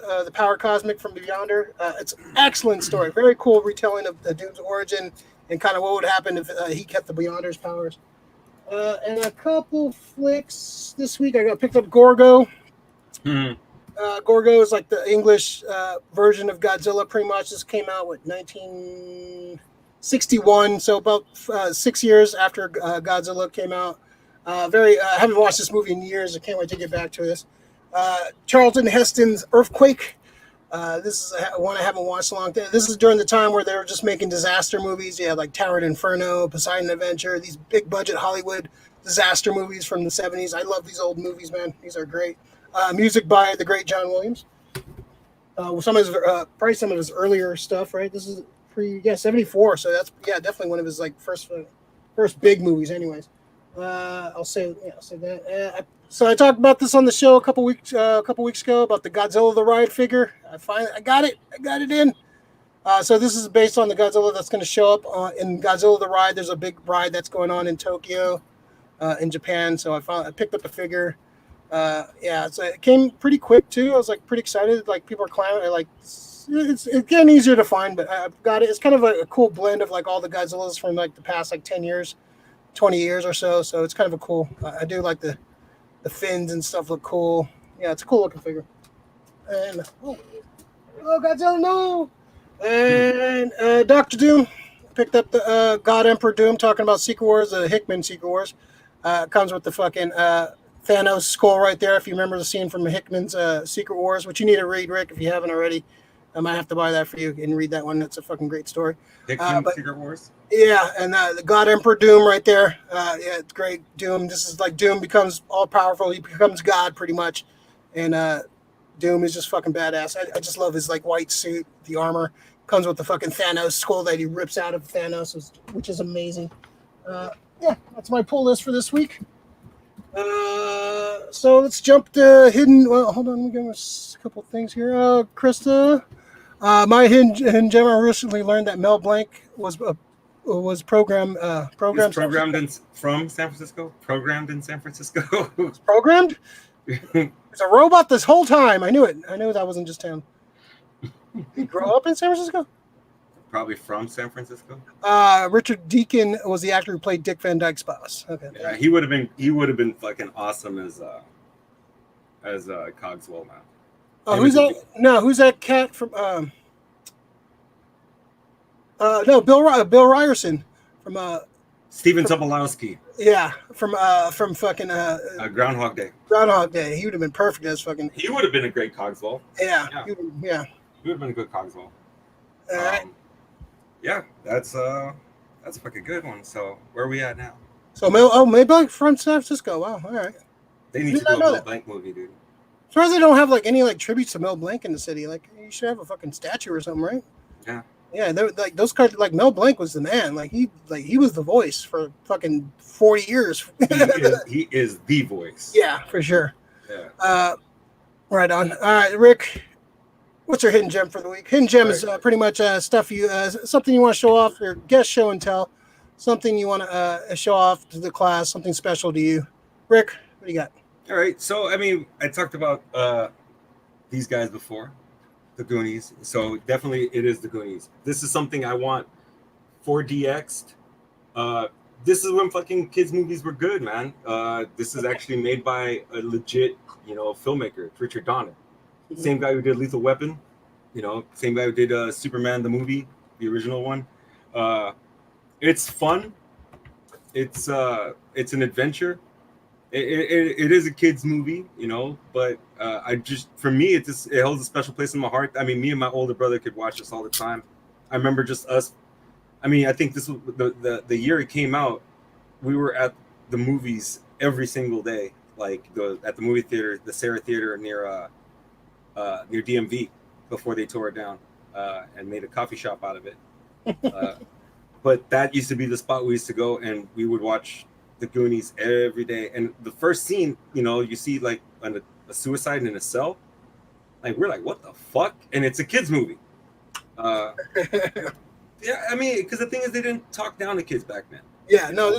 cosmic from Beyonder. It's an excellent story. Very cool retelling of Doom's origin and kind of what would happen if he kept the Beyonder's powers. And a couple flicks this week. I got picked up Gorgo. Gorgo is like the English version of Godzilla, pretty much. This came out with 1961, so about 6 years after Godzilla came out. I haven't watched this movie in years. I can't wait to get back to this. Charlton Heston's Earthquake. This is one I haven't watched in a long time. This is during the time where they were just making disaster movies. Yeah, like Tower Inferno, Poseidon Adventure, these big budget Hollywood disaster movies from the 70s. I love these old movies, man. These are great. Music by the great John Williams. Probably some of his earlier stuff, right? This is 74. So that's definitely one of his like first big movies. Anyways, I'll say that. So I talked about this on the show a couple weeks ago about the Godzilla the Ride figure. I got it in. So this is based on the Godzilla that's going to show up in Godzilla the Ride. There's a big ride that's going on in Tokyo, in Japan. So I picked up the figure. So it came pretty quick too. I was like pretty excited. Like people are clamoring. Like it's getting easier to find, but I've got it. It's kind of a cool blend of like all the Godzillas from like the past like 10 years, 20 years or so. So it's kind of a cool. I do like the fins and stuff look cool. Yeah, it's a cool looking figure. And oh Godzilla, no! And Dr. Doom picked up the God Emperor Doom, talking about Secret Wars, the Hickman Secret Wars. Comes with the fucking Thanos skull right there. If you remember the scene from Hickman's Secret Wars, which you need to read, Rick, if you haven't already. I might have to buy that for you and read that one. That's a fucking great story. Hickman Secret Wars? Yeah, and the God Emperor Doom right there. Yeah, it's great. Doom. This is like Doom becomes all powerful. He becomes God pretty much. And Doom is just fucking badass. I just love his like white suit, the armor. Comes with the fucking Thanos skull that he rips out of Thanos, which is amazing. Yeah, that's my pull list for this week. So let's jump to hidden. Well, hold on, let me give us a couple things here. Krista, my hidden gem. I recently learned that Mel Blanc was programmed from San Francisco. Programmed in San Francisco. Programmed. It's a robot this whole time. I knew it. I knew that wasn't just him. He grew up in San Francisco. Probably from San Francisco. Richard Deacon was the actor who played Dick Van Dyke's boss. Okay. Yeah, he would have been fucking awesome as Cogswell, man. Oh, who's that? No, who's that cat from? No, Bill Ryerson from Steven Tobolowsky. Yeah, from fucking Groundhog Day. Groundhog Day. He would have been perfect as fucking. He would have been a great Cogswell. Yeah. He would have been a good Cogswell. All right. Yeah, that's a fucking good one. So where are we at now? So Mel from San Francisco. Wow. All right. They need to do a Mel Blanc movie, dude. As far as they don't have like any like tributes to Mel Blanc in the city, like you should have a fucking statue or something, right? Yeah. Yeah, like those cards, like Mel Blanc was the man. Like he was the voice for fucking 40 years. he is the voice. Yeah, for sure. Yeah. Right on. All right, Rick. What's your hidden gem for the week? Hidden gem is pretty much stuff something you want to show off, your guest show and tell, something you want to show off to the class, something special to you. Rick, what do you got? All right. So, I mean, I talked about these guys before, the Goonies. So definitely it is the Goonies. This is something I want 4DX'd. This is when fucking kids movies were good, man. This is actually made by a legit, filmmaker, Richard Donner. Same guy who did Lethal Weapon, same guy who did Superman the movie, the original one. It's fun. It's an adventure. It is a kids movie, you know, but I just, for me, it holds a special place in my heart. I mean, me and my older brother could watch this all the time. I remember just us. I mean, I think this was the year it came out. We were at the movies every single day, like at the movie theater, the Sarah Theater near DMV, before they tore it down and made a coffee shop out of it. But that used to be the spot we used to go, and we would watch the Goonies every day. And the first scene, you know, you see like a suicide in a cell. Like, we're like, what the fuck? And it's a kids movie. Yeah, I mean, because the thing is, they didn't talk down to kids back then. Yeah, no,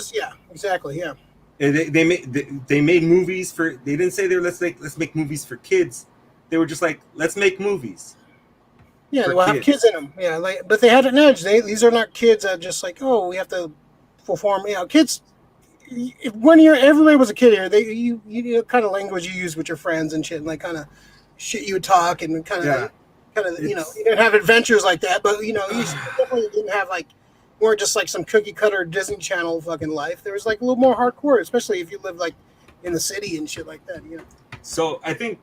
exactly, yeah. And they made movies for. They didn't say let's make movies for kids. They were just like, let's make movies. Yeah, they'll have kids in them. Yeah, like, but they had an edge. These are not kids that just like, oh, we have to perform. You know, kids. When everybody was a kid here, you know, kind of language you use with your friends and shit, and like kind of shit you would talk and kind of you know, you didn't have adventures like that, but you know, you definitely didn't have like more just like some cookie cutter Disney Channel fucking life. There was like a little more hardcore, especially if you live like in the city and shit like that. You know. So I think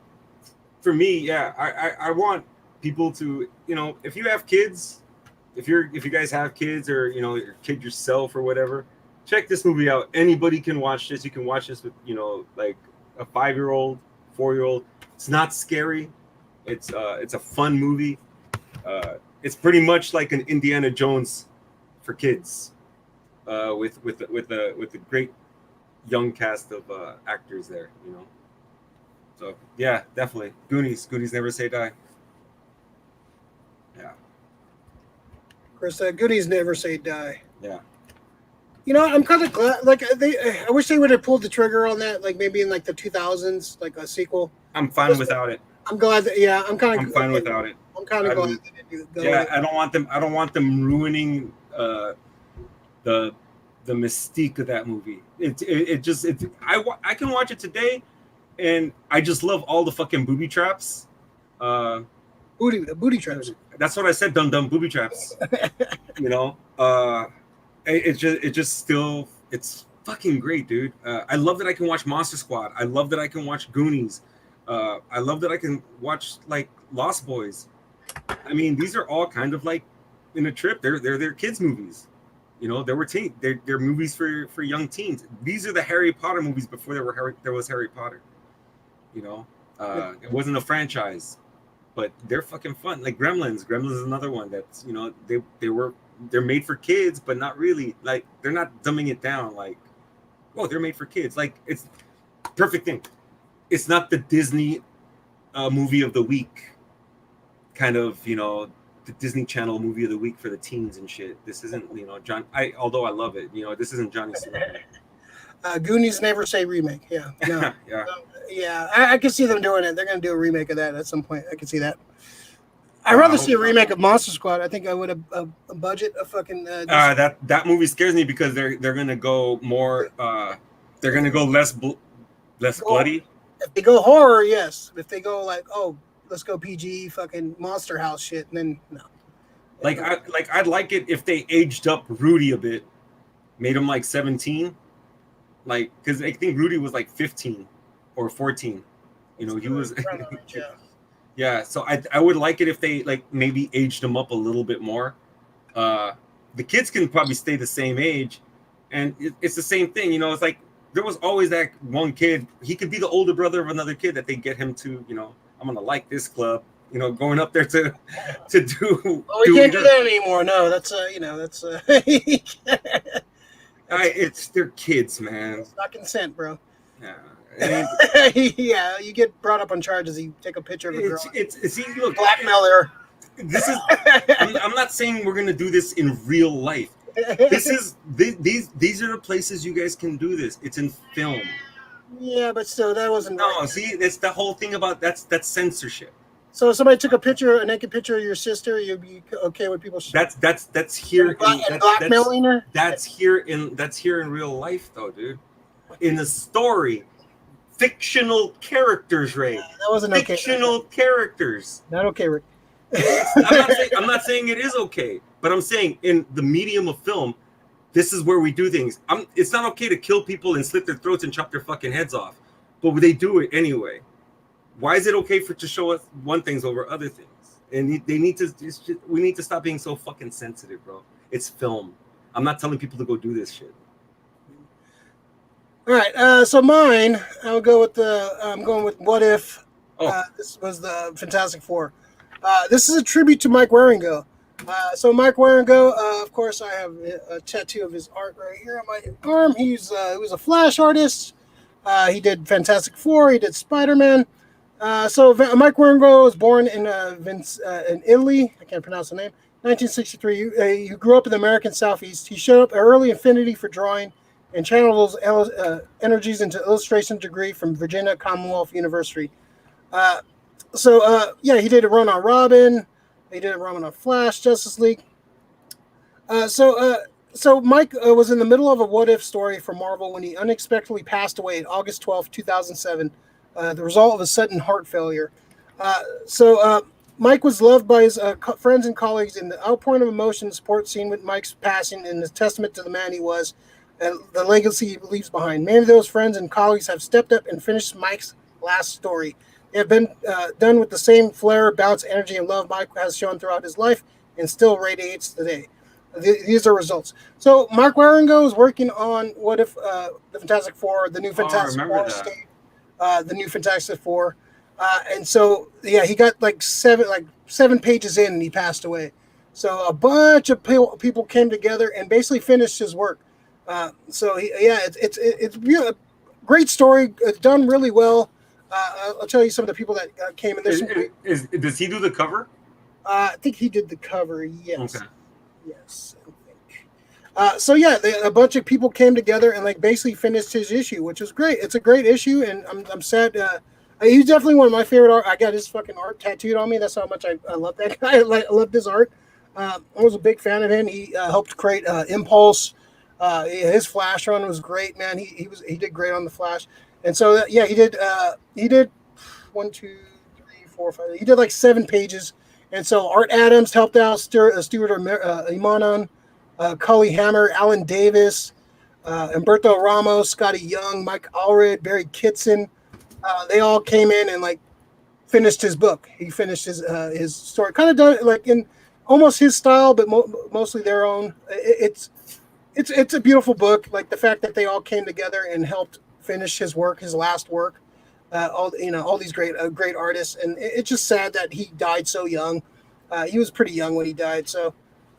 for me, yeah, I want people to, you know, if you have kids, if you guys have kids, or you know, your kid yourself or whatever, check this movie out. Anybody can watch this. You can watch this with, you know, like a 5-year-old, 4-year-old. It's not scary. It's a fun movie. It's pretty much like an Indiana Jones for kids, with a great young cast of actors there, you know. So yeah, definitely Goonies never say die. Yeah. Of course, Goonies never say die. Yeah. You know, I'm kind of glad. Like I wish they would have pulled the trigger on that. Like maybe in like the 2000s, like a sequel. I'm fine without it. I'm glad that. Yeah, I'm fine without it. I'm kind of glad they didn't do it. Yeah, I don't want them ruining the mystique of that movie. I can watch it today, and I just love all the fucking booby traps. Booty traps. That's what I said. Dumb booby traps. You know. It's fucking great, dude. I love that I can watch Monster Squad. I love that I can watch Goonies. I love that I can watch like Lost Boys. I mean, these are all kind of like in a trip. They're kids movies. You know, they're movies for young teens. These are the Harry Potter movies before there was Harry Potter. You know, it wasn't a franchise, but they're fucking fun. Like Gremlins. Gremlins is another one that's, you know, they're made for kids, but not really. Like, they're not dumbing it down. Like, oh, they're made for kids. Like, it's perfect thing. It's not the Disney movie of the week kind of, you know, the Disney Channel movie of the week for the teens and shit. This isn't, you know, although I love it, you know, this isn't Johnny Silverman. Goonies never say remake. Yeah. No. Yeah. Yeah. I can see them doing it. They're going to do a remake of that at some point. I can see that. I'd rather see a remake of Monster Squad. I think I would have a budget of fucking. That movie scares me because they're gonna go more. They're gonna go less bloody. If they go horror, yes. If they go like, oh, let's go PG, fucking Monster House shit, then no. I'd like it if they aged up Rudy a bit, made him like 17, like, because I think Rudy was like 15 or 14. You know, he was. Yeah. Yeah, so I would like it if they like maybe aged them up a little bit more. The kids can probably stay the same age, and it's the same thing. You know, it's like there was always that one kid. He could be the older brother of another kid that they get him to. You know, I'm gonna like this club. You know, going up there to do. Oh, we can't do that anymore. No, that's you know, that's. It's their kids, man. It's not consent, bro. Yeah. Yeah, you get brought up on charges. You take a picture of a girl. See, look, blackmailer. This is. I'm not saying we're gonna do this in real life. These are the places you guys can do this. It's in film. Yeah, but still, that wasn't. No, right. See, that's the whole thing about that's censorship. So if somebody took a naked picture of your sister, you'd be okay with people. That's here. Blackmailing her. That's here in real life, though, dude. In the story. Fictional characters, Ray. That wasn't okay. Fictional characters. Not okay, Rick. I'm not saying it is okay, but I'm saying in the medium of film, This is where we do things. It's not okay to kill people and slit their throats and chop their fucking heads off, but they do it anyway. Why is it okay to show us one things over other things? And we need to stop being so fucking sensitive, bro. It's film. I'm not telling people to go do this shit. All right, so mine, I'm going with What If. This was the Fantastic Four. This is a tribute to Mike Waringo. So Mike Waringo, of course, I have a tattoo of his art right here on my arm. He was a Flash artist. He did Fantastic Four. He did Spider-Man. So Mike Waringo was born in Italy. I can't pronounce the name. 1963. He grew up in the American Southeast. He showed up early affinity for drawing and channeled those energies into illustration degree from Virginia Commonwealth University. He did a run on Robin. He did a run on Flash, Justice League. So Mike was in the middle of a what if story for Marvel when he unexpectedly passed away on August 12th, 2007, the result of a sudden heart failure. Mike was loved by his friends and colleagues, and the outpouring of emotion and support seen with Mike's passing and is testament to the man he was and the legacy he leaves behind. Many of those friends and colleagues have stepped up and finished Mike's last story. They have been done with the same flair, bounce, energy, and love Mike has shown throughout his life and still radiates today. These are results. So Mark Waringo is working on What If the Fantastic Four, the new Fantastic Four state, the new Fantastic Four. He got like seven pages in and he passed away. So a bunch of people came together and basically finished his work. It's really a great story. It's done really well. I'll tell you some of the people that came in. Does he do the cover? I think he did the cover. Yes. Okay. Yes. I think. A bunch of people came together and basically finished his issue, which was great. It's a great issue, and I'm sad. He's definitely one of my favorite art. I got his fucking art tattooed on me. That's how much I love that guy. I love his art. I was a big fan of him. He helped create Impulse. His Flash run was great, man. He did great on the Flash. And so he did 1, 2, 3, 4, 5. He did like 7 pages. And so Art Adams helped out, Stuart Imanon, Cully Hammer, Alan Davis, Humberto Ramos, Scotty Young, Mike Allred, Barry Kitson. They all came in and finished his book. He finished his story, kind of done in almost his style, but mostly their own. It's a beautiful book. The fact that they all came together and helped finish his work, his last work. All these great artists, and it's just sad that he died so young. He was pretty young when he died. So,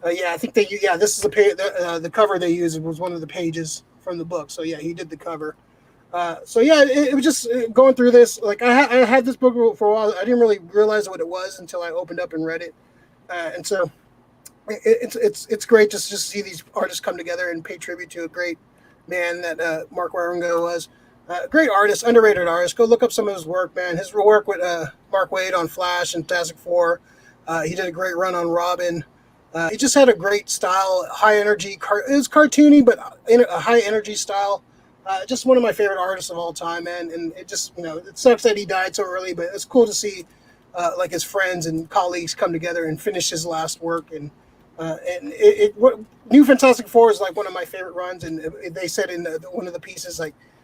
I think this is the cover they used was one of the pages from the book. So he did the cover. It was just going through this. I had this book for a while. I didn't really realize what it was until I opened up and read it. It's great just to see these artists come together and pay tribute to a great man that Mark Waringo was. Great artist, underrated artist. Go look up some of his work, man. His work with Mark Waid on Flash and Fantastic Four. He did a great run on Robin. He just had a great style, high energy. It was cartoony, but in a high energy style. Just one of my favorite artists of all time, man. And it just, it sucks that he died so early, but it's cool to see his friends and colleagues come together and finish his last work. And New Fantastic Four is one of my favorite runs, and they said in one of the pieces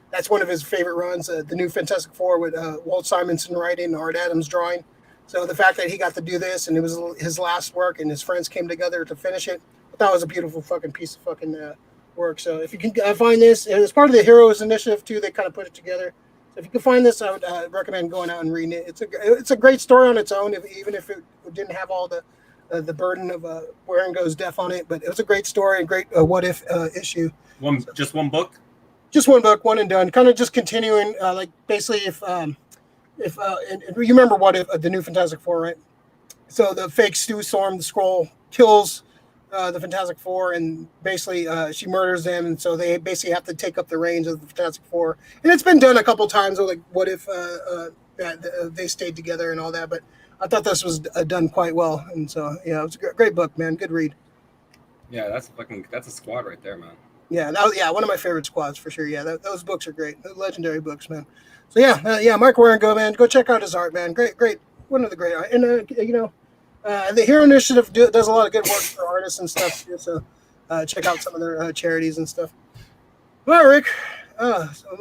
that's one of his favorite runs, the New Fantastic Four with Walt Simonson writing and Art Adams drawing. So the fact that he got to do this and it was his last work and his friends came together to finish it, I thought it was a beautiful fucking piece of fucking work. So if you can find this, and it's part of the Heroes Initiative too, they kind of put it together. So if you can find this, I would recommend going out and reading it. It's a great story on its own, even if it didn't have all the burden of Waringo's death on it. But it was a great story and great what if issue. Just one book. Just one book, one and done. Kind of just continuing, basically, if you remember what if the New Fantastic Four, right? So the fake Stu Storm, the Skrull, kills the Fantastic Four, and basically she murders them, and so they basically have to take up the reins of the Fantastic Four. And it's been done a couple times, what if they stayed together and all that. But I thought this was done quite well, and so it was a great book, man. Good read. Yeah, that's a squad right there, man. Yeah, one of my favorite squads for sure. Yeah, those books are great. They're legendary books, man. So Mark Waringo, man, go check out his art, man. Great, one of the great art. And the Hero Initiative does a lot of good work for artists and stuff too. So check out some of their charities and stuff. Well, Rick,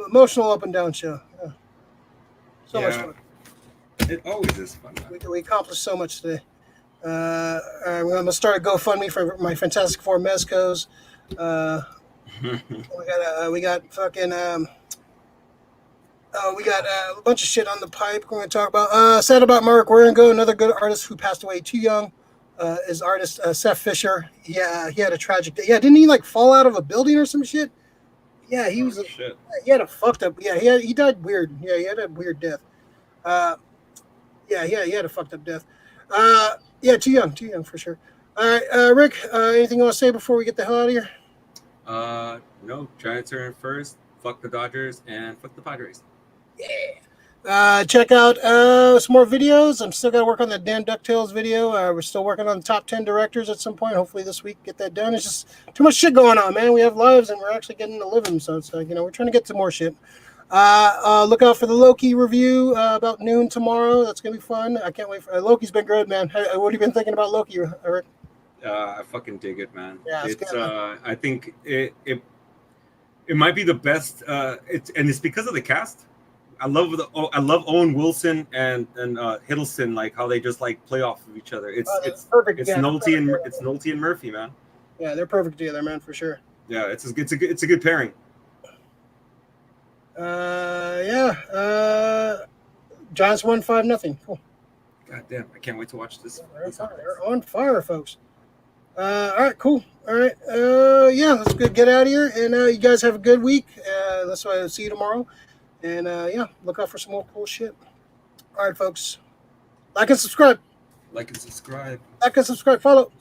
emotional up and down show. So much fun. It always is fun. We accomplished so much today. I'm going to start a GoFundMe for my Fantastic Four Mezcos. We got fucking. We got a bunch of shit on the pipe we're going to talk about. Sad about Mark Waringo, another good artist who passed away too young. Is artist Seth Fisher. Yeah, he had a tragic day. Yeah, didn't he like fall out of a building or some shit? Yeah, he was. Shit. He had a fucked up. Yeah, he died weird. Yeah, he had a weird death. He had a fucked up death. Yeah, too young for sure. All right, Rick, anything you want to say before we get the hell out of here? No, Giants are in first. Fuck the Dodgers and fuck the Padres. Yeah. Check out some more videos. I'm still got to work on that Dan DuckTales video. We're still working on the top 10 directors at some point. Hopefully this week, get that done. It's just too much shit going on, man. We have lives and we're actually getting to live them. So it's like, we're trying to get to more shit. Look out for the Loki review about noon tomorrow. That's going to be fun. I can't wait for Loki's been good, man. What have you been thinking about Loki, Rick? I fucking dig it, man. Yeah, it's good, man. I think it might be the best. It's because of the cast. I love Owen Wilson and Hiddleston, like how they just like play off of each other. It's perfect. It's Nolte and Murphy, man. Yeah, they're perfect together, man, for sure. Yeah, it's a good pairing. Giants won 5-0. Cool. God damn, I can't wait to watch this. They're on fire, folks. All right, cool. All right, let's get out of here, and you guys have a good week. That's why I'll see you tomorrow, and look out for some more cool shit. All right, folks, like and subscribe. Follow.